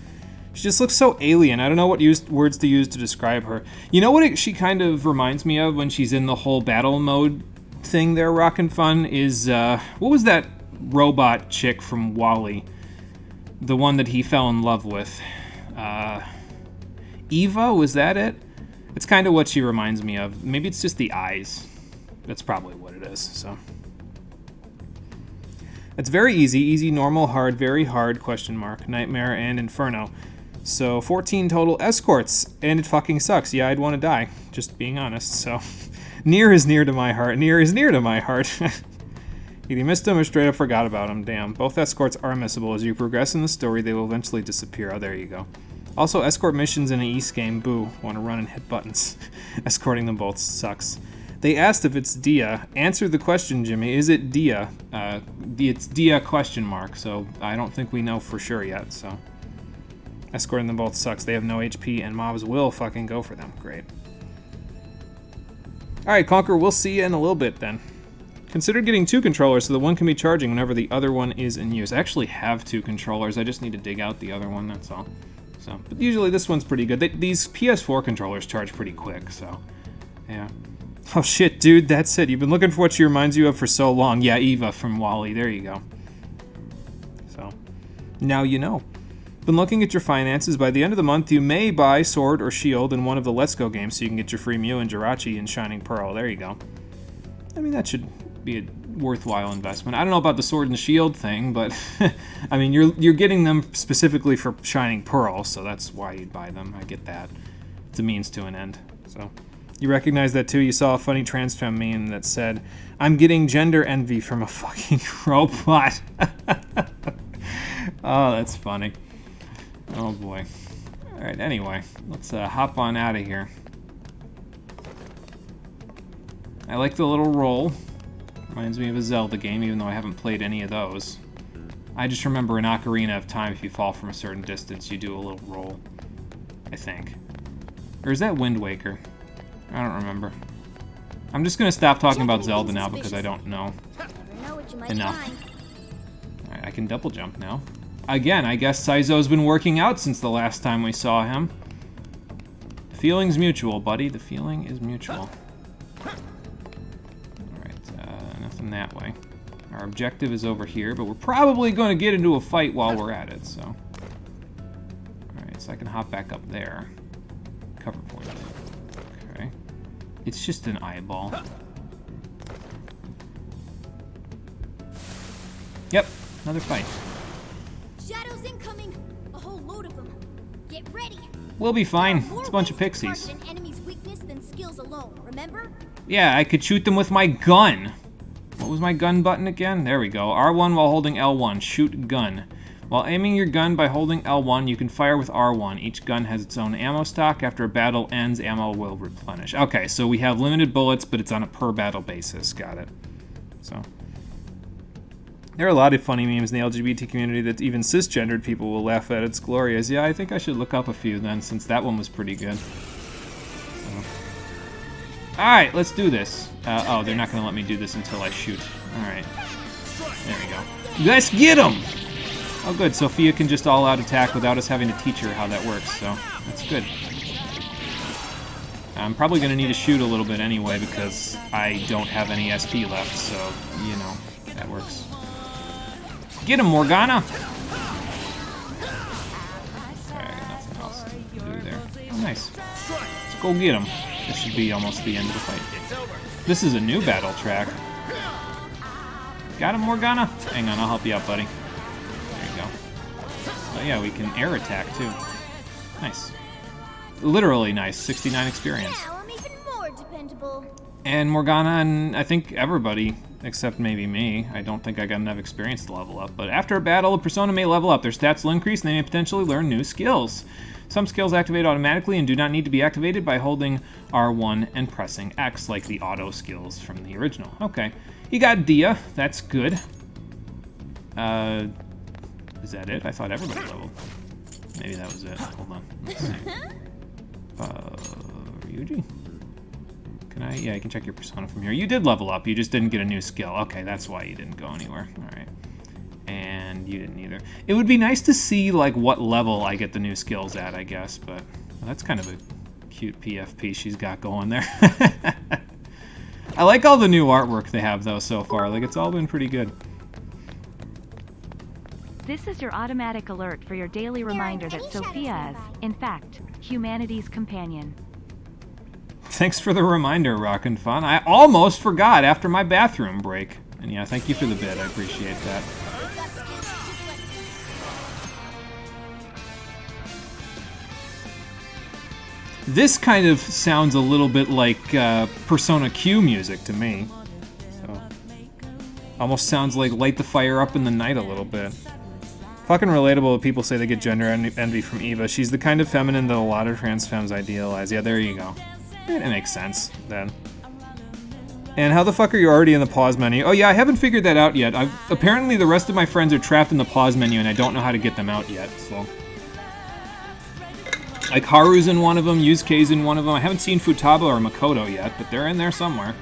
[SPEAKER 1] She just looks so alien. I don't know what words to use to describe her. You know what she kind of reminds me of when she's in the whole battle mode thing there, Rockin' Fun, is, what was that robot chick from WALL-E? The one that he fell in love with. Eva, was that it? It's kind of what she reminds me of. Maybe it's just the eyes. That's probably what it is, so. It's very easy. Easy, normal, hard, very hard, question mark, nightmare, and inferno. So 14 total escorts, and it fucking sucks. Yeah, I'd want to die, just being honest, so. Near is near to my heart. Near is near to my heart. Either you missed them or straight up forgot about them. Damn. Both escorts are missable. As you progress in the story, they will eventually disappear. Oh, there you go. Also, escort missions in an East game. Boo. Want to run and hit buttons. Escorting them both sucks. They asked if it's Dia. Answer the question, Jimmy. Is it Dia? It's Dia question mark, so I don't think we know for sure yet, so. Escorting them both sucks. They have no HP, and mobs will fucking go for them. Great. Alright, Conquer, we'll see you in a little bit then. Consider getting 2 controllers so the one can be charging whenever the other one is in use. I actually have 2 controllers. I just need to dig out the other one, that's all. So, but usually this one's pretty good. These PS4 controllers charge pretty quick, so yeah. Oh shit, dude, that's it. You've been looking for what she reminds you of for so long. Yeah, Eva from WALL-E. There you go. So, now you know. Been looking at your finances. By the end of the month, you may buy Sword or Shield in one of the Let's Go games so you can get your free Mew and Jirachi and Shining Pearl. There you go. I mean, that should be a worthwhile investment. I don't know about the Sword and Shield thing, but I mean, you're getting them specifically for Shining Pearl, so that's why you'd buy them. I get that. It's a means to an end. So you recognize that too? You saw a funny trans femme meme that said, "I'm getting gender envy from a fucking robot." Oh, that's funny. Oh boy. Alright, anyway, let's hop on out of here. I like the little roll. Reminds me of a Zelda game, even though I haven't played any of those. I just remember in Ocarina of Time, if you fall from a certain distance, you do a little roll. I think. Or is that Wind Waker? I don't remember. I'm just gonna stop talking about Zelda now because I don't know enough. Alright, I can double jump now. Again, I guess Saizo's been working out since the last time we saw him. The feeling's mutual, buddy. The feeling is mutual. Alright, nothing that way. Our objective is over here, but we're probably going to get into a fight while we're at it, so. Alright, so I can hop back up there. Cover point. Okay. It's just an eyeball. Yep, another fight.
[SPEAKER 15] Shadows incoming! A whole load of them. Get ready!
[SPEAKER 1] We'll be fine. It's a bunch of pixies.
[SPEAKER 15] An enemy's weakness than skills alone, remember?
[SPEAKER 1] Yeah, I could shoot them with my gun. What was my gun button again? There we go. R1 while holding L1. Shoot gun. While aiming your gun by holding L1, you can fire with R1. Each gun has its own ammo stock. After a battle ends, ammo will replenish. Okay, so we have limited bullets, but it's on a per battle basis. Got it. So. There are a lot of funny memes in the LGBT community that even cisgendered people will laugh at. It's glorious. Yeah, I think I should look up a few then, since that one was pretty good. Alright, let's do this. Oh, they're not going to let me do this until I shoot. Alright. There we go. Let's get him! Oh, good. Sophia can just all-out attack without us having to teach her how that works, so that's good. I'm probably going to need to shoot a little bit anyway, because I don't have any SP left, so, you know, that works. Get him, Morgana! Alright, nothing else to do there. Oh, nice. Let's go get him. This should be almost the end of the fight. This is a new battle track. Got him, Morgana? Hang on, I'll help you out, buddy. There you go. Oh yeah, we can air attack, too. Nice. Literally nice. 69 experience.
[SPEAKER 15] Now I'm even more dependable.
[SPEAKER 1] And Morgana and I think everybody, except maybe me. I don't think I got enough experience to level up. But after a battle, a persona may level up. Their stats will increase and they may potentially learn new skills. Some skills activate automatically and do not need to be activated by holding R1 and pressing X, like the auto skills from the original. Okay. You got Dia. That's good. Is that it? I thought everybody leveled. Maybe that was it. Hold on. Let's see. Ryuji? Can I? Yeah, I can check your persona from here. You did level up. You just didn't get a new skill. Okay, that's why you didn't go anywhere. All right. And you didn't either. It would be nice to see, like, what level I get the new skills at, I guess. But well, that's kind of a cute PFP she's got going there. I like all the new artwork they have, though, so far. Like, it's all been pretty good.
[SPEAKER 17] This is your automatic alert for your daily reminder that Sophia is, in fact, humanity's companion.
[SPEAKER 1] Thanks for the reminder, Rockin' Fun. I almost forgot after my bathroom break. And yeah, thank you for the bid. I appreciate that. This kind of sounds a little bit like Persona Q music to me. So, almost sounds like Light the Fire Up in the Night a little bit. Fucking relatable. People say they get gender envy from Eva. She's the kind of feminine that a lot of trans femmes idealize. Yeah, there you go. It makes sense, then. And how the fuck are you already in the pause menu? Oh yeah, I haven't figured that out yet. Apparently the rest of my friends are trapped in the pause menu and I don't know how to get them out yet, so... Like Haru's in one of them, Yusuke's in one of them. I haven't seen Futaba or Makoto yet, but they're in there somewhere.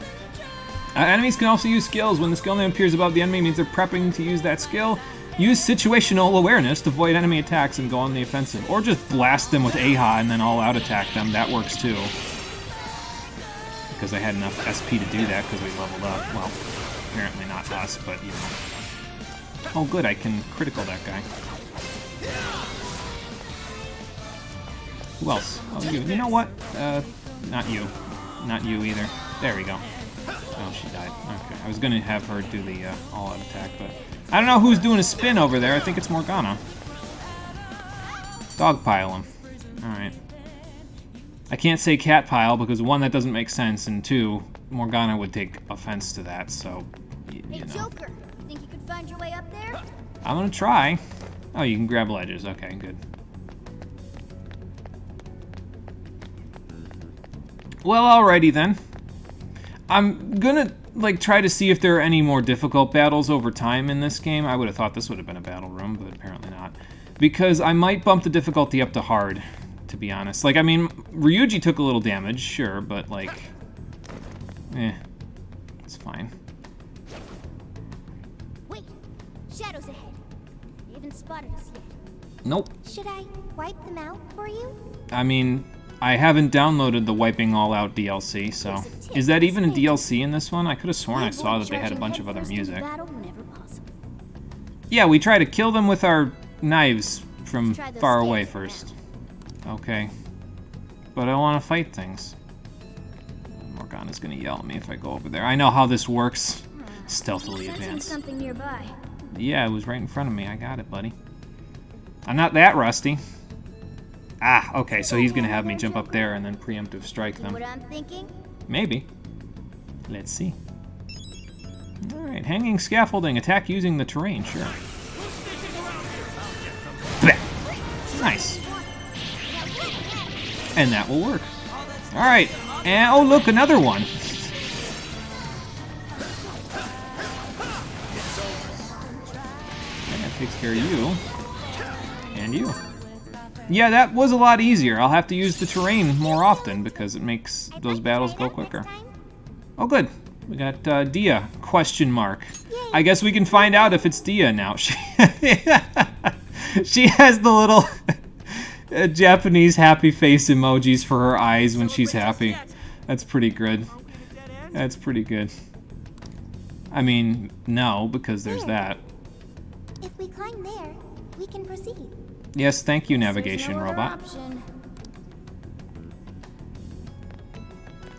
[SPEAKER 1] Enemies can also use skills. When the skill name appears above the enemy, it means they're prepping to use that skill. Use situational awareness to avoid enemy attacks and go on the offensive. Or just blast them with AHA and then all-out attack them. That works too. Because I had enough SP to do that because we leveled up. Well, apparently not us, but you know. Oh good, I can critical that guy. Who else? Oh, you. You know what? Not you. Not you either. There we go. Oh, she died. Okay. I was going to have her do the all-out attack, but... I don't know who's doing a spin over there. I think it's Morgana. Dogpile him. Alright. I can't say cat pile because, one, that doesn't make sense, and two, Morgana would take offense to that, so... You
[SPEAKER 15] Hey,
[SPEAKER 1] know.
[SPEAKER 15] Joker, think you could find your way up there?
[SPEAKER 1] I'm gonna try. Oh, you can grab ledges. Okay, good. Well, alrighty then. I'm gonna, like, try to see if there are any more difficult battles over time in this game. I would have thought this would have been a battle room, but apparently not. Because I might bump the difficulty up to hard, to be honest. Like, I mean, Ryuji took a little damage, sure, but, like... it's fine.
[SPEAKER 15] Wait, shadows ahead. They haven't spotted us yet.
[SPEAKER 1] Nope.
[SPEAKER 15] Should I wipe them out for you?
[SPEAKER 1] I mean... I haven't downloaded the Wiping All Out DLC, so... Is that even a DLC in this one? I could have sworn I saw that they had a bunch of other music. Yeah, we try to kill them with our knives from far away first. Okay. But I want to fight things. Morgana's gonna yell at me if I go over there. I know how this works. Stealthily advance.
[SPEAKER 15] Something nearby.
[SPEAKER 1] Yeah, it was right in front of me. I got it, buddy. I'm not that rusty. Ah, okay, so he's gonna have me jump up there and then preemptive strike them.
[SPEAKER 15] What I'm thinking?
[SPEAKER 1] Maybe. Let's see. Alright, hanging scaffolding, attack using the terrain, sure. Nice. And that will work. Alright, and oh look, another one. And that takes care of you. And you. Yeah, that was a lot easier. I'll have to use the terrain more often because it makes those battles go quicker. Oh, good. We got Dia, question mark. I guess we can find out if it's Dia now. She has the little Japanese happy face emojis for her eyes when she's happy. That's pretty good. That's pretty good. I mean, no, because there's that.
[SPEAKER 15] If we climb there, we can proceed.
[SPEAKER 1] Yes, thank you, navigation robot.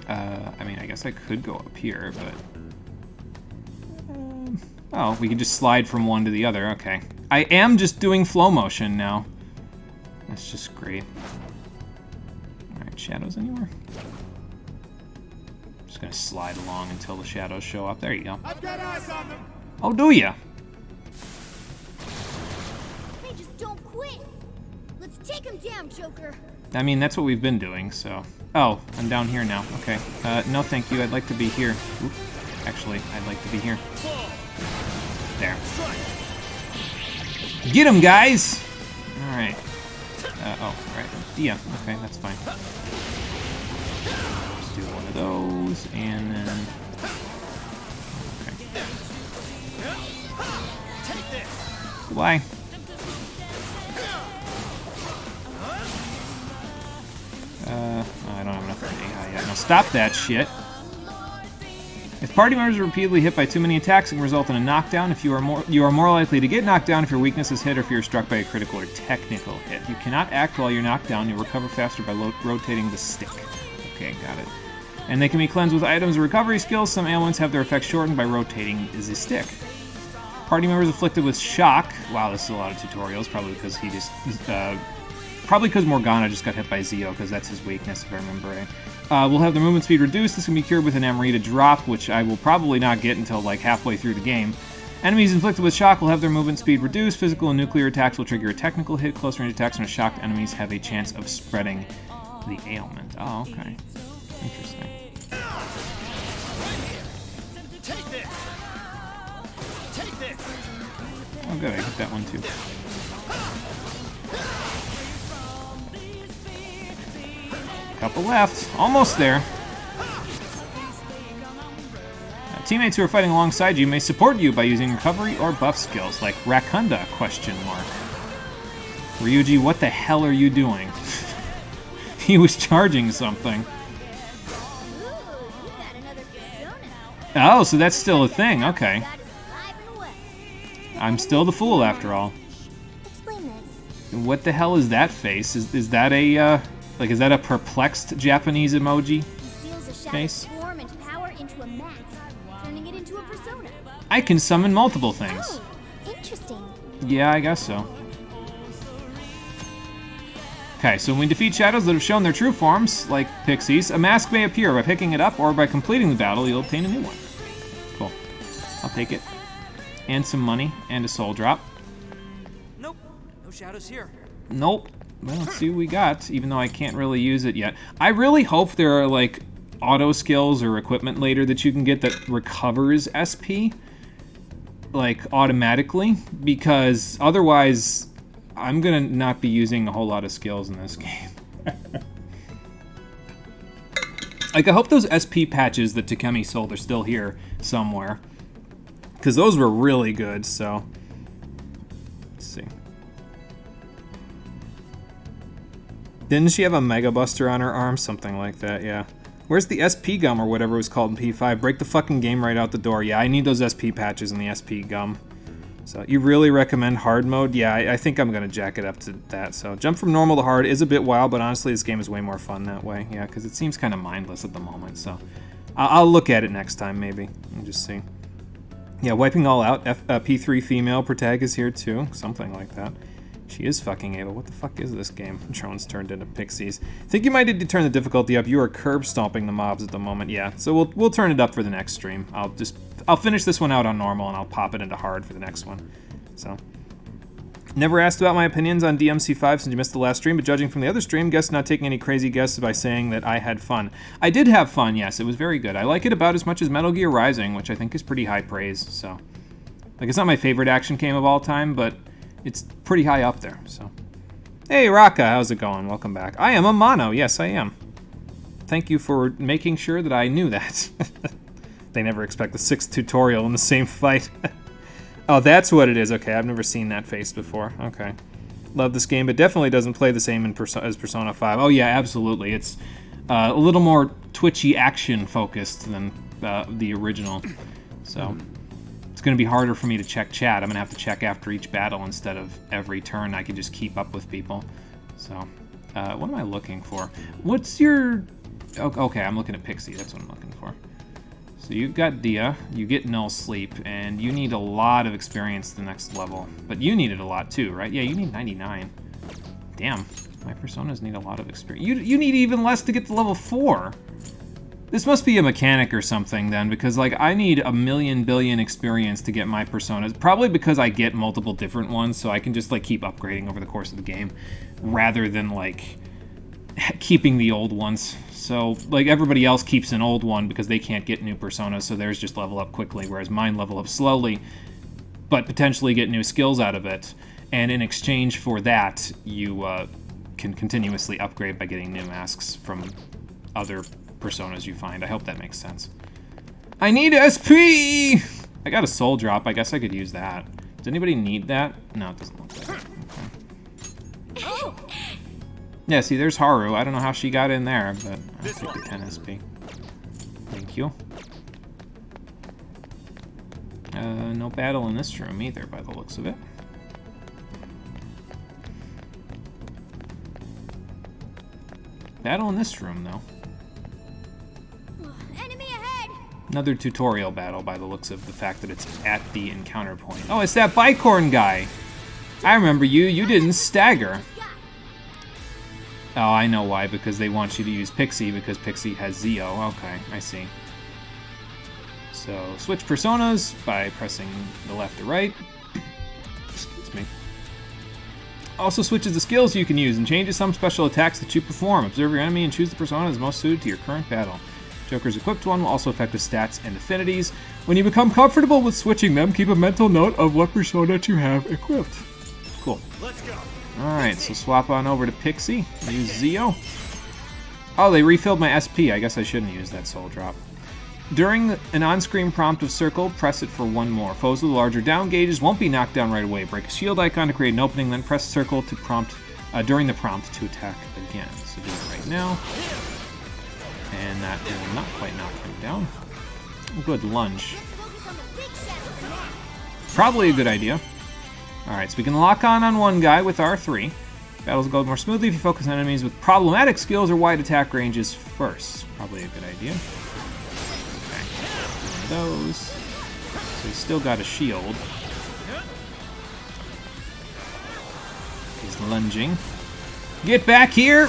[SPEAKER 1] I mean, I guess I could go up here, but... oh, we can just slide from one to the other, okay. I am just doing flow motion now. That's just great. Alright, shadows anywhere? Just gonna slide along until the shadows show up. There you go.
[SPEAKER 16] I've got eyes on them.
[SPEAKER 1] Oh, do ya?
[SPEAKER 15] Hey, just don't quit. Let's take him down, Joker.
[SPEAKER 1] I mean, that's what we've been doing, so... Oh, I'm down here now. Okay. No thank you. I'd like to be here. Oop. Actually, I'd like to be here. There. Get him, guys! Alright. Oh, right. Yeah, okay, that's fine. Let's do one of those, and then... Okay. Goodbye. I don't have enough AI yet. Now stop that shit. If party members are repeatedly hit by too many attacks, it can result in a knockdown. If you are more likely to get knocked down if your weakness is hit or if you're struck by a critical or technical hit. You cannot act while you're knocked down. You'll recover faster by rotating the stick. Okay, got it. And they can be cleansed with items or recovery skills. Some ailments have their effect shortened by rotating the stick. Party members afflicted with shock. Wow, this is a lot of tutorials. Probably because he just... Probably because Morgana just got hit by Zeo, because that's his weakness, if I remember right. We'll have their movement speed reduced. This can be cured with an Amrita drop, which I will probably not get until like halfway through the game. Enemies inflicted with shock will have their movement speed reduced. Physical and nuclear attacks will trigger a technical hit. Close range attacks on shocked enemies have a chance of spreading the ailment. Oh, okay. Interesting.
[SPEAKER 16] Take this. Take this.
[SPEAKER 1] Oh, good. I hit that one too. Couple left. Almost there. Teammates who are fighting alongside you may support you by using recovery or buff skills, like Rakunda, ? Ryuji, what the hell are you doing? He was charging something. Oh, so that's still a thing. Okay. I'm still the fool after all. What the hell is that face? Is that a, like, is that a perplexed Japanese emoji face?
[SPEAKER 15] Form and power into a mask, turning it into a persona.
[SPEAKER 1] I can summon multiple things.
[SPEAKER 15] Oh, interesting.
[SPEAKER 1] Yeah, I guess so. Okay, so when we defeat shadows that have shown their true forms, like pixies, a mask may appear. By picking it up or by completing the battle, you'll obtain a new one. Cool. I'll take it. And some money, and a soul drop.
[SPEAKER 11] Nope, no shadows here.
[SPEAKER 1] Nope. Well, let's see what we got, even though I can't really use it yet. I really hope there are, like, auto skills or equipment later that you can get that recovers SP, like, automatically, because otherwise I'm gonna not be using a whole lot of skills in this game. Like, I hope those SP patches that Takemi sold are still here somewhere, because those were really good, so... Let's see. Didn't she have a Mega Buster on her arm? Something like that, yeah. Where's the SP gum or whatever it was called in P5? Break the fucking game right out the door. Yeah, I need those SP patches and the SP gum. So, you really recommend hard mode? Yeah, I think I'm going to jack it up to that. So, jump from normal to hard is a bit wild, but honestly, this game is way more fun that way. Yeah, because it seems kind of mindless at the moment. So, I'll look at it next time, maybe, and just see. Yeah, wiping all out. P3 female protag is here, too. Something like that. She is fucking Ava. What the fuck is this game? Drones turned into pixies. Think you might need to turn the difficulty up. You are curb stomping the mobs at the moment. Yeah, so we'll turn it up for the next stream. I'll finish this one out on normal and I'll pop it into hard for the next one. So, never asked about my opinions on DMC5 since you missed the last stream, but judging from the other stream, guess not taking any crazy guesses by saying that I had fun. I did have fun, yes. It was very good. I like it about as much as Metal Gear Rising, which I think is pretty high praise. So, like, it's not my favorite action game of all time, but it's pretty high up there, so. Hey, Raka, how's it going? Welcome back. I am a mono. Yes, I am. Thank you for making sure that I knew that. They never expect the 6th tutorial in the same fight. Oh, that's what it is. Okay, I've never seen that face before. Okay. Love this game, but definitely doesn't play the same as Persona 5. Oh, yeah, absolutely. It's a little more twitchy action-focused than the original, so... It's going to be harder for me to check chat. I'm going to have to check after each battle instead of every turn. I can just keep up with people. So, what am I looking for? What's your... Okay, I'm looking at Pixie. That's what I'm looking for. So you've got Dia, you get Null Sleep, and you need a lot of experience to the next level. But you needed a lot too, right? Yeah, you need 99. Damn, my personas need a lot of experience. You need even less to get to level 4. This must be a mechanic or something then, because like I need a million billion experience to get my personas. Probably because I get multiple different ones, so I can just like keep upgrading over the course of the game, rather than like keeping the old ones. So like everybody else keeps an old one because they can't get new personas, so theirs just level up quickly, whereas mine level up slowly, but potentially get new skills out of it. And in exchange for that, you can continuously upgrade by getting new masks from other personas you find. I hope that makes sense. I need SP! I got a soul drop. I guess I could use that. Does anybody need that? No, it doesn't look like it. Okay. Yeah, see, there's Haru. I don't know how she got in there, but I'll take the 10 SP. Thank you. No battle in this room either, by the looks of it. Battle in this room, though.
[SPEAKER 15] Enemy ahead!
[SPEAKER 1] Another tutorial battle by the looks of the fact that it's at the encounter point. Oh, it's that bicorn guy! I remember you. You didn't stagger. Oh, I know why. Because they want you to use Pixie because Pixie has Zeo. Okay, I see. So, switch personas by pressing the left or right. Excuse me. Also switches the skills you can use and changes some special attacks that you perform. Observe your enemy and choose the persona that's most suited to your current battle. Joker's equipped one will also affect his stats and affinities. When you become comfortable with switching them, keep a mental note of what persona you have equipped. Cool.
[SPEAKER 3] Let's go.
[SPEAKER 1] Alright, so swap on over to Pixie. Use Zeo. Oh, they refilled my SP. I guess I shouldn't use that soul drop. During an on-screen prompt of circle, press it for one more. Foes with larger down gauges won't be knocked down right away. Break a shield icon to create an opening, then press circle to prompt during the prompt to attack again. So do it right now. And that will not quite knock him down. Good lunge. Probably a good idea. Alright, so we can lock on one guy with R3. Battles go more smoothly if you focus on enemies with problematic skills or wide attack ranges first. Probably a good idea. Those. So he's still got a shield. He's lunging. Get back here!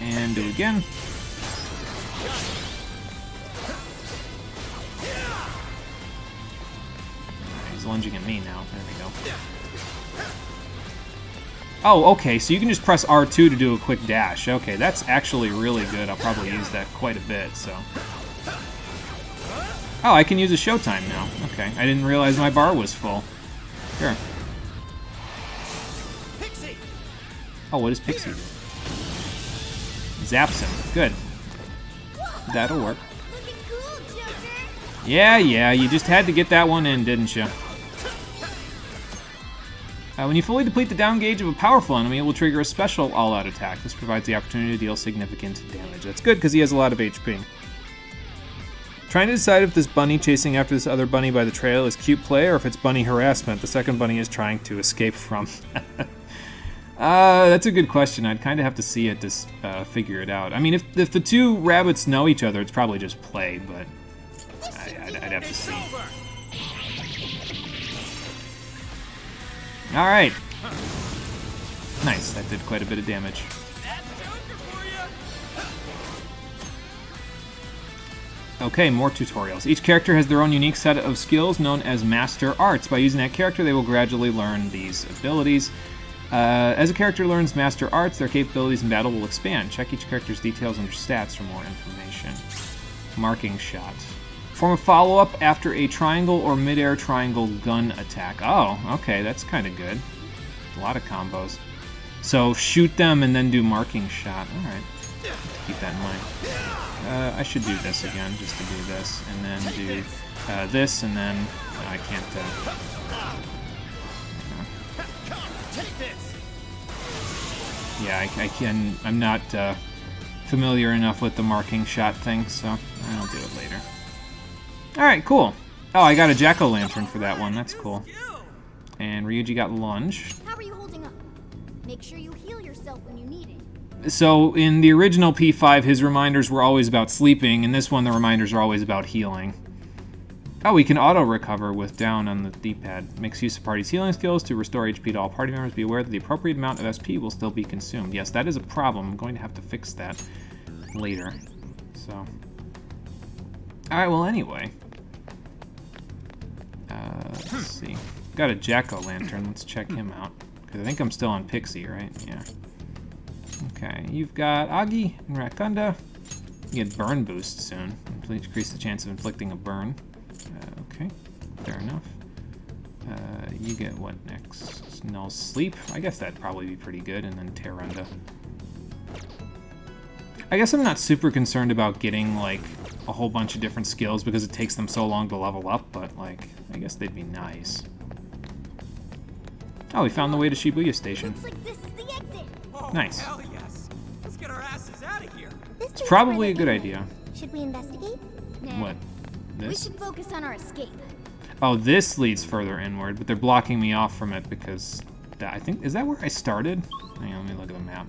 [SPEAKER 1] And do it again. He's lunging at me now. There we go. Oh, okay, so you can just press R2 to do a quick dash. Okay, that's actually really good. I'll probably use that quite a bit, so... Oh, I can use a showtime now. Okay, I didn't realize my bar was full. Sure.
[SPEAKER 3] Pixie.
[SPEAKER 1] Oh, what does Pixie do? Zaps him. Good. That'll work. Yeah, you just had to get that one in, didn't you? When you fully deplete the down gauge of a powerful enemy, it will trigger a special all-out attack. This provides the opportunity to deal significant damage. That's good, because he has a lot of HP. Trying to decide if this bunny chasing after this other bunny by the trail is cute play or if it's bunny harassment the second bunny is trying to escape from. That's a good question. I'd kind of have to see it to figure it out. I mean, if the two rabbits know each other, it's probably just play, but I'd have to see. Alright. Nice, that did quite a bit of damage. Okay, more tutorials. Each character has their own unique set of skills known as Master Arts. By using that character, they will gradually learn these abilities. As a character learns Master Arts, their capabilities in battle will expand. Check each character's details under stats for more information. Marking shot. Form a follow-up after a triangle or mid-air triangle gun attack. Oh, okay, that's kind of good. A lot of combos. So shoot them and then do marking shot. Alright, keep that in mind. I should do this again, just to do this, and then do this, and then I can't. Yeah, I can. I'm not familiar enough with the marking shot thing, so I'll do it later. All right, cool. Oh, I got a jack-o'-lantern for that one. That's cool. And Ryuji got lunge.
[SPEAKER 15] How are you holding up? Make sure you heal yourself when you need it.
[SPEAKER 1] So in the original P5, his reminders were always about sleeping. In this one, the reminders are always about healing. Oh, we can auto-recover with down on the D-pad. Makes use of party's healing skills to restore HP to all party members. Be aware that the appropriate amount of SP will still be consumed. Yes, that is a problem. I'm going to have to fix that later. So. Alright, well, anyway. Let's see. Got a jack-o'-lantern. Let's check him out. Because I think I'm still on Pixie, right? Yeah. Okay, you've got Agi and Rakunda. You get burn boost soon. Increase the chance of inflicting a burn. Okay, fair enough. You get what next? Null Sleep. I guess that'd probably be pretty good. And then Terrunda. I guess I'm not super concerned about getting, like, a whole bunch of different skills because it takes them so long to level up, but, like, I guess they'd be nice. Oh, we found the way to Shibuya Station.
[SPEAKER 15] Looks like this is the exit.
[SPEAKER 11] Oh,
[SPEAKER 1] Nice.
[SPEAKER 11] hell yes. Let's get our asses out of here.
[SPEAKER 1] It's probably a good idea.
[SPEAKER 15] Should we investigate? Nah.
[SPEAKER 1] What?
[SPEAKER 15] We
[SPEAKER 1] This?
[SPEAKER 15] should focus on our escape.
[SPEAKER 1] Oh, this leads further inward, but they're blocking me off from it because that, I think, is that where I started? Hang on, let me look at the map.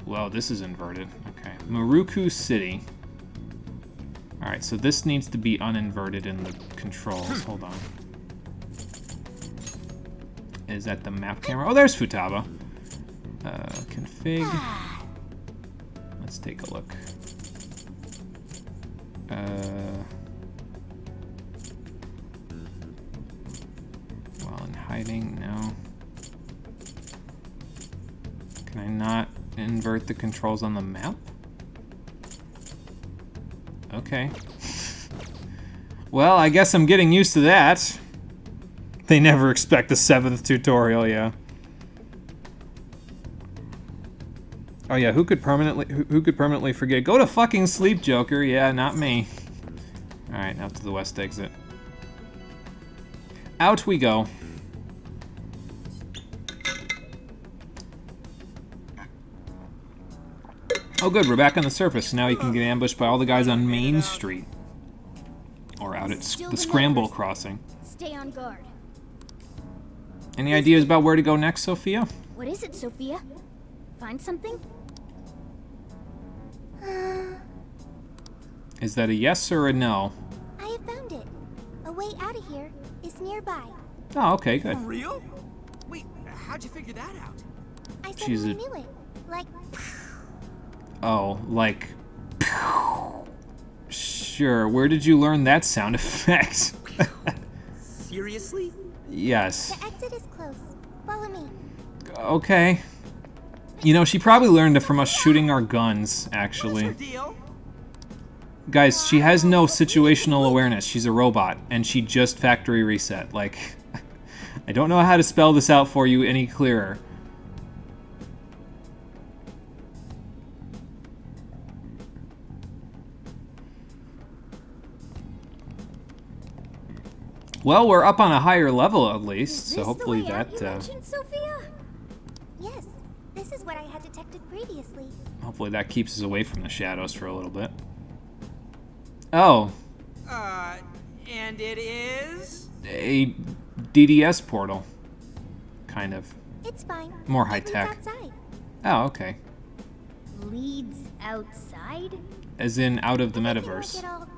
[SPEAKER 1] Well, this is inverted. Okay. Maruku City. Alright, so this needs to be uninverted in the controls. Hold on. Is that the map camera? Oh, there's Futaba. Config. Let's take a look. While in hiding, no. Can I not invert the controls on the map? Okay. Well, I guess I'm getting used to that. They never expect the 7th tutorial, yeah. Oh yeah, who could permanently forget? Go to fucking sleep, Joker. Yeah, not me. All right, out to the west exit. Out we go. Oh good, we're back on the surface. Now you can get ambushed by all the guys on Main Street. Or out at the Scramble Crossing.
[SPEAKER 15] Stay on guard.
[SPEAKER 1] Any ideas about where to go next, Sophia?
[SPEAKER 15] What is it, Sophia? Find something?
[SPEAKER 1] Is that a yes or a no?
[SPEAKER 15] I have found it. A way out of here is nearby.
[SPEAKER 1] Oh, okay, good.
[SPEAKER 11] For real? Wait, how'd you figure that out?
[SPEAKER 15] I
[SPEAKER 1] She's
[SPEAKER 15] suddenly knew it. Like,
[SPEAKER 1] Oh, like... Sure, where did you learn that sound effect?
[SPEAKER 11] Seriously?
[SPEAKER 1] Yes.
[SPEAKER 15] the exit is close. Follow me.
[SPEAKER 1] Okay. You know, she probably learned it from us shooting our guns, actually. Guys, she has no situational awareness. She's a robot, and she just factory reset. Like, I don't know how to spell this out for you any clearer. Well, we're up on a higher level at least, so hopefully that.
[SPEAKER 15] Sophia? Yes, this is what I had detected previously.
[SPEAKER 1] Hopefully that keeps us away from the shadows for a little bit. Oh.
[SPEAKER 11] And it is?
[SPEAKER 1] A DDS portal. Kind of.
[SPEAKER 15] It's fine.
[SPEAKER 1] More high
[SPEAKER 15] It leads
[SPEAKER 1] tech.
[SPEAKER 15] outside.
[SPEAKER 1] Oh, okay.
[SPEAKER 15] Leads outside?
[SPEAKER 1] As in out of the metaverse.
[SPEAKER 15] Get all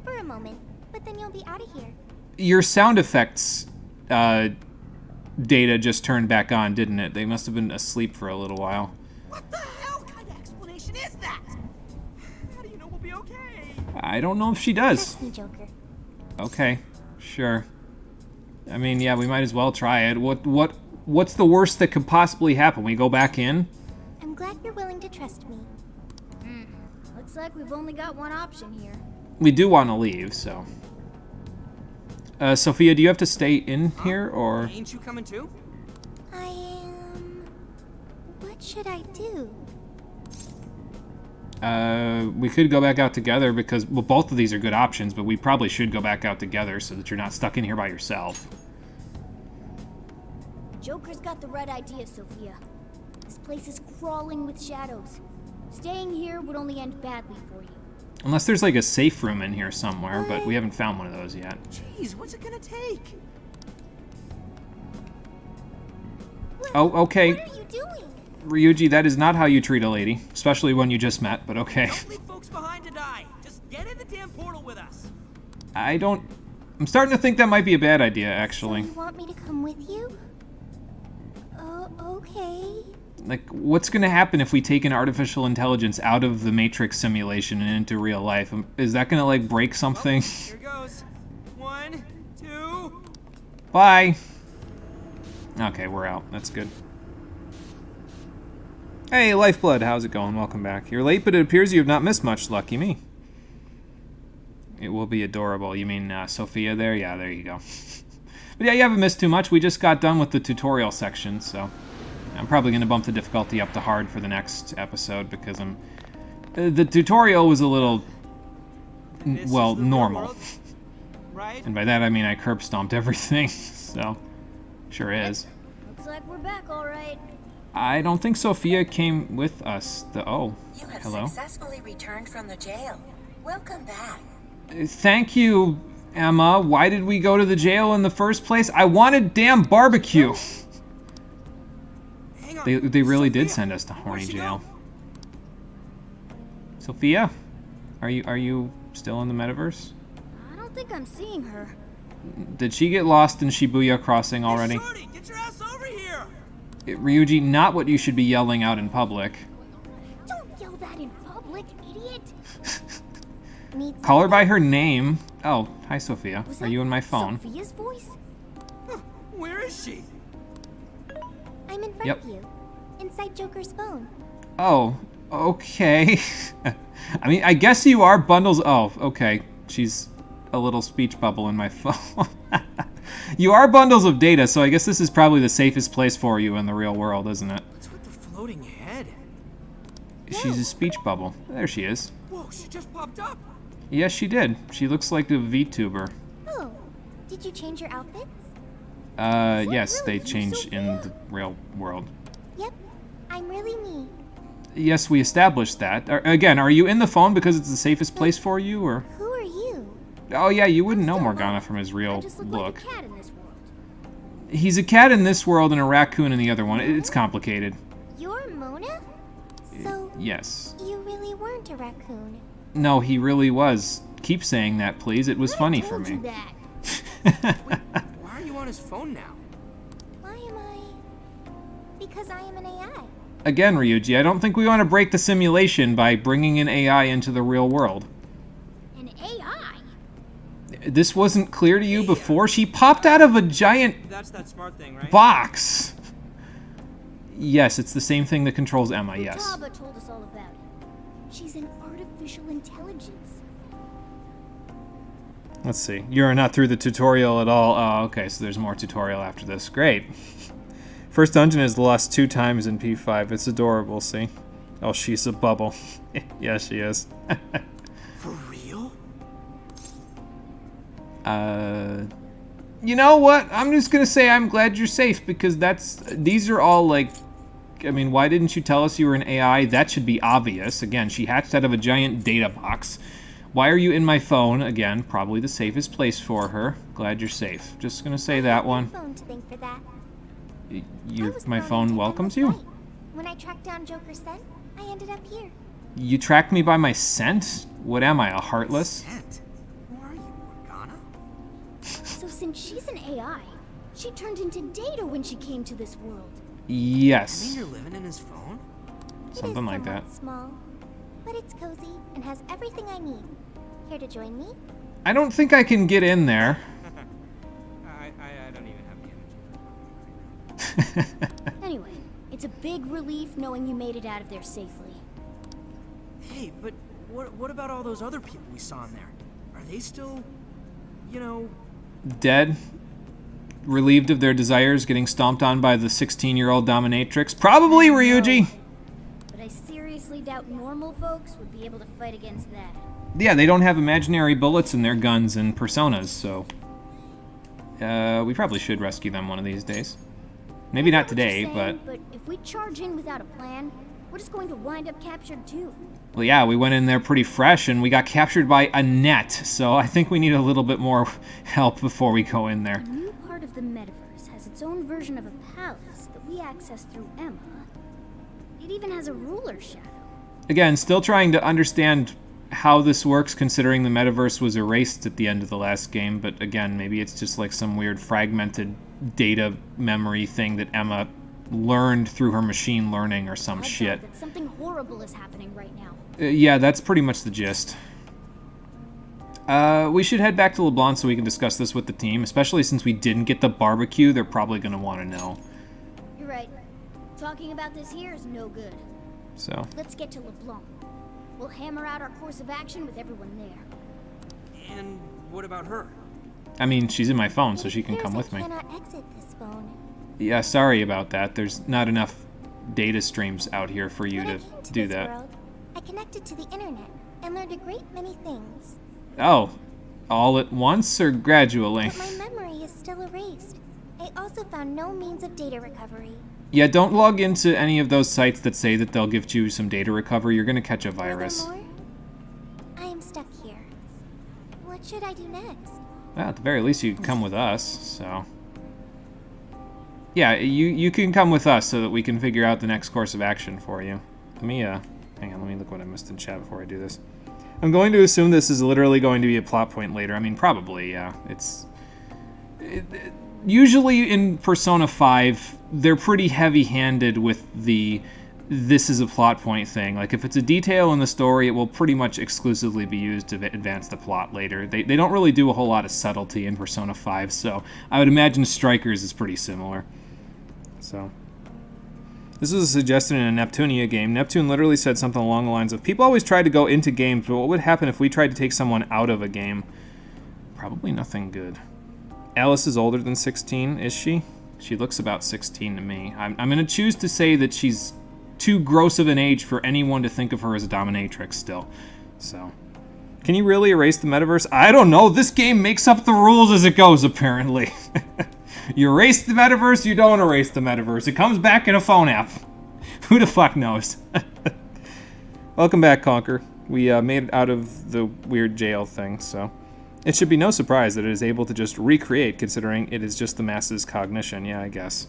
[SPEAKER 15] for a moment, but then you'll be out of here.
[SPEAKER 1] Your sound effects data just turned back on, didn't it? They must have been asleep for a little while.
[SPEAKER 11] What the hell kind of explanation is that? How do you know we'll be okay?
[SPEAKER 1] I don't know if she does.
[SPEAKER 15] Trust me, Joker.
[SPEAKER 1] Okay, sure. I mean, yeah, we might as well try it. What's the worst that could possibly happen? We go back in?
[SPEAKER 15] I'm glad you're willing to trust me. Looks like we've only got one option here.
[SPEAKER 1] We do want to leave, so. Sophia, do you have to stay in here, or?
[SPEAKER 11] Ain't you coming too?
[SPEAKER 15] I am... What should I do?
[SPEAKER 1] We could go back out together because, well, both of these are good options, but we probably should go back out together so that you're not stuck in here by yourself.
[SPEAKER 15] Joker's got the right idea, Sophia. This place is crawling with shadows. Staying here would only end badly for you.
[SPEAKER 1] Unless there's like a safe room in here somewhere, but we haven't found one of those yet.
[SPEAKER 11] Jeez, what's it gonna take?
[SPEAKER 1] Oh, okay.
[SPEAKER 15] What are you doing?
[SPEAKER 1] Ryuji, that is not how you treat a lady, especially when you just met, but okay.
[SPEAKER 11] Don't leave folks behind to die. Just get in the damn portal with us.
[SPEAKER 1] I'm starting to think that might be a bad idea, actually.
[SPEAKER 15] So you want me to come with you? Oh, okay.
[SPEAKER 1] Like, what's going to happen if we take an artificial intelligence out of the Matrix simulation and into real life? Is that going to, like, break something?
[SPEAKER 11] Here goes. 1, 2.
[SPEAKER 1] Bye. Okay, we're out. That's good. Hey, Lifeblood, how's it going? Welcome back. You're late, but it appears you have not missed much. Lucky me. It will be adorable. You mean Sophia there? Yeah, there you go. But yeah, you haven't missed too much. We just got done with the tutorial section, so I'm probably going to bump the difficulty up to hard for the next episode because the tutorial was a little, well, normal.
[SPEAKER 11] Right?
[SPEAKER 1] And by that I mean I curb stomped everything, so sure is.
[SPEAKER 15] Looks like we're back, all right.
[SPEAKER 1] I don't think Sophia came with us. Oh,
[SPEAKER 13] You have
[SPEAKER 1] hello.
[SPEAKER 13] successfully returned from the jail. Welcome back.
[SPEAKER 1] Thank you, Emma. Why did we go to the jail in the first place? I wanted damn barbecue. They really did send us to Horny jail. Sophia, are you still in the metaverse?
[SPEAKER 15] I don't think I'm seeing her.
[SPEAKER 1] Did she get lost in Shibuya Crossing already?
[SPEAKER 11] Shorty, get your ass over here!
[SPEAKER 1] Ryuji, not what you should be yelling out in public.
[SPEAKER 15] Don't yell that in public, idiot.
[SPEAKER 1] Call her by her name. Oh, hi Sophia.
[SPEAKER 15] Was
[SPEAKER 1] Are
[SPEAKER 15] that
[SPEAKER 1] you in my phone?
[SPEAKER 15] Sophia's voice?
[SPEAKER 11] Where is she?
[SPEAKER 10] I'm in front
[SPEAKER 1] Yep.
[SPEAKER 10] of you, inside Joker's phone.
[SPEAKER 1] Oh, okay. I mean, I guess you are bundles. Oh, okay. She's a little speech bubble in my phone. You are bundles of data, so I guess this is probably the safest place for you in the real world, isn't it?
[SPEAKER 11] What's with the floating head?
[SPEAKER 1] She's a speech bubble. There she is.
[SPEAKER 11] Whoa, she just popped up.
[SPEAKER 1] Yes, she did. She looks like a VTuber.
[SPEAKER 10] Oh, did you change your outfits?
[SPEAKER 1] Yes, they change in the real world.
[SPEAKER 10] Yep, I'm really me.
[SPEAKER 1] Yes, we established that. Again, are you in the phone because it's the safest place for you, or?
[SPEAKER 10] Who are you?
[SPEAKER 1] Oh yeah, you wouldn't know Morgana from his real
[SPEAKER 15] Just look
[SPEAKER 1] look.
[SPEAKER 15] like a cat in this world.
[SPEAKER 1] He's a cat in this world and a raccoon in the other one. It's complicated.
[SPEAKER 10] You're Mona? So,
[SPEAKER 1] Yes.
[SPEAKER 10] you really weren't a raccoon.
[SPEAKER 1] No, he really was. Keep saying that, please. It was funny for me.
[SPEAKER 11] Why are you on his phone now?
[SPEAKER 10] Why am I? Because I am an AI.
[SPEAKER 1] Again, Ryuji, I don't think we want to break the simulation by bringing an AI into the real world.
[SPEAKER 15] An AI?
[SPEAKER 1] This wasn't clear to you before? She popped out of a giant
[SPEAKER 11] That's that smart thing, right?
[SPEAKER 1] box. Yes, it's the same thing that controls Emma, yes.
[SPEAKER 15] Futaba told us all about it. She's an artificial intelligence.
[SPEAKER 1] Let's see. You're not through the tutorial at all. Oh, okay, so there's more tutorial after this. Great. First dungeon is lost 2 times in P5. It's adorable, see? Oh, she's a bubble. Yeah, she is.
[SPEAKER 11] For real?
[SPEAKER 1] You know what? I'm just gonna say I'm glad you're safe because these are all like, I mean, why didn't you tell us you were an AI? That should be obvious. Again, she hatched out of a giant data box. Why are you in my phone? Again, probably the safest place for her. Glad you're safe. Just gonna say that one.
[SPEAKER 10] Phone to thank for that.
[SPEAKER 1] My phone welcomes you?
[SPEAKER 10] When I tracked down Joker's scent, I ended up here.
[SPEAKER 1] You tracked me by my scent? What am I, a heartless?
[SPEAKER 11] Who are you, Morgana?
[SPEAKER 15] So since she's an AI, she turned into data when she came to this world.
[SPEAKER 1] Yes.
[SPEAKER 11] You mean you're living in his phone?
[SPEAKER 1] Something like that.
[SPEAKER 10] It's small, but it's cozy and has everything I need. Here to join me?
[SPEAKER 1] I don't think I can get in there.
[SPEAKER 11] I don't even have the energy for
[SPEAKER 15] Anyway, it's a big relief knowing you made it out of there safely.
[SPEAKER 11] Hey, but what about all those other people we saw in there? Are they still, you know...
[SPEAKER 1] Dead? Relieved of their desires, getting stomped on by the 16-year-old dominatrix? Probably, Ryuji!
[SPEAKER 15] But I seriously doubt normal folks would be able to fight against that.
[SPEAKER 1] Yeah, they don't have imaginary bullets in their guns and personas, so... we probably should rescue them one of these days. Maybe not today, but...
[SPEAKER 15] But if we charge in without a plan, we're just going to wind up captured too.
[SPEAKER 1] Well, yeah, we went in there pretty fresh, and we got captured by a net, so I think we need a little bit more help before we go in there.
[SPEAKER 15] A new part of the metaverse has its own version of a palace that we access through Emma. It even has a ruler shadow.
[SPEAKER 1] Again, still trying to understand how this works, considering the metaverse was erased at the end of the last game, but again, maybe it's just like some weird fragmented data memory thing that Emma learned through her machine learning or some
[SPEAKER 18] Odds
[SPEAKER 1] shit.
[SPEAKER 18] are that something horrible is happening right now.
[SPEAKER 1] Yeah, that's pretty much the gist. We should head back to LeBlanc so we can discuss this with the team, especially since we didn't get the barbecue. They're probably going to want to know.
[SPEAKER 18] You're right. Talking about this here is no good.
[SPEAKER 1] So.
[SPEAKER 18] Let's get to LeBlanc. We'll hammer out our course of action with everyone there.
[SPEAKER 11] And what about her?
[SPEAKER 1] I mean, she's in my phone, so she can come with me.
[SPEAKER 18] I cannot exit this phone.
[SPEAKER 1] Yeah, sorry about that. There's not enough data streams out here for you to do that.
[SPEAKER 18] World, I connected to the internet and learned a great many things.
[SPEAKER 1] Oh, all at once or gradually?
[SPEAKER 18] But my memory is still erased. I also found no means of data recovery.
[SPEAKER 1] Yeah, don't log into any of those sites that say that they'll give you some data recovery. You're gonna catch a virus.
[SPEAKER 18] Furthermore, I am stuck here. What should I do next?
[SPEAKER 1] Well, at the very least, you can come with us, so... Yeah, you can come with us so that we can figure out the next course of action for you. Let me, hang on, let me look what I missed in chat before I do this. I'm going to assume this is literally going to be a plot point later. I mean, probably, yeah. Usually in Persona 5, they're pretty heavy-handed with the this is a plot point thing. Like, if it's a detail in the story, it will pretty much exclusively be used to advance the plot later. They don't really do a whole lot of subtlety in Persona 5, so I would imagine Strikers is pretty similar. So, this was a suggestion in a Neptunia game. Neptune literally said something along the lines of, people always try to go into games, but what would happen if we tried to take someone out of a game? Probably nothing good. Alice is older than 16, is she? She looks about 16 to me. I'm going to choose to say that she's too gross of an age for anyone to think of her as a dominatrix still. So, can you really erase the metaverse? I don't know. This game makes up the rules as it goes, apparently. You erase the metaverse, you don't erase the metaverse. It comes back in a phone app. Who the fuck knows? Welcome back, Conker. We made it out of the weird jail thing, so... It should be no surprise that it is able to just recreate, considering it is just the masses' cognition. Yeah, I guess.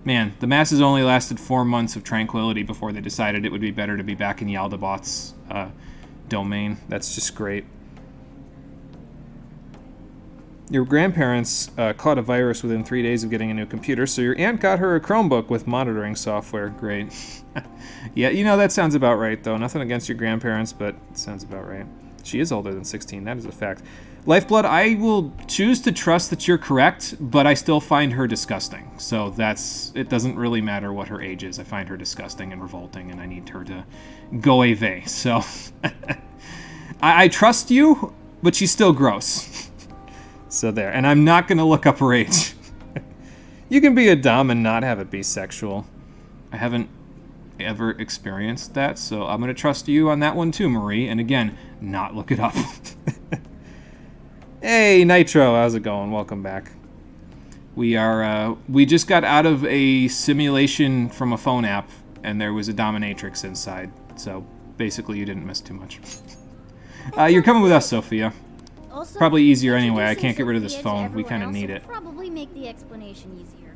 [SPEAKER 1] Man, the masses only lasted 4 months of tranquility before they decided it would be better to be back in Yaldabot's domain. That's just great. Your grandparents caught a virus within 3 days of getting a new computer, so your aunt got her a Chromebook with monitoring software. Great. Yeah, you know, that sounds about right, though. Nothing against your grandparents, but it sounds about right. She is older than 16, that is a fact. Lifeblood, I will choose to trust that you're correct, but I still find her disgusting. So it doesn't really matter what her age is. I find her disgusting and revolting, and I need her to go away. So, I trust you, but she's still gross. So there, and I'm not going to look up her age. You can be a dom and not have it be sexual. I haven't ever experienced that, so I'm going to trust you on that one too, Marie, and again, not look it up. Hey, Nitro, how's it going? Welcome back. We just got out of a simulation from a phone app, and there was a dominatrix inside, so basically you didn't miss too much. You're coming with us, Sophia.
[SPEAKER 18] Also,
[SPEAKER 1] probably easier anyway. I can't get rid of this phone. We kind of need it.
[SPEAKER 18] Probably make the explanation easier.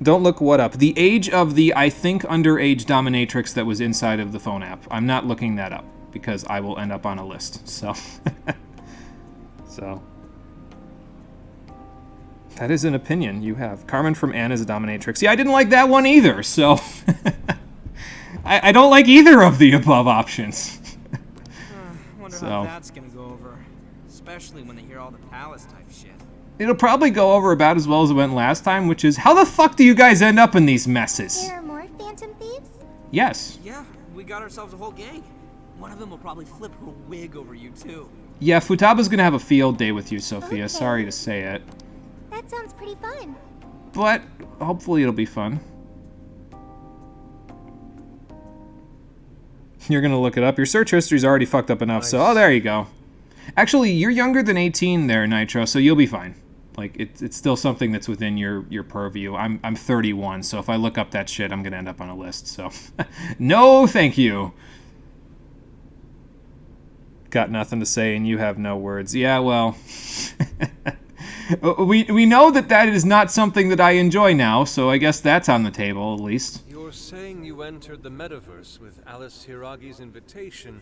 [SPEAKER 1] Don't look what up. The age of the, I think, underage dominatrix that was inside of the phone app. I'm not looking that up, because I will end up on a list, so... So, that is an opinion you have. Carmen from Anne is a dominatrix. Yeah, I didn't like that one either, so... I don't like either of the above options.
[SPEAKER 11] Wonder how that's gonna go over. Especially when they hear all the palace type shit.
[SPEAKER 1] It'll probably go over about as well as it went last time, which is, how the fuck do you guys end up in these messes?
[SPEAKER 18] There are more Phantom Thieves?
[SPEAKER 1] Yes.
[SPEAKER 11] Yeah, we got ourselves a whole gang. One of them will probably flip her wig over you, too.
[SPEAKER 1] Yeah, Futaba's gonna have a field day with you, Sophia. Okay. Sorry to say it.
[SPEAKER 18] That sounds pretty fun.
[SPEAKER 1] But hopefully it'll be fun. You're gonna look it up. Your search history's already fucked up enough, so... Oh, there you go. Actually, you're younger than 18 there, Nitro, so you'll be fine. Like, it's still something that's within your purview. I'm 31, so if I look up that shit, I'm gonna end up on a list, so... No, thank you! Got nothing to say, and you have no words. Yeah, well... we know that is not something that I enjoy now, so I guess that's on the table, at least.
[SPEAKER 3] You're saying you entered the metaverse with Alice Hiragi's invitation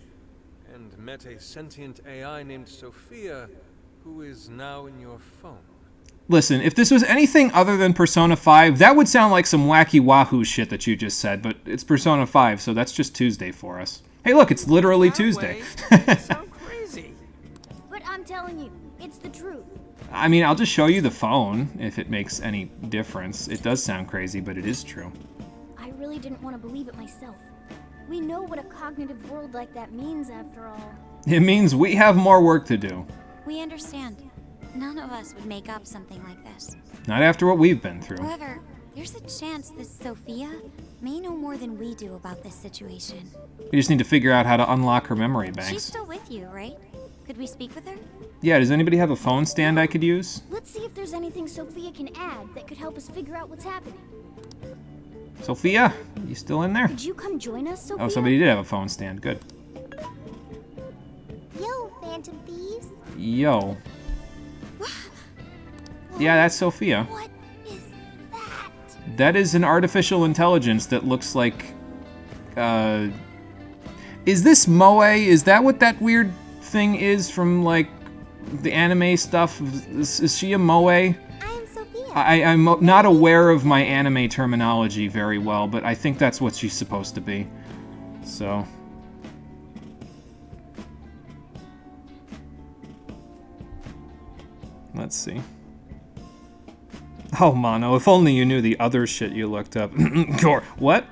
[SPEAKER 3] and met a sentient AI named Sophia, who is now in your phone.
[SPEAKER 1] Listen, if this was anything other than Persona 5, that would sound like some wacky wahoo shit that you just said, but it's Persona 5, so that's just Tuesday for us. Hey, look, it's literally Tuesday.
[SPEAKER 11] Sound crazy.
[SPEAKER 18] But I'm telling you, it's the truth.
[SPEAKER 1] I mean, I'll just show you the phone if it makes any difference. It does sound crazy, but it is true.
[SPEAKER 18] I really didn't want to believe it myself. We know what a cognitive world like that means, after all.
[SPEAKER 1] It means we have more work to do.
[SPEAKER 10] We understand. None of us would make up something like this.
[SPEAKER 1] Not after what we've been through.
[SPEAKER 10] However, there's a chance this Sophia may know more than we do about this situation.
[SPEAKER 1] We just need to figure out how to unlock her memory banks.
[SPEAKER 10] She's still with you, right? Could we speak with her?
[SPEAKER 1] Yeah, does anybody have a phone stand I could use?
[SPEAKER 18] Let's see if there's anything Sophia can add that could help us figure out what's happening.
[SPEAKER 1] Sophia, you still in there?
[SPEAKER 18] Could you come join us, Sophia?
[SPEAKER 1] Oh, somebody did have a phone stand. Good.
[SPEAKER 18] Yo, Phantom Thieves.
[SPEAKER 1] Yo. Yeah, that's Sophia.
[SPEAKER 18] What is that?
[SPEAKER 1] That is an artificial intelligence that looks like... Is this Moe? Is that what that weird thing is from, like, the anime stuff? Is she a Moe?
[SPEAKER 18] I'm Sophia.
[SPEAKER 1] I'm not aware of my anime terminology very well, but I think that's what she's supposed to be. So... let's see. Oh, Mono, if only you knew the other shit you looked up. What?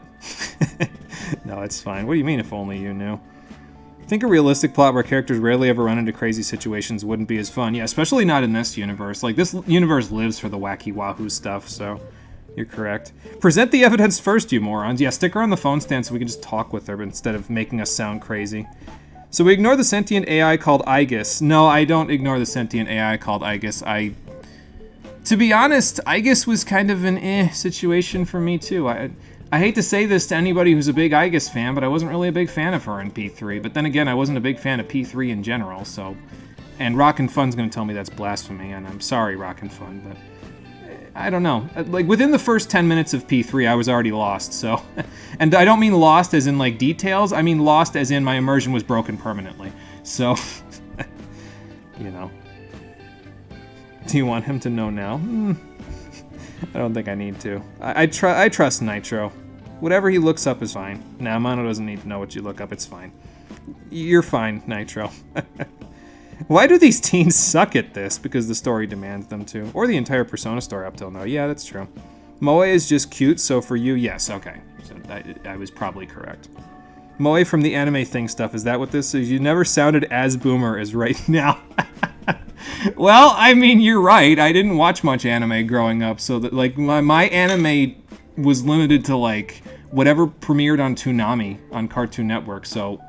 [SPEAKER 1] No, it's fine. What do you mean, if only you knew? I think a realistic plot where characters rarely ever run into crazy situations wouldn't be as fun. Yeah, especially not in this universe. Like, this universe lives for the wacky wahoo stuff, so you're correct. Present the evidence first, you morons. Yeah, stick her on the phone stand so we can just talk with her instead of making us sound crazy. So we ignore the sentient AI called Aegis. No, I don't ignore the sentient AI called Aegis. To be honest, Aegis was kind of an situation for me too. I hate to say this to anybody who's a big Aegis fan, but I wasn't really a big fan of her in P3. But then again, I wasn't a big fan of P3 in general, so... And Rockin' Fun's gonna tell me that's blasphemy, and I'm sorry, Rockin' Fun, but... I don't know. Like, within the first 10 minutes of P3, I was already lost, so... And I don't mean lost as in, like, details. I mean lost as in my immersion was broken permanently. So... you know. Do you want him to know now? I don't think I need to. I trust Nitro. Whatever he looks up is fine. Nah, Mono doesn't need to know what you look up. It's fine. You're fine, Nitro. Why do these teens suck at this? Because the story demands them to. Or the entire Persona story up till now. Yeah, that's true. Moe is just cute, so for you, yes, okay. So I was probably correct. Moe from the anime thing stuff, is that what this is? You never sounded as boomer as right now. Well, I mean, you're right. I didn't watch much anime growing up, so that, like, my anime was limited to, like, whatever premiered on Toonami on Cartoon Network, so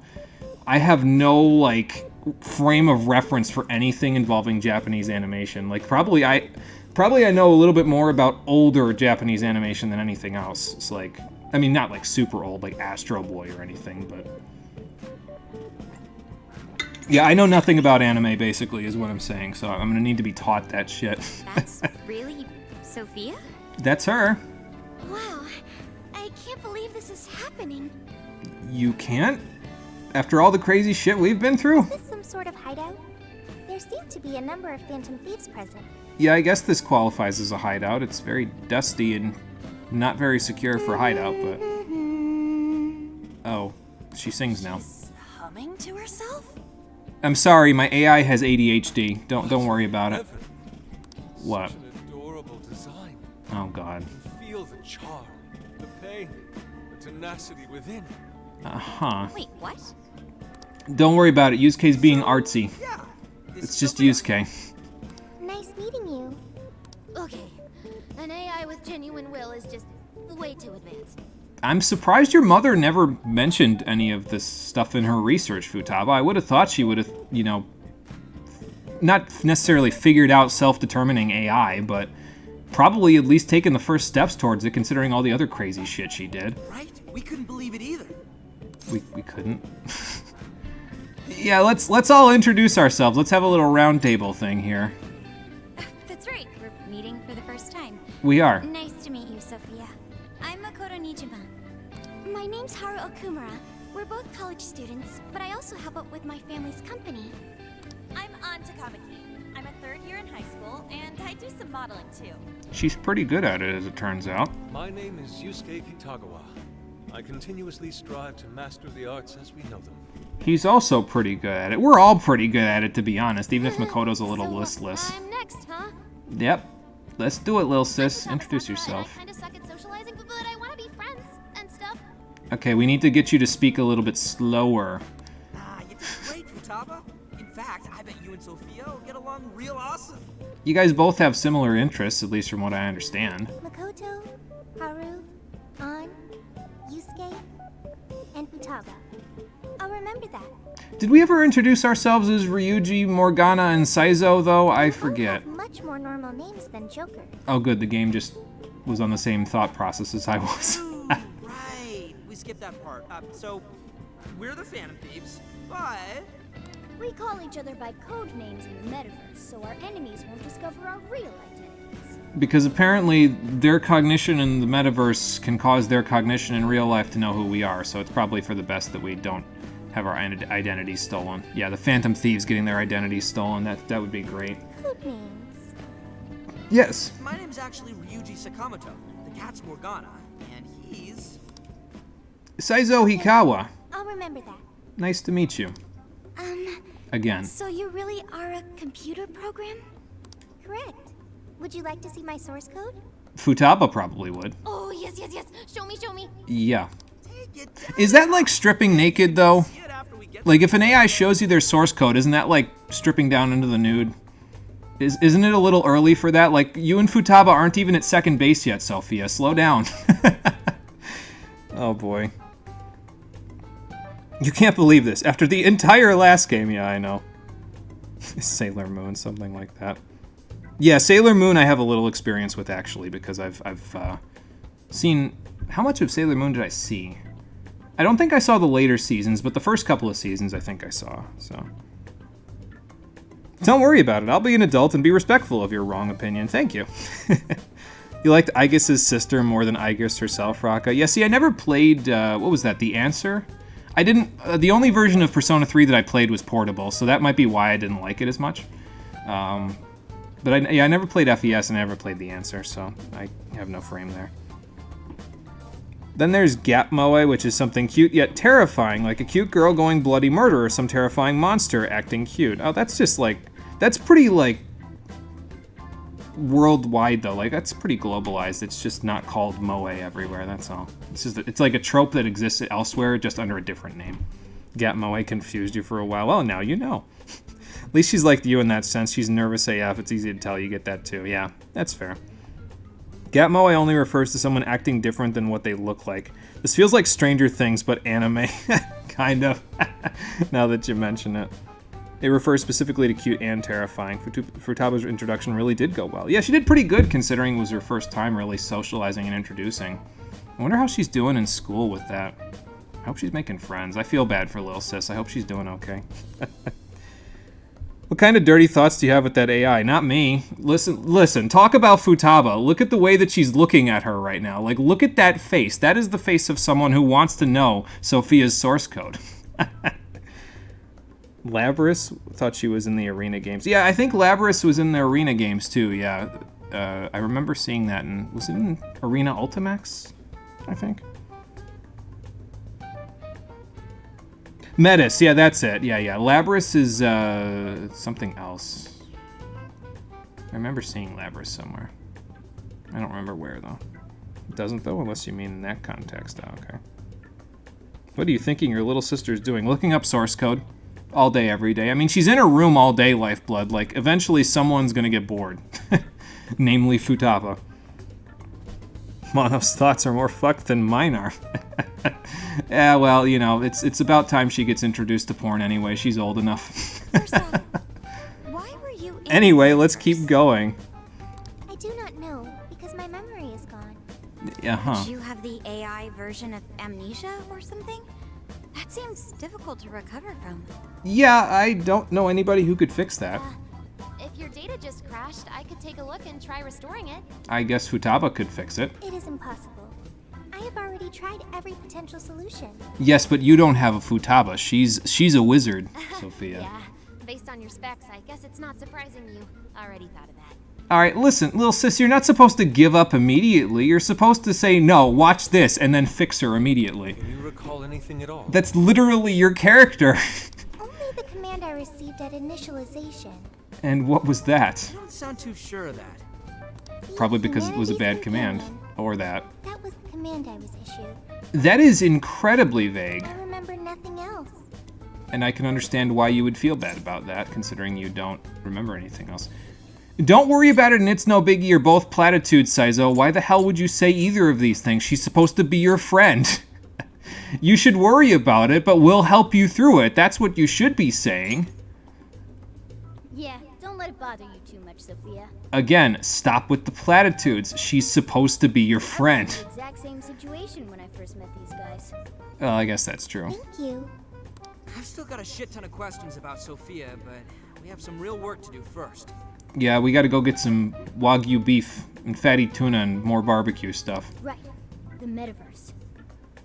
[SPEAKER 1] I have no, like, frame of reference for anything involving Japanese animation. Like, probably I know a little bit more about older Japanese animation than anything else. It's like, I mean, not like super old, like Astro Boy or anything, but... Yeah, I know nothing about anime, basically, is what I'm saying, so I'm gonna need to be taught that shit.
[SPEAKER 10] That's really Sophia?
[SPEAKER 1] That's her.
[SPEAKER 18] Wow, I can't believe this is happening.
[SPEAKER 1] You can't? After all the crazy shit we've been through?
[SPEAKER 18] Is this some sort of hideout? There seem to be a number of Phantom Thieves present.
[SPEAKER 1] Yeah, I guess this qualifies as a hideout. It's very dusty and not very secure for hideout, but... Oh, she sings now.
[SPEAKER 12] She's humming to herself?
[SPEAKER 1] I'm sorry, my AI has ADHD. Don't worry about it. What?
[SPEAKER 3] Such an adorable design.
[SPEAKER 1] Oh God.
[SPEAKER 3] You feel the charm, the pain, the tenacity within.
[SPEAKER 1] Uh-huh.
[SPEAKER 10] Wait, what?
[SPEAKER 1] Don't worry about it. Yusuke's being artsy.
[SPEAKER 11] Yeah.
[SPEAKER 1] It's just Yusuke.
[SPEAKER 18] Nice meeting you.
[SPEAKER 15] Okay, an AI with genuine will is just way too advanced.
[SPEAKER 1] I'm surprised your mother never mentioned any of this stuff in her research, Futaba. I would have thought she would have, you know, not necessarily figured out self-determining AI, but probably at least taken the first steps towards it, considering all the other crazy shit she did.
[SPEAKER 11] Right? We couldn't believe it either.
[SPEAKER 1] We couldn't. Yeah, let's all introduce ourselves. Let's have a little round table thing here.
[SPEAKER 10] That's right, we're meeting for the first time.
[SPEAKER 1] We are.
[SPEAKER 10] Nice to meet you, Sophia. I'm Makoto Nijima.
[SPEAKER 18] My name's Haru Okumura. We're both college students, but I also help out with my family's company.
[SPEAKER 12] I'm on to Kamiki. I'm a third year in high school, and I do some modeling too.
[SPEAKER 1] She's pretty good at it, as it turns out.
[SPEAKER 3] My name is Yusuke Kitagawa. I continuously strive to master the arts as we know them.
[SPEAKER 1] He's also pretty good at it. We're all pretty good at it, to be honest, even if Makoto's a little listless.
[SPEAKER 18] I'm next, huh?
[SPEAKER 1] Yep. Let's do it, lil sis. Introduce yourself.
[SPEAKER 18] I kinda suck at socializing, but I wanna be friends and stuff.
[SPEAKER 1] Okay, we need to get you to speak a little bit slower.
[SPEAKER 11] You did great, Futaba. In fact, I bet you and Sophia will get along real awesome.
[SPEAKER 1] You guys both have similar interests, at least from what I understand.
[SPEAKER 18] Makoto, Haru, An, Yusuke, and Futaba. I'll remember that.
[SPEAKER 1] Did we ever introduce ourselves as Ryuji, Morgana, and Saizo, though? I forget.
[SPEAKER 18] Much more normal names than Joker.
[SPEAKER 1] Oh, good. The game just was on the same thought process as I was.
[SPEAKER 11] Right. We skipped that part. So, we're the Phantom Thieves, but...
[SPEAKER 18] We call each other by code names in the metaverse, so our enemies won't discover our real identities.
[SPEAKER 1] Because apparently their cognition in the metaverse can cause their cognition in real life to know who we are, so it's probably for the best that we don't have our identities stolen. Yeah, the Phantom Thieves getting their identities stolen, that would be great.
[SPEAKER 18] Code names.
[SPEAKER 1] Yes.
[SPEAKER 11] My name's actually Ryuji Sakamoto. The cat's Morgana, and he's...
[SPEAKER 1] Saizo Hikawa.
[SPEAKER 18] I'll remember that.
[SPEAKER 1] Nice to meet you. Again.
[SPEAKER 18] So you really are a computer program? Correct. Would you like to see my source code?
[SPEAKER 1] Futaba probably would.
[SPEAKER 18] Oh, yes, yes, yes. Show me, show me.
[SPEAKER 1] Yeah. Is that like stripping naked, though? Like, if an AI shows you their source code, isn't that like stripping down into the nude? Isn't it a little early for that? Like, you and Futaba aren't even at second base yet, Sophia. Slow down. Oh, boy. You can't believe this. After the entire last game, yeah, I know. Sailor Moon, something like that. Yeah, Sailor Moon I have a little experience with, actually, because I've seen... How much of Sailor Moon did I see? I don't think I saw the later seasons, but the first couple of seasons I think I saw, so... Don't worry about it. I'll be an adult and be respectful of your wrong opinion. Thank you. You liked Aigis' sister more than Aigis herself, Raka? Yeah, see, I never played... what was that? The Answer? I didn't... the only version of Persona 3 that I played was portable, so that might be why I didn't like it as much. But I never played FES and I never played The Answer, so I have no frame there. Then there's Gap Moe, which is something cute yet terrifying, like a cute girl going bloody murder or some terrifying monster acting cute. Oh, that's just like... That's pretty, like... worldwide, though. Like, that's pretty globalized. It's just not called Moe everywhere, that's all. It's like a trope that exists elsewhere, just under a different name. Gap Moe confused you for a while. Well, now you know. At least she's like you in that sense. She's nervous AF. It's easy to tell you get that too. Yeah, that's fair. Gap Moe only refers to someone acting different than what they look like. This feels like Stranger Things, but anime. Kind of. Now that you mention it. It refers specifically to cute and terrifying. Futaba's introduction really did go well. Yeah, she did pretty good considering it was her first time really socializing and introducing. I wonder how she's doing in school with that. I hope she's making friends. I feel bad for Lil Sis. I hope she's doing okay. What kind of dirty thoughts do you have with that AI? Not me. Listen, talk about Futaba. Look at the way that she's looking at her right now. Like, look at that face. That is the face of someone who wants to know Sophia's source code. Labris thought she was in the arena games. Yeah, I think Labris was in the arena games too, yeah. I remember seeing that in... Was it in Arena Ultimax? I think. Metis, yeah, that's it. Yeah. Labris is something else. I remember seeing Labris somewhere. I don't remember where, though. It doesn't, though, unless you mean in that context. Oh, okay. What are you thinking your little sister's doing? Looking up source code all day, every day. I mean, she's in her room all day, Lifeblood. Like, eventually someone's gonna get bored. Namely Futaba. Mono's thoughts are more fucked than mine are. Yeah, well, you know, it's about time she gets introduced to porn anyway. She's old enough.
[SPEAKER 18] Why were you in
[SPEAKER 1] Anyway, let's keep going.
[SPEAKER 18] I do not know, because my memory is gone.
[SPEAKER 1] Uh-huh.
[SPEAKER 10] Do you have the AI version of amnesia or something? That seems difficult to recover from.
[SPEAKER 1] Yeah, I don't know anybody who could fix that.
[SPEAKER 18] If your data just crashed, I could take a look and try restoring it.
[SPEAKER 1] I guess Futaba could fix it.
[SPEAKER 18] It is impossible. I have already tried every potential solution.
[SPEAKER 1] Yes, but you don't have a Futaba. She's a wizard, Sophia.
[SPEAKER 18] Yeah, Based on your specs, I guess it's not surprising you already thought of that.
[SPEAKER 1] Alright, listen, little sis, you're not supposed to give up immediately. You're supposed to say, no, watch this, and then fix her immediately.
[SPEAKER 3] Can you recall anything at all?
[SPEAKER 1] That's literally your character.
[SPEAKER 18] Only the command I received at initialization.
[SPEAKER 1] And what was that?
[SPEAKER 11] I don't sound too sure of that.
[SPEAKER 1] Probably because it was a bad command. Or that.
[SPEAKER 18] That was the command I was issued.
[SPEAKER 1] That is incredibly vague.
[SPEAKER 18] I remember nothing else.
[SPEAKER 1] And I can understand why you would feel bad about that, considering you don't remember anything else. Don't worry about it, and it's no biggie. You're both platitudes, Saizo. Why the hell would you say either of these things? She's supposed to be your friend. You should worry about it, but we'll help you through it. That's what you should be saying.
[SPEAKER 18] Yeah, don't let it bother you too much, Sophia.
[SPEAKER 1] Again, stop with the platitudes. She's supposed to be your friend.
[SPEAKER 18] The exact same situation when I first met these guys.
[SPEAKER 1] Well, I guess that's true.
[SPEAKER 18] Thank you.
[SPEAKER 11] I've still got a shit ton of questions about Sophia, but we have some real work to do first.
[SPEAKER 1] Yeah, we gotta go get some Wagyu beef and fatty tuna and more barbecue stuff.
[SPEAKER 18] Right. The metaverse.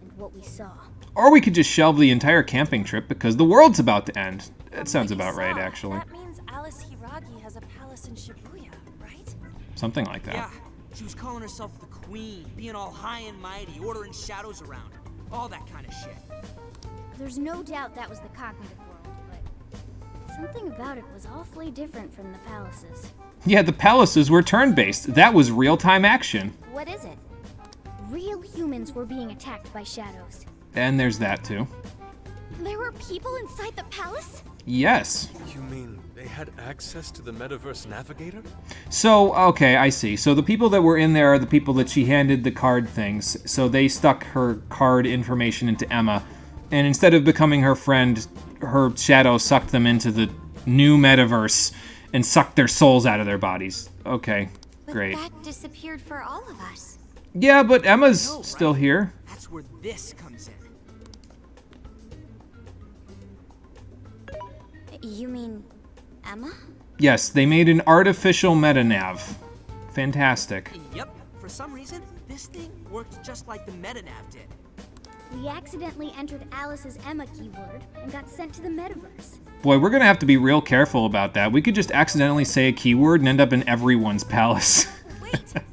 [SPEAKER 18] And what we saw.
[SPEAKER 1] Or we could just shelve the entire camping trip because the world's about to end. That sounds about right, actually.
[SPEAKER 12] That means Alice Hiragi has a palace in Shibuya, right?
[SPEAKER 1] Something like that.
[SPEAKER 11] Yeah, she was calling herself the queen, being all high and mighty, ordering shadows around. All that kind of shit.
[SPEAKER 18] There's no doubt that was the cognitive world, but something about it was awfully different from the palaces.
[SPEAKER 1] Yeah, the palaces were turn-based. That was real-time action.
[SPEAKER 18] What is it? Real humans were being attacked by shadows.
[SPEAKER 1] And there's that, too.
[SPEAKER 18] There were people inside the palace?
[SPEAKER 1] Yes.
[SPEAKER 3] You mean they had access to the Metaverse Navigator?
[SPEAKER 1] So, okay, I see. So the people that were in there are the people that she handed the card things. So they stuck her card information into Emma. And instead of becoming her friend, her shadow sucked them into the new metaverse and sucked their souls out of their bodies. Okay, great.
[SPEAKER 10] But that disappeared for all of us.
[SPEAKER 1] Yeah, but Emma's still here.
[SPEAKER 11] That's where this comes in.
[SPEAKER 10] You mean Emma?
[SPEAKER 1] Yes, they made an artificial metanav. Fantastic.
[SPEAKER 11] Yep. For some reason, this thing worked just like the metanav did.
[SPEAKER 18] We accidentally entered Alice's Emma keyword and got sent to the metaverse.
[SPEAKER 1] Boy, we're gonna have to be real careful about that. We could just accidentally say a keyword and end up in everyone's palace.
[SPEAKER 12] Wait, that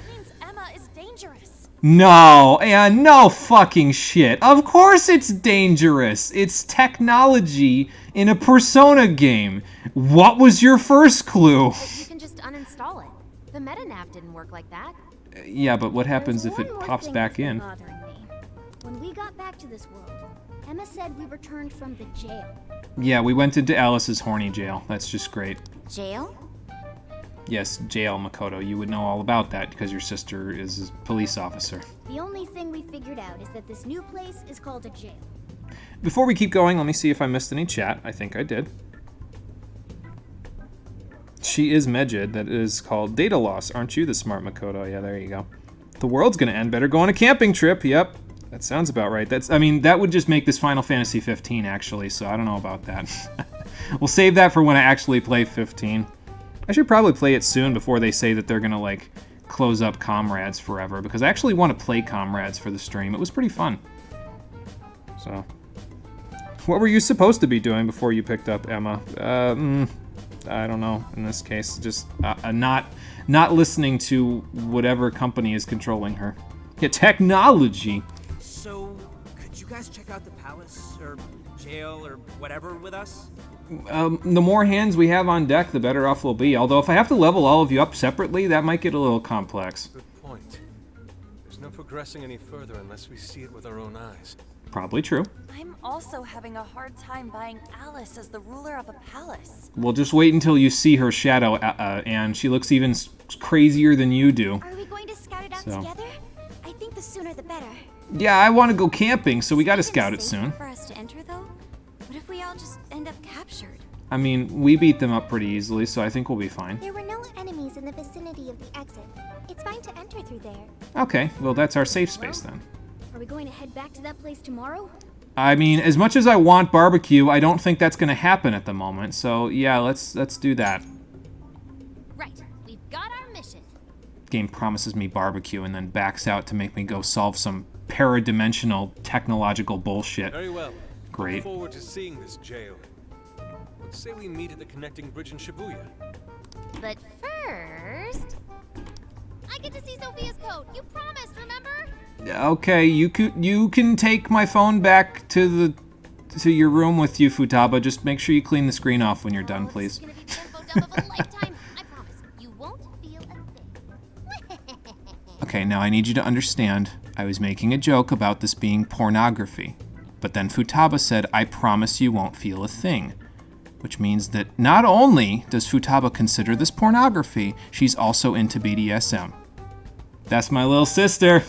[SPEAKER 12] means Emma is dangerous.
[SPEAKER 1] No, and no fucking shit. Of course it's dangerous. It's technology in a Persona game. What was your first clue?
[SPEAKER 18] You can just uninstall it. The metanav didn't work like that.
[SPEAKER 1] Yeah, but what happens if
[SPEAKER 18] There's
[SPEAKER 1] it
[SPEAKER 18] one more
[SPEAKER 1] pops
[SPEAKER 18] thing
[SPEAKER 1] back
[SPEAKER 18] that's been
[SPEAKER 1] in?
[SPEAKER 18] bothering me. When we got back to this world, Emma said we returned from the jail.
[SPEAKER 1] Yeah, we went into Alice's Horny jail. That's just great.
[SPEAKER 10] Jail?
[SPEAKER 1] Yes, jail, Makoto. You would know all about that because your sister is a police officer.
[SPEAKER 18] The only thing we figured out is that this new place is called a jail.
[SPEAKER 1] Before we keep going, let me see if I missed any chat. I think I did. She is Mejid. That is called data loss. Aren't you the smart Makoto? Yeah, there you go. The world's gonna end. Better go on a camping trip. Yep. That sounds about right. That would just make this Final Fantasy 15, actually, so I don't know about that. We'll save that for when I actually play 15. I should probably play it soon before they say that they're gonna, like, close up Comrades forever, because I actually want to play Comrades for the stream. It was pretty fun. So, what were you supposed to be doing before you picked up Emma? I don't know, in this case. Just not listening to whatever company is controlling her. Yeah, technology.
[SPEAKER 11] So, could you guys check out the palace, or jail, or whatever with us?
[SPEAKER 1] The more hands we have on deck, the better off we'll be. Although if I have to level all of you up separately, that might get a little complex.
[SPEAKER 3] Good point. There's no progressing any further unless we see it with our own eyes.
[SPEAKER 1] Probably true.
[SPEAKER 12] I'm also having a hard time buying Alice as the ruler of a palace.
[SPEAKER 1] Well, just wait until you see her shadow, and she looks even crazier than you do.
[SPEAKER 18] Are we going to scout it out together? I think the sooner the better.
[SPEAKER 1] Yeah, I want to go camping, so we got to scout it soon.
[SPEAKER 10] For us to enter, though? What if we all just end up captured?
[SPEAKER 1] I mean, we beat them up pretty easily, so I think we'll be fine.
[SPEAKER 18] There were no enemies in the vicinity of the exit. It's fine to enter through there.
[SPEAKER 1] Okay, well, that's our safe space then.
[SPEAKER 18] Are we going to head back to that place tomorrow?
[SPEAKER 1] I mean, as much as I want barbecue, I don't think that's going to happen at the moment. So, yeah, let's do that.
[SPEAKER 18] Right. We've got our mission.
[SPEAKER 1] Game promises me barbecue and then backs out to make me go solve some paradimensional technological bullshit.
[SPEAKER 3] Very well.
[SPEAKER 1] Great.
[SPEAKER 3] Look forward to seeing this jail. But say we meet at the connecting bridge in Shibuya.
[SPEAKER 15] But first, I get to see Sophia's code. You promised, remember?
[SPEAKER 1] Okay, you can take my phone back to your room with you, Futaba. Just make sure you clean the screen off when you're done, please. Okay, now I need you to understand, I was making a joke about this being pornography. But then Futaba said, I promise you won't feel a thing. Which means that not only does Futaba consider this pornography, she's also into BDSM. That's my little sister.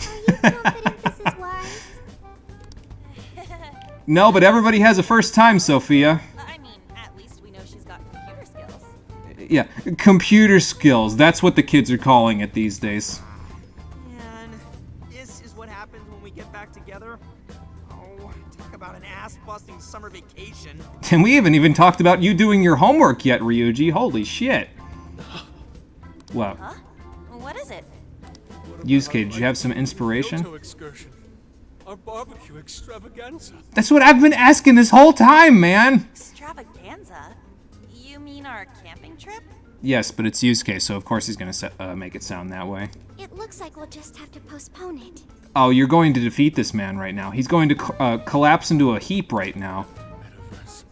[SPEAKER 1] No, but everybody has a first time, Sophia.
[SPEAKER 12] I mean, at least we know she's got computer skills.
[SPEAKER 1] Yeah, computer skills. That's what the kids are calling it these days.
[SPEAKER 11] And this is what happens when we get back together. Oh, talk about an ass-busting summer vacation.
[SPEAKER 1] And we haven't even talked about you doing your homework yet, Ryuji. Holy shit. What?
[SPEAKER 12] Huh? What is it?
[SPEAKER 1] Yusuke, did you have some inspiration?
[SPEAKER 3] Excursion. Our barbecue extravaganza.
[SPEAKER 1] That's what I've been asking this whole time, man.
[SPEAKER 12] Extravaganza? You mean our camping trip?
[SPEAKER 1] Yes, but it's Yusuke, so of course he's going to make it sound that way.
[SPEAKER 18] It looks like we'll just have to postpone it.
[SPEAKER 1] Oh, you're going to defeat this man right now. He's going to collapse into a heap right now.
[SPEAKER 3] Metaverse.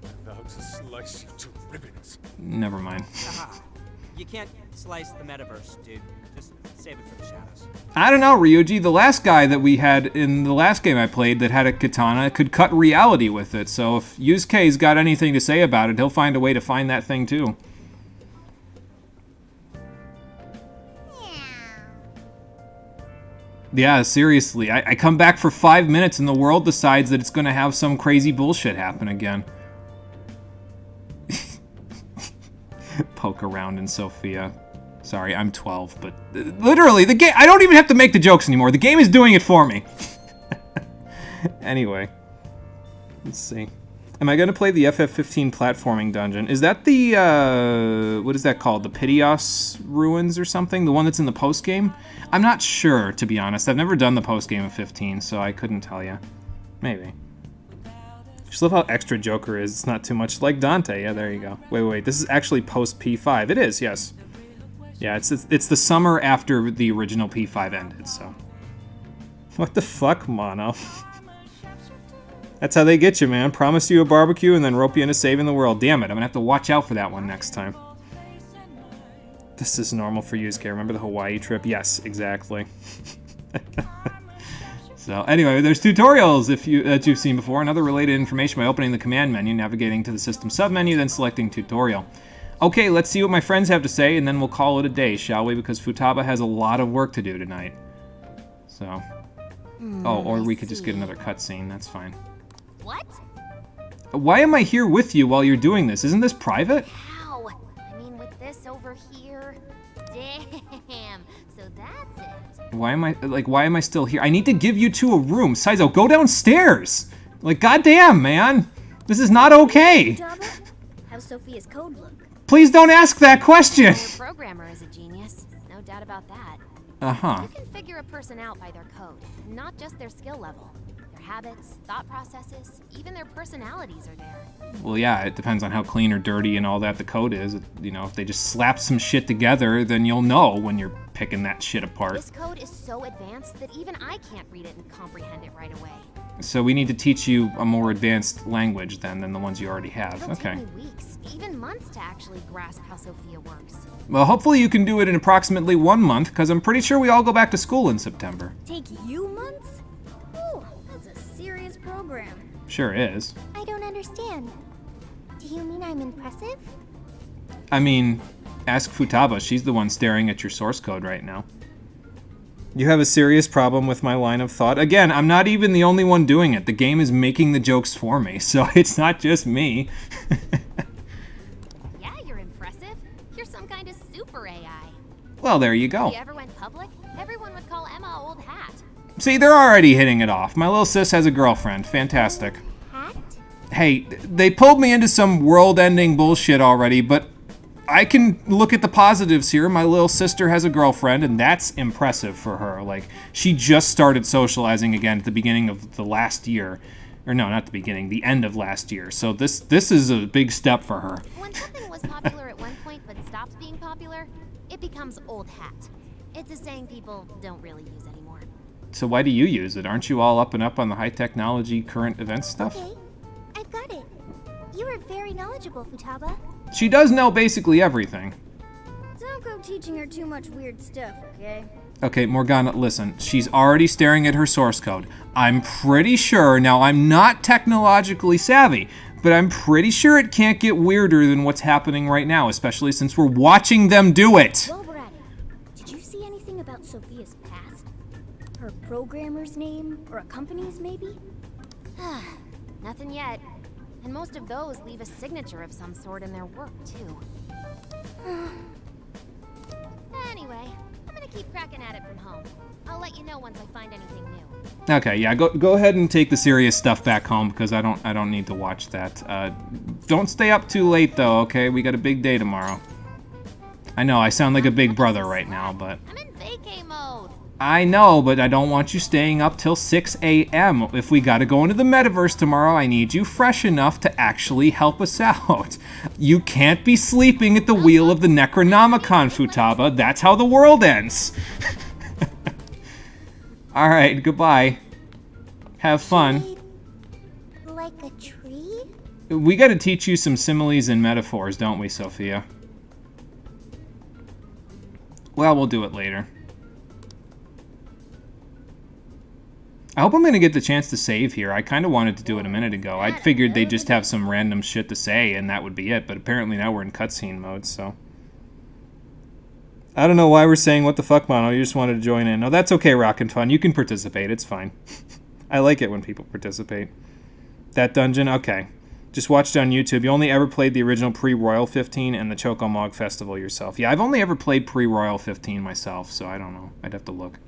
[SPEAKER 3] I vow to slice you to ribbons.
[SPEAKER 1] Never mind.
[SPEAKER 11] You can't slice the metaverse, dude. Just save it for the shadows.
[SPEAKER 1] I don't know, Ryuji. The last guy that we had in the last game I played that had a katana could cut reality with it. So if Yusuke's got anything to say about it, he'll find a way to find that thing too. Yeah, seriously. I come back for 5 minutes and the world decides that it's going to have some crazy bullshit happen again. Poke around in Sophia. Sorry, I'm 12, but literally, the game, I don't even have to make the jokes anymore. The game is doing it for me. Anyway, let's see. Am I going to play the FF15 platforming dungeon? Is that the, what is that called? The Pitios Ruins or something? The one that's in the post-game? I'm not sure, to be honest. I've never done the post-game of 15, so I couldn't tell you. Maybe. Just love how extra Joker is. It's not too much like Dante. Yeah, there you go. Wait. This is actually post P5. It is, yes. Yeah, it's the summer after the original P5 ended, so. What the fuck, Mono? That's how they get you, man. Promise you a barbecue and then rope you into saving the world. Damn it, I'm gonna have to watch out for that one next time. This is normal for Yusuke. Remember the Hawaii trip? Yes, exactly. So anyway, there's tutorials that you've seen before, and other related information by opening the command menu, navigating to the system submenu, then selecting tutorial. Okay, let's see what my friends have to say, and then we'll call it a day, shall we? Because Futaba has a lot of work to do tonight. So. Oh, or we could just get another cutscene. That's fine.
[SPEAKER 15] What?
[SPEAKER 1] Why am I here with you while you're doing this? Isn't this private?
[SPEAKER 15] How? I mean, with this over here. Damn. So that's it.
[SPEAKER 1] Why am I still here? I need to give you two a room. Saizo, go downstairs. Like, goddamn, man. This is not okay.
[SPEAKER 18] How's Sophia's code look?
[SPEAKER 1] Please don't ask that question.
[SPEAKER 15] Your programmer is a genius. No doubt about that.
[SPEAKER 1] Uh-huh.
[SPEAKER 15] You can figure a person out by their code, not just their skill level. Their habits, thought processes, even their personalities are there.
[SPEAKER 1] Well, yeah, it depends on how clean or dirty and all that the code is. You know, if they just slap some shit together, then you'll know when you're picking that shit apart.
[SPEAKER 15] This code is so advanced that even I can't read it and comprehend it right away.
[SPEAKER 1] So we need to teach you a more advanced language then than the ones you already have.
[SPEAKER 15] It'll
[SPEAKER 1] Okay.
[SPEAKER 15] take me weeks, even months to actually grasp how Sophia works.
[SPEAKER 1] Well, hopefully you can do it in approximately 1 month, because I'm pretty sure we all go back to school in September.
[SPEAKER 18] Take you months? Ooh, that's a serious program.
[SPEAKER 1] Sure is.
[SPEAKER 18] I don't understand. Do you mean I'm impressive?
[SPEAKER 1] I mean, ask Futaba. She's the one staring at your source code right now. You have a serious problem with my line of thought. Again, I'm not even the only one doing it. The game is making the jokes for me, so it's not just me.
[SPEAKER 15] Yeah, you're impressive. You're some kind of super AI.
[SPEAKER 1] Well, there you go.
[SPEAKER 15] If you ever went public, everyone would call Emma old hat.
[SPEAKER 1] See, they're already hitting it off. My little sis has a girlfriend. Fantastic.
[SPEAKER 18] Hat?
[SPEAKER 1] Hey, they pulled me into some world-ending bullshit already, but I can look at the positives here. My little sister has a girlfriend, and that's impressive for her. Like, she just started socializing again at the beginning of the last year. Or no, not the beginning, the end of last year. So this is a big step for her.
[SPEAKER 19] When something was popular at one point but stops being popular, it becomes old hat. It's a saying people don't really use anymore.
[SPEAKER 1] So why do you use it? Aren't you all up and up on the high technology current event stuff?
[SPEAKER 18] Okay, I've got it. You are very knowledgeable, Futaba.
[SPEAKER 1] She does know basically everything.
[SPEAKER 18] Don't go teaching her too much weird stuff, okay?
[SPEAKER 1] Okay, Morgana, listen. She's already staring at her source code. I'm pretty sure, now I'm not technologically savvy, but I'm pretty sure it can't get weirder than what's happening right now, especially since we're watching them do it.
[SPEAKER 18] While we're at it, did you see anything about Sophia's past? Her programmer's name, or a company's maybe?
[SPEAKER 19] Nothing yet. And most of those leave a signature of some sort in their work, too. Anyway, I'm gonna keep cracking at it from home. I'll let you know once I find anything new.
[SPEAKER 1] Okay, yeah, go ahead and take the serious stuff back home because I don't need to watch that. Don't stay up too late though, okay? We got a big day tomorrow. I know I sound like a big brother right now, but
[SPEAKER 19] I'm in vacay mode.
[SPEAKER 1] I know, but I don't want you staying up till 6 a.m. If we gotta go into the metaverse tomorrow, I need you fresh enough to actually help us out. You can't be sleeping at the wheel of the Necronomicon, Futaba. That's how the world ends. Alright, goodbye. Have fun.
[SPEAKER 18] Like a tree?
[SPEAKER 1] We gotta teach you some similes and metaphors, don't we, Sophia? Well, we'll do it later. I hope I'm going to get the chance to save here. I kind of wanted to do it a minute ago. I figured they'd just have some random shit to say and that would be it, but apparently now we're in cutscene mode, so. I don't know why we're saying what the fuck, Mono. You just wanted to join in. No, that's okay, Rockin' Fun. You can participate. It's fine. I like it when people participate. That dungeon? Okay. Just watched on YouTube. You only ever played the original pre-Royal 15 and the Chocomog Festival yourself. Yeah, I've only ever played pre-Royal 15 myself, so I don't know. I'd have to look.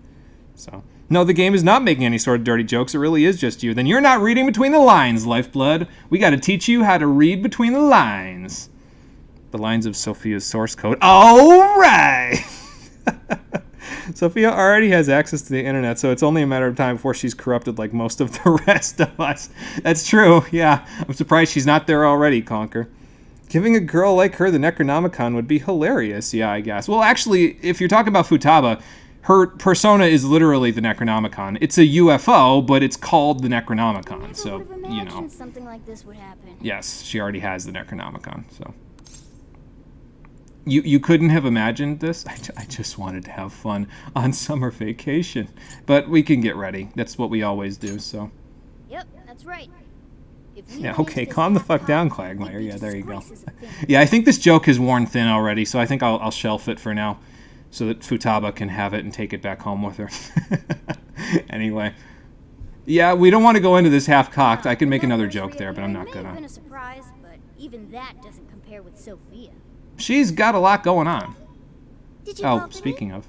[SPEAKER 1] So, no, the game is not making any sort of dirty jokes. It really is just you. Then you're not reading between the lines, Lifeblood. We got to teach you how to read between the lines. The lines of Sophia's source code. All right! Sophia already has access to the internet, so it's only a matter of time before she's corrupted like most of the rest of us. That's true, yeah. I'm surprised she's not there already, Conker. Giving a girl like her the Necronomicon would be hilarious, yeah, I guess. Well, actually, if you're talking about Futaba, her persona is literally the Necronomicon. It's a UFO, but it's called the Necronomicon, so, you know.
[SPEAKER 18] Something like this would happen.
[SPEAKER 1] Yes, she already has the Necronomicon, so. You couldn't have imagined this? I just wanted to have fun on summer vacation. But we can get ready. That's what we always do, so.
[SPEAKER 18] Yep, that's right.
[SPEAKER 1] Yeah, okay, calm the fuck down, Quagmire. Yeah, there you go. Yeah, I think this joke has worn thin already, so I think I'll shelf it for now so that Futaba can have it and take it back home with her. Anyway. Yeah, we don't want to go into this half-cocked. I can make another joke there, but I'm not gonna.
[SPEAKER 18] It may have been a surprise, but even that doesn't compare with Sophia.
[SPEAKER 1] She's got a lot going on.
[SPEAKER 18] Did you
[SPEAKER 1] Oh, speaking of.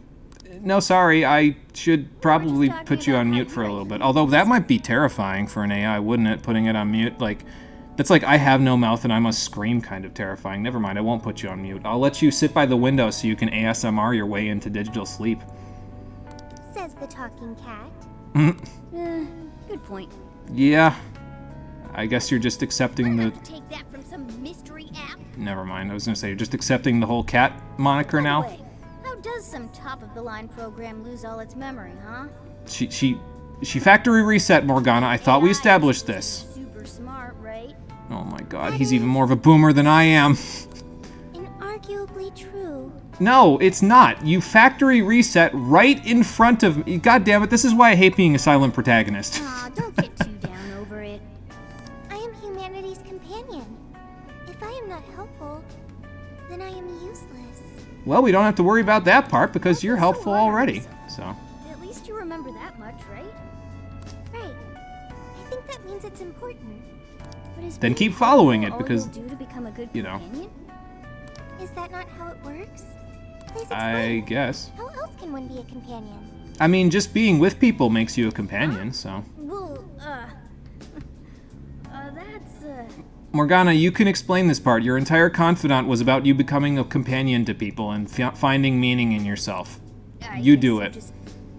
[SPEAKER 1] No, sorry, I should probably put you on mute for a little bit. Although that might be terrifying for an AI, wouldn't it? Putting it on mute, like, that's like I have no mouth and I must scream kind of terrifying. Never mind, I won't put you on mute. I'll let you sit by the window so you can ASMR your way into digital sleep.
[SPEAKER 18] Says the talking cat. Good point.
[SPEAKER 1] Yeah. I guess you're just accepting the...
[SPEAKER 18] Take that from some mystery app.
[SPEAKER 1] Never mind, I was gonna say, you're just accepting the whole cat moniker now?
[SPEAKER 18] By the way, how does some top-of-the-line program lose all its memory, huh?
[SPEAKER 1] She factory reset, Morgana. I thought we established this.
[SPEAKER 18] Super smart, right?
[SPEAKER 1] Oh my god, he's even more of a boomer than I am.
[SPEAKER 18] Inarguably true.
[SPEAKER 1] No, it's not. You factory reset right in front of me. God damn it, this is why I hate being a silent protagonist.
[SPEAKER 18] Aw, don't get too down over it. I am humanity's companion. If I am not helpful, then I am useless.
[SPEAKER 1] Well, we don't have to worry about that part because you're helpful already, so.
[SPEAKER 18] At least you remember that much, right? Right. I think that means it's important. But is
[SPEAKER 1] Then
[SPEAKER 18] being
[SPEAKER 1] keep following it
[SPEAKER 18] helpful
[SPEAKER 1] because,
[SPEAKER 18] all you'll do to become a good
[SPEAKER 1] you know.
[SPEAKER 18] companion? Is that not how it works? Please explain.
[SPEAKER 1] I guess.
[SPEAKER 18] How else can one be a companion?
[SPEAKER 1] I mean, just being with people makes you a companion, so.
[SPEAKER 18] Well, that's,
[SPEAKER 1] Morgana, you can explain this part. Your entire confidant was about you becoming a companion to people and finding meaning in yourself. You do it.
[SPEAKER 18] Just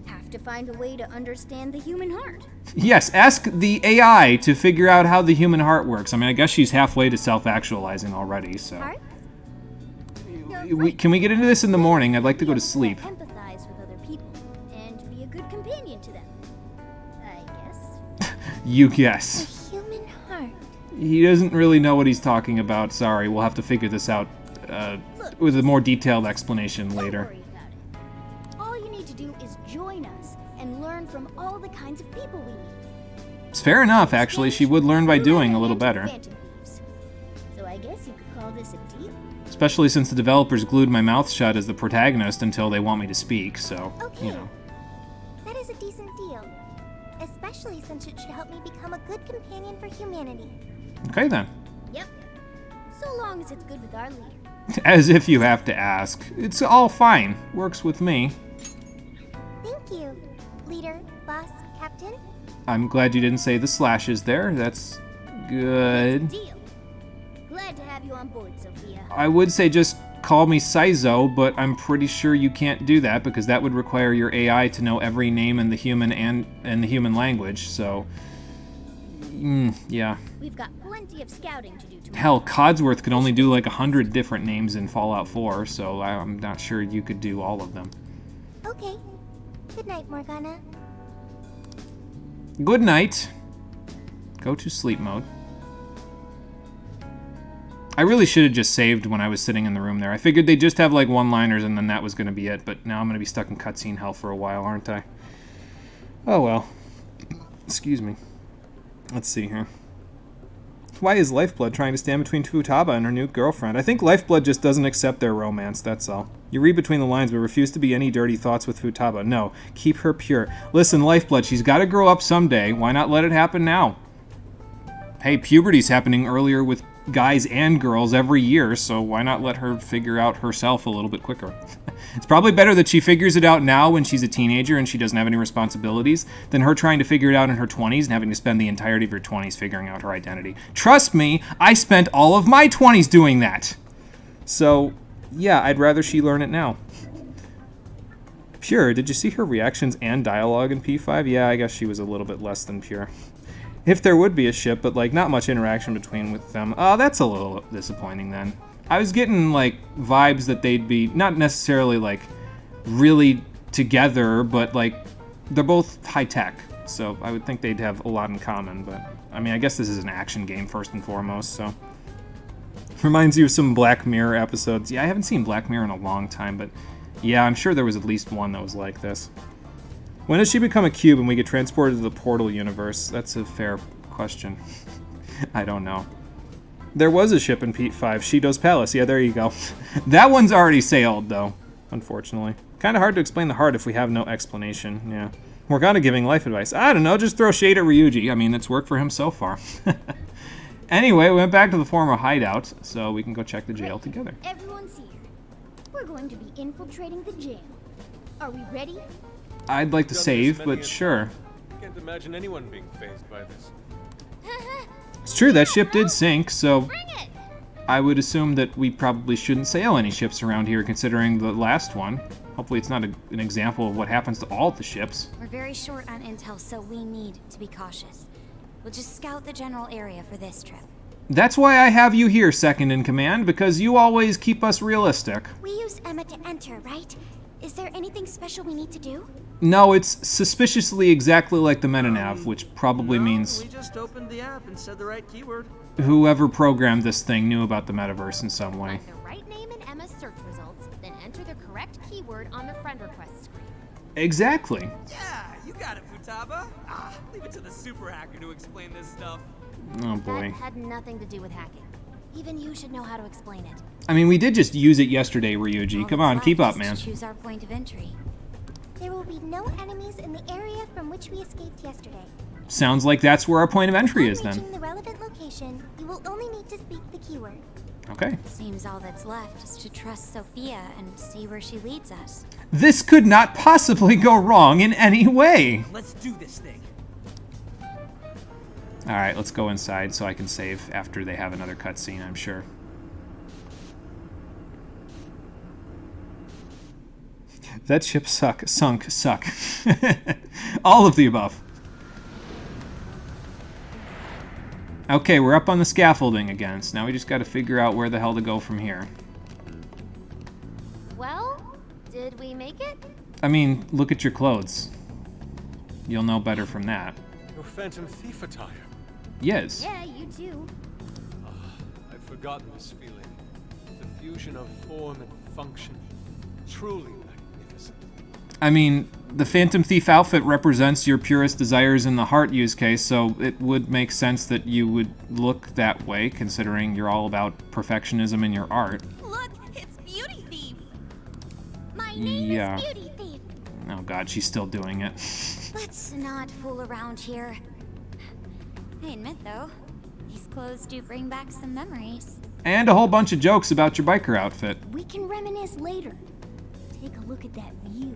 [SPEAKER 18] have have to find a way to understand the human heart.
[SPEAKER 1] Yes, ask the AI to figure out how the human heart works. I mean, I guess she's halfway to self-actualizing already, so...
[SPEAKER 18] Hearts?
[SPEAKER 1] Can we get into this in the morning? I'd like to go to sleep.
[SPEAKER 18] Empathize with other people and be a good companion to them. I guess.
[SPEAKER 1] You guess.
[SPEAKER 18] A human heart.
[SPEAKER 1] He doesn't really know what he's talking about. Sorry, we'll have to figure this out with a more detailed explanation later.
[SPEAKER 18] All you need to do is join us and learn from all the kinds of people we meet.
[SPEAKER 1] It's fair enough, actually. She would learn by doing a little better.
[SPEAKER 18] So I guess you could call this a deal.
[SPEAKER 1] Especially since the developers glued my mouth shut as the protagonist until they want me to speak, so, you know.
[SPEAKER 18] That is a decent deal. Especially since it should help me become a good companion for humanity.
[SPEAKER 1] Okay, then.
[SPEAKER 18] Yep. So long as it's good with our leader.
[SPEAKER 1] As if you have to ask. It's all fine. Works with me.
[SPEAKER 18] Thank you, leader, boss, captain.
[SPEAKER 1] I'm glad you didn't say the slashes there. That's good.
[SPEAKER 18] Deal. Glad to have you on board, Sophia.
[SPEAKER 1] I would say just call me Saizo, but I'm pretty sure you can't do that because that would require your AI to know every name in the human and the human language, so... yeah.
[SPEAKER 18] We've got plenty of scouting to do tomorrow.
[SPEAKER 1] Hell, Codsworth could only do like 100 different names in Fallout 4, so I'm not sure you could do all of them.
[SPEAKER 18] Okay. Good night, Morgana.
[SPEAKER 1] Good night. Go to sleep mode. I really should have just saved when I was sitting in the room there. I figured they'd just have like one-liners and then that was going to be it, but now I'm going to be stuck in cutscene hell for a while, aren't I? Oh well. Excuse me. Let's see here. Why is Lifeblood trying to stand between Futaba and her new girlfriend? I think Lifeblood just doesn't accept their romance, that's all. You read between the lines, but refuse to be any dirty thoughts with Futaba. No, keep her pure. Listen, Lifeblood, she's got to grow up someday. Why not let it happen now? Hey, puberty's happening earlier with guys and girls every year, so why not let her figure out herself a little bit quicker? It's probably better that she figures it out now when she's a teenager and she doesn't have any responsibilities than her trying to figure it out in her 20s and having to spend the entirety of her 20s figuring out her identity. Trust me, I spent all of my 20s doing that. So, yeah, I'd rather she learn it now. Pure, did you see her reactions and dialogue in P5? Yeah, I guess she was a little bit less than pure. If there would be a ship, but like not much interaction between with them. Oh, that's a little disappointing then. I was getting like vibes that they'd be not necessarily like really together, but like they're both high tech. So I would think they'd have a lot in common, but I mean, I guess this is an action game first and foremost, so. Reminds you of some Black Mirror episodes. Yeah, I haven't seen Black Mirror in a long time, but yeah, I'm sure there was at least one that was like this. When does she become a cube and we get transported to the Portal universe? That's a fair question. I don't know. There was a ship in Pete 5, Shido's Palace. Yeah, there you go. That one's already sailed, though, unfortunately. Kind of hard to explain the heart if we have no explanation, yeah. Morgana giving life advice. I don't know, just throw shade at Ryuji. I mean, it's worked for him so far. Anyway, we went back to the former hideout, so we can go check the jail together.
[SPEAKER 18] Everyone's here. We're going to be infiltrating the jail. Are we ready?
[SPEAKER 1] I'd like to save, but sure.
[SPEAKER 3] I can't imagine anyone being fazed by this.
[SPEAKER 1] It's true, that ship did sink, so I would assume that we probably shouldn't sail any ships around here, considering the last one. Hopefully it's not an example of what happens to all the ships.
[SPEAKER 10] We're very short on intel, so we need to be cautious. We'll just scout the general area for this trip.
[SPEAKER 1] That's why I have you here, second in command, because you always keep us realistic.
[SPEAKER 18] We use Emma to enter, right? Is there anything special we need to do?
[SPEAKER 1] No, it's suspiciously exactly like the metanav, which probably means
[SPEAKER 11] We just opened the app and said the right keyword.
[SPEAKER 1] whoever programmed this thing knew about the metaverse in some way.
[SPEAKER 19] Find the right name in Emma's search results, then enter the correct keyword on the friend request screen.
[SPEAKER 1] Exactly.
[SPEAKER 11] Yeah, you got it, Futaba. Leave it to the super hacker to explain this stuff.
[SPEAKER 1] Oh boy.
[SPEAKER 19] That had nothing to do with hacking. Even you should know how to explain it.
[SPEAKER 1] I mean, we did just use it yesterday, Ryuji. Come on, keep up, man.
[SPEAKER 10] Choose our point of entry.
[SPEAKER 18] There will be no enemies in the area from which we escaped yesterday.
[SPEAKER 1] Sounds like that's where our point of entry is then.
[SPEAKER 18] Reaching the relevant location, you will only need to speak the keyword.
[SPEAKER 1] Okay.
[SPEAKER 10] Seems all that's left is to trust Sophia and see where she leads us.
[SPEAKER 1] This could not possibly go wrong in any way.
[SPEAKER 11] Let's do this thing.
[SPEAKER 1] Alright, let's go inside so I can save after they have another cutscene, I'm sure. That ship sunk. All of the above. Okay, we're up on the scaffolding again, so now we just got to figure out where the hell to go from here.
[SPEAKER 19] Well, did we make it?
[SPEAKER 1] I mean, look at your clothes. You'll know better from that.
[SPEAKER 3] Your Phantom Thief attire.
[SPEAKER 1] Yes.
[SPEAKER 19] Yeah, you too.
[SPEAKER 3] I've forgotten this feeling. The fusion of form and function. Truly magnificent.
[SPEAKER 1] I mean, the Phantom Thief outfit represents your purest desires in the heart use case, so it would make sense that you would look that way, considering you're all about perfectionism in your art.
[SPEAKER 12] Look, it's Beauty Thief.
[SPEAKER 19] My name is Beauty Thief.
[SPEAKER 1] Oh god, she's still doing it.
[SPEAKER 10] Let's not fool around here. I admit, though, these clothes do bring back some memories.
[SPEAKER 1] And a whole bunch of jokes about your biker outfit.
[SPEAKER 18] We can reminisce later. Take a look at that view.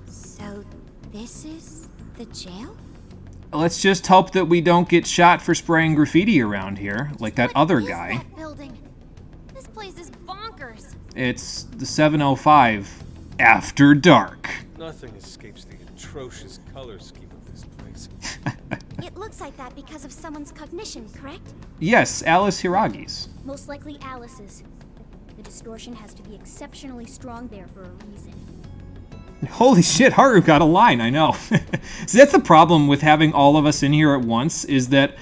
[SPEAKER 10] So, this is the jail?
[SPEAKER 1] Let's just hope that we don't get shot for spraying graffiti around here, like that other guy.
[SPEAKER 19] That building. This place is bonkers.
[SPEAKER 1] It's the 705 After Dark.
[SPEAKER 3] Nothing escapes the atrocious color scheme of this place.
[SPEAKER 18] It looks like that because of someone's cognition, correct?
[SPEAKER 1] Yes, Alice Hiragi's.
[SPEAKER 18] Most likely Alice's. The distortion has to be exceptionally strong there for a reason.
[SPEAKER 1] Holy shit, Haru got a line, I know. See, that's the problem with having all of us in here at once, is that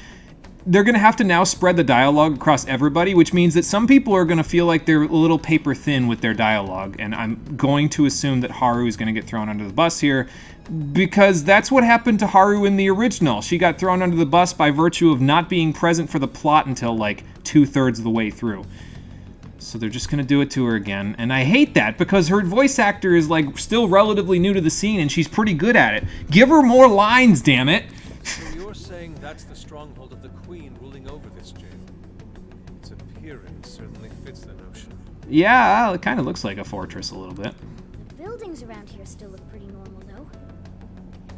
[SPEAKER 1] they're going to have to now spread the dialogue across everybody, which means that some people are going to feel like they're a little paper thin with their dialogue, and I'm going to assume that Haru is going to get thrown under the bus here, because that's what happened to Haru in the original. She got thrown under the bus by virtue of not being present for the plot until like 2/3 of the way through. So they're just gonna do it to her again, and I hate that because her voice actor is like still relatively new to the scene and she's pretty good at it. Give her more lines, damn it!
[SPEAKER 3] So you're saying that's the stronghold of the Queen ruling over this jail? Its appearance certainly fits the notion.
[SPEAKER 1] Yeah, it kind of looks like a fortress a little bit.
[SPEAKER 18] The buildings around here still look pretty normal, though.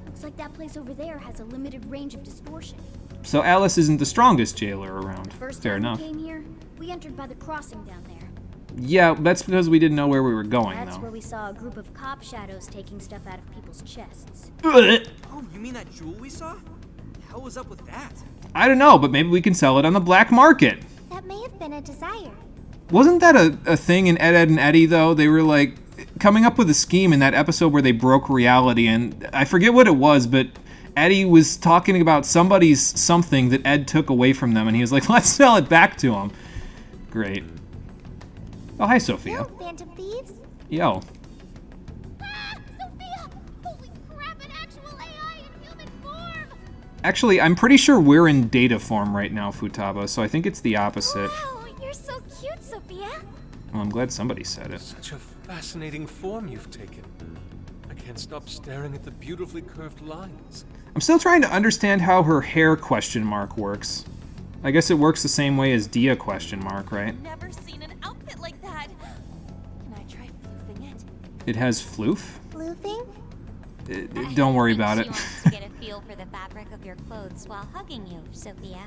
[SPEAKER 18] Looks like that place over there has a limited range of distortion.
[SPEAKER 1] So Alice isn't the strongest jailer around.
[SPEAKER 18] First
[SPEAKER 1] Fair
[SPEAKER 18] time
[SPEAKER 1] enough.
[SPEAKER 18] we came here, we entered by the crossing down there.
[SPEAKER 1] Yeah, that's because we didn't know where we were going,
[SPEAKER 18] That's
[SPEAKER 1] though.
[SPEAKER 18] where we saw a group of cop shadows taking stuff out of people's chests.
[SPEAKER 11] Oh, you mean that jewel we saw? The hell was up with that?
[SPEAKER 1] I don't know, but maybe we can sell it on the black market.
[SPEAKER 18] That may have been a desire.
[SPEAKER 1] Wasn't that a thing in Ed, Edd and Eddy, though? They were, like, coming up with a scheme in that episode where they broke reality, and I forget what it was, but Eddie was talking about somebody's something that Ed took away from them, and he was like, let's sell it back to him. Great. Oh, hi, Sophia.
[SPEAKER 18] Hello, Phantom Thieves.
[SPEAKER 1] Yo.
[SPEAKER 19] Ah, Sophia! Holy crap, an actual AI in human form!
[SPEAKER 1] Actually, I'm pretty sure we're in data form right now, Futaba, so I think it's the opposite.
[SPEAKER 18] Wow, you're so cute, Sophia.
[SPEAKER 1] Well, I'm glad somebody said it.
[SPEAKER 3] Such a fascinating form you've taken. I can't stop staring at the beautifully curved lines.
[SPEAKER 1] I'm still trying to understand how her hair question mark works. I guess it works the same way as Dia question mark, right?
[SPEAKER 12] Never seen an outfit like that. Can I try floofing it?
[SPEAKER 1] It has floof?
[SPEAKER 18] Floofing?
[SPEAKER 1] Don't worry about
[SPEAKER 10] She
[SPEAKER 1] it.
[SPEAKER 10] wants to get a feel for the fabric of your clothes while hugging you, Sophia.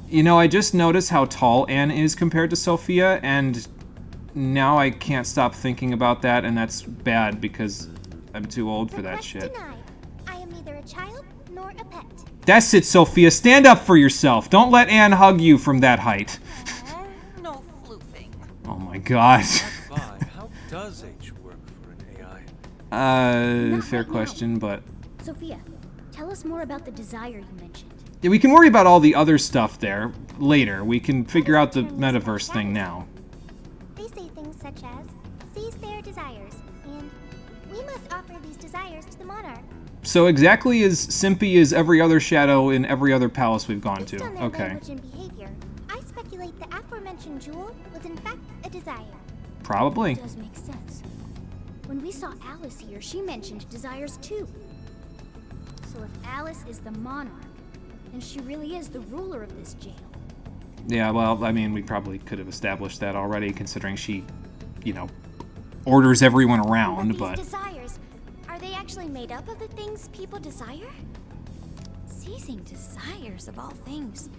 [SPEAKER 1] You know, I just noticed how tall Anne is compared to Sophia, and now I can't stop thinking about that, and that's bad because I'm too old for that
[SPEAKER 18] Request
[SPEAKER 1] shit.
[SPEAKER 18] denied. I am neither a child nor a pet.
[SPEAKER 1] That's it, Sophia. Stand up for yourself. Don't let Anne hug you from that height.
[SPEAKER 12] No floofing.
[SPEAKER 1] Oh my god.
[SPEAKER 3] How does age work for an AI?
[SPEAKER 18] Not
[SPEAKER 1] Fair
[SPEAKER 18] right now.
[SPEAKER 1] question, but...
[SPEAKER 18] Sophia, tell us more about the desire you mentioned.
[SPEAKER 1] Yeah, we can worry about all the other stuff there later. We can figure out the metaverse thing now.
[SPEAKER 18] They say things such as, seize their desires, and we must offer these desires to the monarch.
[SPEAKER 1] So exactly as simpy as every other shadow in every other palace we've gone
[SPEAKER 18] Based
[SPEAKER 1] to.
[SPEAKER 18] on their
[SPEAKER 1] Okay.
[SPEAKER 18] language and behavior, I speculate the aforementioned jewel was in fact a desire.
[SPEAKER 1] Probably.
[SPEAKER 18] Does make sense. When we saw Alice here, she mentioned desires too. So if Alice is the monarch, then she really is the ruler of this jail.
[SPEAKER 1] Yeah, well, I mean, we probably could have established that already, considering she, you know, orders everyone around, but...
[SPEAKER 18] These desires, are they actually made up of the things people desire?
[SPEAKER 10] Seizing desires of all things.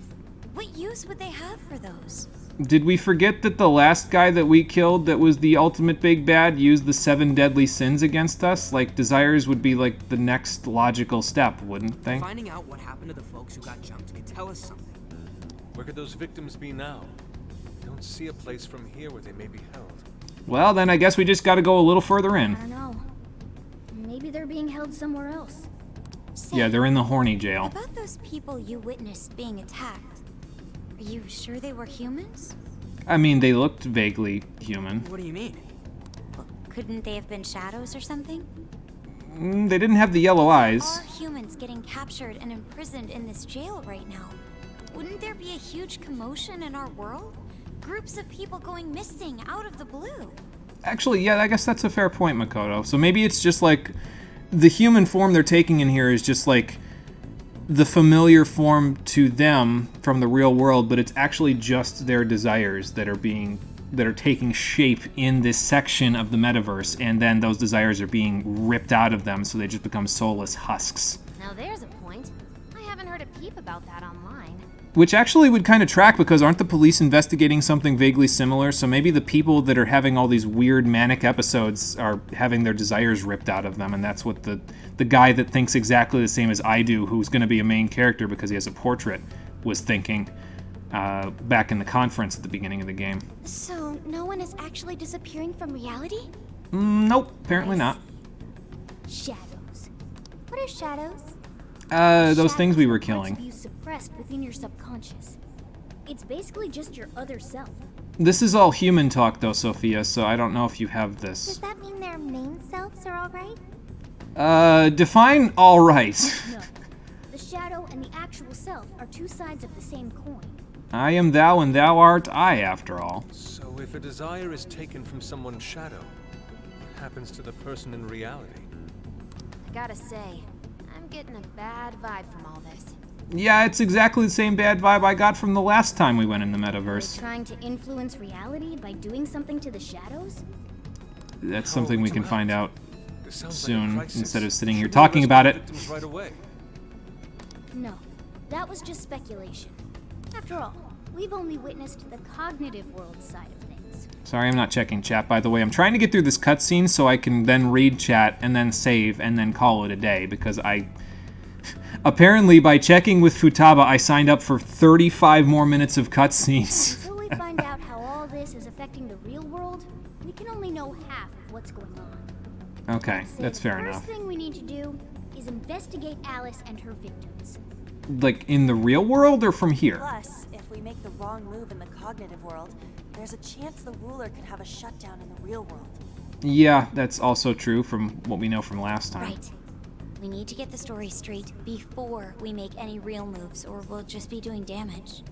[SPEAKER 10] What use would they have for those?
[SPEAKER 1] Did we forget that the last guy that we killed that was the ultimate big bad used the 7 deadly sins against us? Like, desires would be like the next logical step, wouldn't they?
[SPEAKER 11] Finding out what happened to the folks who got jumped could tell us something.
[SPEAKER 3] Where could those victims be now? I don't see a place from here where they may be held.
[SPEAKER 1] Well, then I guess we just gotta go a little further in.
[SPEAKER 18] I don't know. Maybe they're being held somewhere else.
[SPEAKER 1] Yeah, they're in the Horny jail.
[SPEAKER 10] About those people you witnessed being attacked, are you sure they were humans?
[SPEAKER 1] I mean, they looked vaguely human.
[SPEAKER 11] What do you mean?
[SPEAKER 10] Couldn't they have been shadows or something?
[SPEAKER 1] They didn't have the yellow eyes.
[SPEAKER 10] Are humans getting captured and imprisoned in this jail right now? Wouldn't there be a huge commotion in our world? Groups of people going missing out of the blue.
[SPEAKER 1] Actually, yeah, I guess that's a fair point, Makoto. So maybe it's just like the human form they're taking in here is just like the familiar form to them from the real world, but it's actually just their desires that are taking shape in this section of the metaverse, and then those desires are being ripped out of them, so they just become soulless husks.
[SPEAKER 19] Now there's a point. I haven't heard a peep about that online.
[SPEAKER 1] Which actually would kind of track, because aren't the police investigating something vaguely similar? So maybe the people that are having all these weird manic episodes are having their desires ripped out of them, and that's what the guy that thinks exactly the same as I do, who's going to be a main character because he has a portrait, was thinking back in the conference at the beginning of the game.
[SPEAKER 10] So no one is actually disappearing from reality?
[SPEAKER 1] Nope, apparently not.
[SPEAKER 18] Shadows.
[SPEAKER 19] What are shadows?
[SPEAKER 1] Those things we were killing.
[SPEAKER 18] Parts of you suppressed within your subconscious. It's basically just your other self.
[SPEAKER 1] This is all human talk, though, Sophia, so I don't know if you have this.
[SPEAKER 19] Does that mean their main selves are alright?
[SPEAKER 1] Define all right.
[SPEAKER 18] No. The shadow and the actual self are two sides of the same coin.
[SPEAKER 1] I am thou and thou art I, after all.
[SPEAKER 3] So if a desire is taken from someone's shadow, what happens to the person in reality?
[SPEAKER 19] I gotta say, I'm getting a bad vibe from all this.
[SPEAKER 1] Yeah, it's exactly the same bad vibe I got from the last time we went in the
[SPEAKER 18] Are
[SPEAKER 1] metaverse.
[SPEAKER 18] they trying to influence reality by doing something to the shadows?
[SPEAKER 1] That's something we can find out soon,
[SPEAKER 3] crisis.
[SPEAKER 1] instead of sitting here
[SPEAKER 3] Should we
[SPEAKER 1] talking about it.
[SPEAKER 3] rescue victims right away?
[SPEAKER 18] No, that was just speculation. After all, we've only witnessed the cognitive world side of things.
[SPEAKER 1] Sorry, I'm not checking chat, by the way. I'm trying to get through this cutscene so I can then read chat and then save and then call it a day, because I... Apparently, by checking with Futaba, I signed up for 35 more minutes of cutscenes.
[SPEAKER 18] Until we find out how all this is affecting the real world, we can only know half of what's going on.
[SPEAKER 1] Okay, that's fair
[SPEAKER 18] The
[SPEAKER 1] enough.
[SPEAKER 18] first thing we need to do is investigate Alice and her victims.
[SPEAKER 1] Like, in the real world or from here?
[SPEAKER 12] Plus, if we make the wrong move in the cognitive world, there's a chance the ruler could have a shutdown in the real world.
[SPEAKER 1] Yeah, that's also true from what we know from last time.
[SPEAKER 10] Right. We need to get the story straight before we make any real moves, or we'll just be doing damage.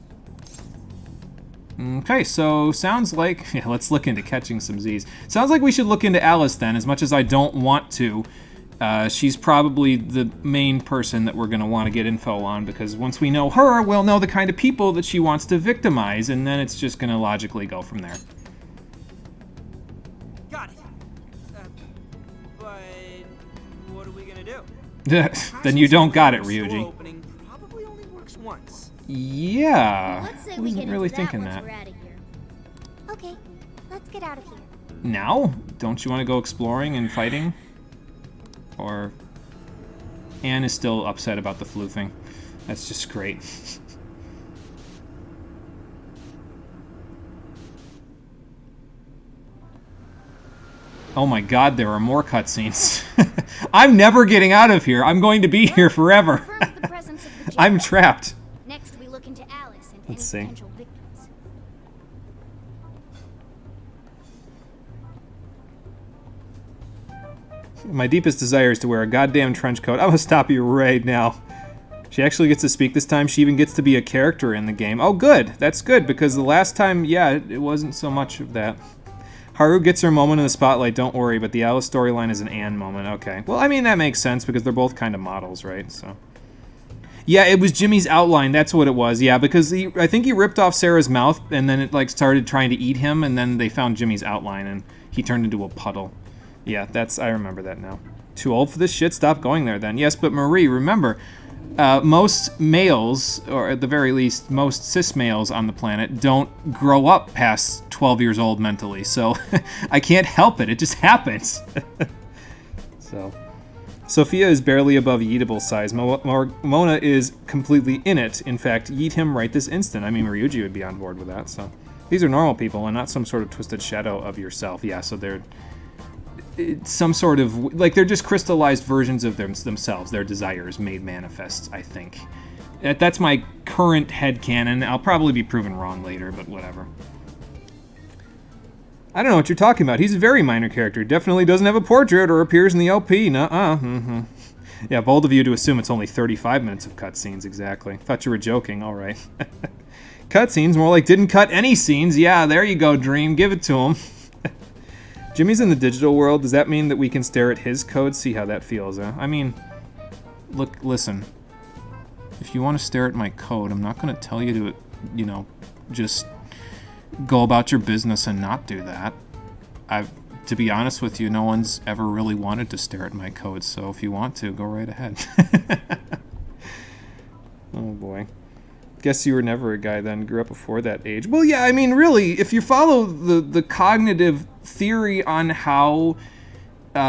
[SPEAKER 1] Okay, so sounds like... Yeah, let's look into catching some Z's. Sounds like we should look into Alice then, as much as I don't want to. She's probably the main person that we're going to want to get info on, because once we know her, we'll know the kind of people that she wants to victimize, and then it's just going to logically go from there.
[SPEAKER 11] Got it. But what are we gonna do?
[SPEAKER 1] Then you don't got it,
[SPEAKER 11] Store
[SPEAKER 1] Ryuji.
[SPEAKER 11] opening probably only works once.
[SPEAKER 1] Yeah,
[SPEAKER 18] Let's say
[SPEAKER 1] I
[SPEAKER 18] we
[SPEAKER 1] wasn't
[SPEAKER 18] get
[SPEAKER 1] really
[SPEAKER 18] into
[SPEAKER 1] thinking
[SPEAKER 18] that
[SPEAKER 1] that.
[SPEAKER 18] once we're out of here.
[SPEAKER 19] Okay, let's get out of here.
[SPEAKER 1] Now? Don't you want to go exploring and fighting? Or... Anne is still upset about the floofing. That's just great. Oh my god, there are more cutscenes. I'm never getting out of here. I'm going to be here forever.
[SPEAKER 18] The presence of the
[SPEAKER 1] I'm
[SPEAKER 18] jail.
[SPEAKER 1] trapped.
[SPEAKER 18] Next, we look into Alice and
[SPEAKER 1] Let's
[SPEAKER 18] any
[SPEAKER 1] see.
[SPEAKER 18] potential victims.
[SPEAKER 1] My deepest desire is to wear a goddamn trench coat. I'm gonna stop you right now. She actually gets to speak this time. She even gets to be a character in the game. Oh, good. That's good, because the last time, yeah, it wasn't so much of that. Haru gets her moment in the spotlight, don't worry, but the Alice storyline is an Anne moment. Okay. Well, I mean, that makes sense, because they're both kind of models, right? So. Yeah, it was Jimmy's outline. That's what it was. Yeah, because I think he ripped off Sarah's mouth, and then it, like, started trying to eat him, and then they found Jimmy's outline, and he turned into a puddle. Yeah, I remember that now. Too old for this shit? Stop going there, then. Yes, but Marie, remember, most males, or at the very least, most cis males on the planet, don't grow up past 12 years old mentally. So I can't help it. It just happens. So Sophia is barely above yeetable size. Mona is completely in it. In fact, yeet him right this instant. I mean, Ryuji would be on board with that. So these are normal people and not some sort of twisted shadow of yourself. Yeah, so they're some sort of, like, they're just crystallized versions of themselves, their desires made manifest, I think. That's my current headcanon. I'll probably be proven wrong later, but whatever. I don't know what you're talking about. He's a very minor character. Definitely doesn't have a portrait or appears in the LP. Nuh-uh. Yeah, bold of you to assume it's only 35 minutes of cutscenes, exactly. Thought you were joking, all right. Cutscenes, more like didn't cut any scenes. Yeah, there you go, Dream. Give it to him. Jimmy's in the digital world. Does that mean that we can stare at his code? See how that feels, huh? I mean, look, listen. If you want to stare at my code, I'm not going to tell you to, you know, just go about your business and not do that. To be honest with you, no one's ever really wanted to stare at my code, so if you want to, go right ahead. Oh boy. Guess you were never a guy then, grew up before that age. Well, yeah, I mean, really, if you follow the cognitive theory on how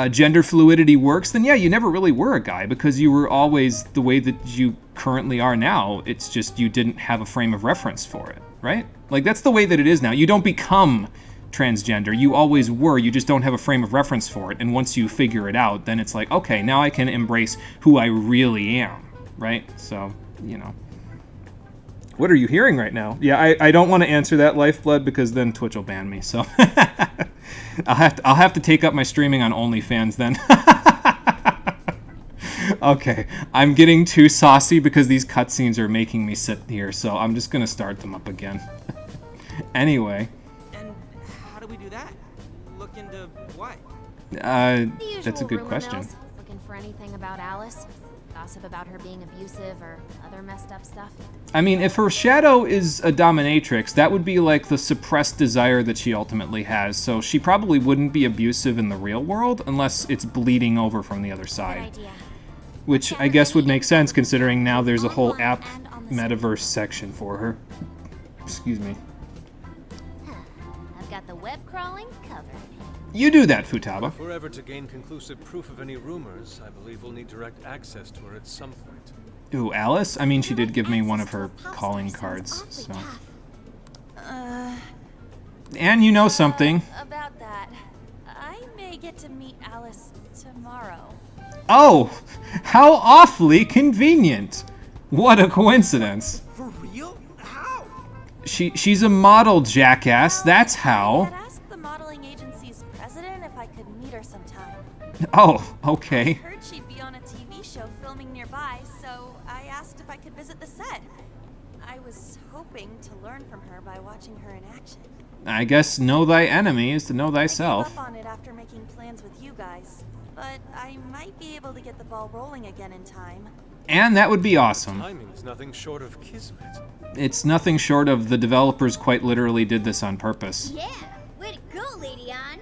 [SPEAKER 1] gender fluidity works, then yeah, you never really were a guy because you were always the way that you currently are now. It's just you didn't have a frame of reference for it, right? Like, that's the way that it is now. You don't become transgender. You always were. You just don't have a frame of reference for it. And once you figure it out, then it's like, okay, now I can embrace who I really am, right? So, you know. What are you hearing right now? Yeah, I don't want to answer that, Lifeblood, because then Twitch will ban me. So I'll have to take up my streaming on OnlyFans then. Okay, I'm getting too saucy because these cutscenes are making me sit here, so I'm just gonna start them up again. Anyway.
[SPEAKER 11] And how do we do that? Look into what?
[SPEAKER 1] That's a good question.
[SPEAKER 19] Mills, looking for anything about Alice? Gossip about her being abusive or other messed up stuff?
[SPEAKER 1] I mean, if her shadow is a dominatrix, that would be like the suppressed desire that she ultimately has, so she probably wouldn't be abusive in the real world unless it's bleeding over from the other side.
[SPEAKER 19] Good idea.
[SPEAKER 1] Which I guess would make sense considering now there's a whole app metaverse section for her. Excuse me.
[SPEAKER 19] I've got the web crawling covered.
[SPEAKER 1] You do that, Futaba.
[SPEAKER 3] If we're ever to gain conclusive proof of any rumors, I believe we'll need direct access to her at some point.
[SPEAKER 1] Ooh, Alice? I mean, she did give me one of her calling cards, so... And you know something.
[SPEAKER 12] About that, I may get to meet Alice tomorrow.
[SPEAKER 1] Oh! How awfully convenient! What a coincidence.
[SPEAKER 11] For real? How?
[SPEAKER 1] She's a model, jackass. That's how.
[SPEAKER 12] I had asked the modeling agency's president if I could meet her sometime.
[SPEAKER 1] Oh, okay.
[SPEAKER 12] I heard she'd be on a TV show filming nearby, so I asked if I could visit the set. I was hoping to learn from her by watching her in action.
[SPEAKER 1] I guess know thy enemy is to know
[SPEAKER 12] I
[SPEAKER 1] thyself.
[SPEAKER 12] gave up on it after making plans with you guys, but I might be able to get the ball rolling again in time.
[SPEAKER 1] And that would be awesome.
[SPEAKER 3] Timing's nothing short of kismet.
[SPEAKER 1] It's nothing short of the developers quite literally did this on purpose.
[SPEAKER 18] Yeah, way to go, Lady Ann.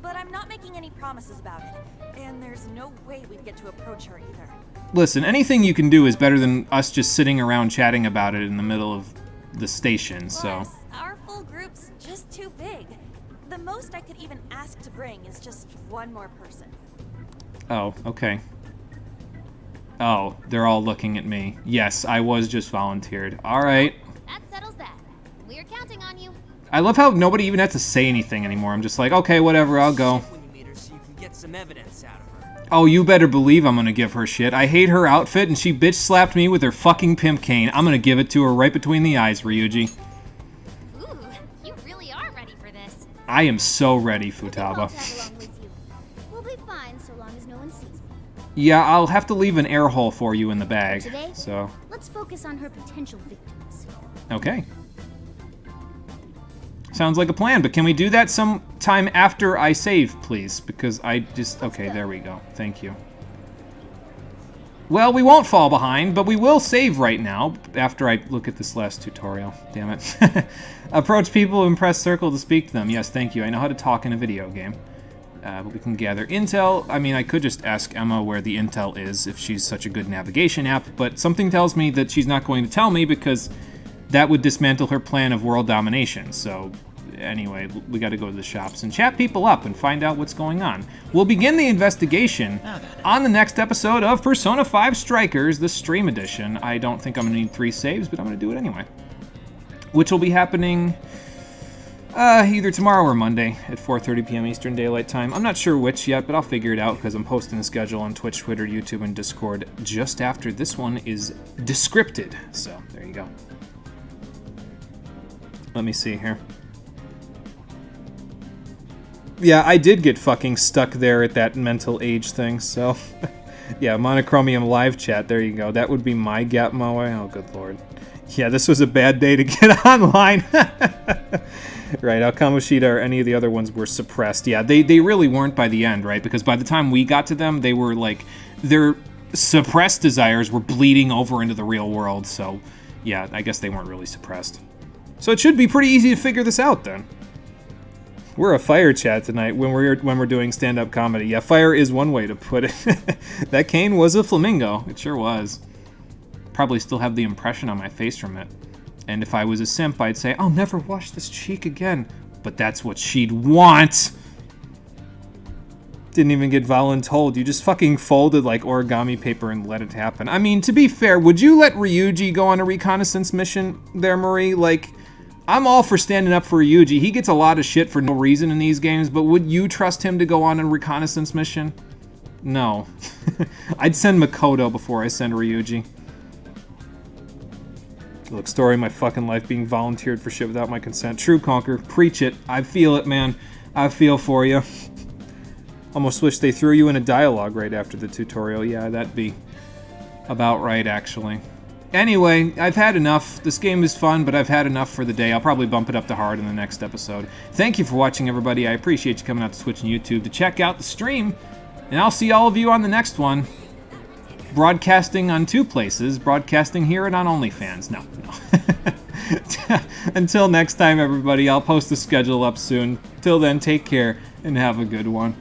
[SPEAKER 12] But I'm not making any promises about it, and there's no way we'd get to approach her either.
[SPEAKER 1] Listen, anything you can do is better than us just sitting around chatting about it in the middle of the station, so...
[SPEAKER 12] Plus, our full group's just too big. The most I could even ask to bring is just one more person.
[SPEAKER 1] Oh, okay. Oh, they're all looking at me. Yes, I was just volunteered. Alright.
[SPEAKER 19] That settles that. We're counting on you.
[SPEAKER 1] I love how nobody even has to say anything anymore. I'm just like, okay, whatever, I'll go.
[SPEAKER 11] When you meet her so you can get some evidence out of her.
[SPEAKER 1] Oh, you better believe I'm gonna give her shit. I hate her outfit, and she bitch slapped me with her fucking pimp cane. I'm gonna give it to her right between the eyes, Ryuji.
[SPEAKER 19] Ooh, you really are ready for this.
[SPEAKER 1] I am so ready, Futaba.
[SPEAKER 18] We'll be fine so long as no one sees me.
[SPEAKER 1] Yeah, I'll have to leave an air hole for you in the bag,
[SPEAKER 18] Today,
[SPEAKER 1] so...
[SPEAKER 18] let's focus on her potential victims.
[SPEAKER 1] Okay. Sounds like a plan, but can we do that sometime after I save, please? Because I just... Okay, there we go. Thank you. Well, we won't fall behind, but we will save right now after I look at this last tutorial. Damn it. Approach people and press circle to speak to them. Yes, thank you. I know how to talk in a video game. But we can gather intel. I mean, I could just ask Emma where the intel is if she's such a good navigation app, but something tells me that she's not going to tell me because that would dismantle her plan of world domination. So anyway, we got to go to the shops and chat people up and find out what's going on. We'll begin the investigation on the next episode of Persona 5 Strikers, the stream edition. I don't think I'm going to need 3 saves, but I'm going to do it anyway. Which will be happening either tomorrow or Monday at 4:30 p.m. Eastern Daylight Time. I'm not sure which yet, but I'll figure it out because I'm posting the schedule on Twitch, Twitter, YouTube, and Discord just after this one is descripted. So there you go. Let me see here. Yeah, I did get fucking stuck there at that mental age thing, so... yeah, Monochromium live chat, there you go. That would be my Gap Moe. Oh, good lord. Yeah, this was a bad day to get online. Right, Alkamoshida or any of the other ones were suppressed. Yeah, they really weren't by the end, right? Because by the time we got to them, they were like... Their suppressed desires were bleeding over into the real world, so... Yeah, I guess they weren't really suppressed. So it should be pretty easy to figure this out, then. We're a fire chat tonight when we're doing stand-up comedy. Yeah, fire is one way to put it. That cane was a flamingo. It sure was. Probably still have the impression on my face from it. And if I was a simp, I'd say, I'll never wash this cheek again. But that's what she'd want. Didn't even get voluntold. You just fucking folded like origami paper and let it happen. I mean, to be fair, would you let Ryuji go on a reconnaissance mission there, Marie? Like... I'm all for standing up for Ryuji. He gets a lot of shit for no reason in these games, but would you trust him to go on a reconnaissance mission? No. I'd send Makoto before I send Ryuji. Look, story of my fucking life being volunteered for shit without my consent. True, Conquer. Preach it. I feel it, man. I feel for you. Almost wish they threw you in a dialogue right after the tutorial. Yeah, that'd be about right, actually. Anyway, I've had enough. This game is fun, but I've had enough for the day. I'll probably bump it up to hard in the next episode. Thank you for watching, everybody. I appreciate you coming out to Twitch and YouTube to check out the stream. And I'll see all of you on the next one. Broadcasting on 2 places. Broadcasting here and on OnlyFans. No. Until next time, everybody. I'll post the schedule up soon. Till then, take care and have a good one.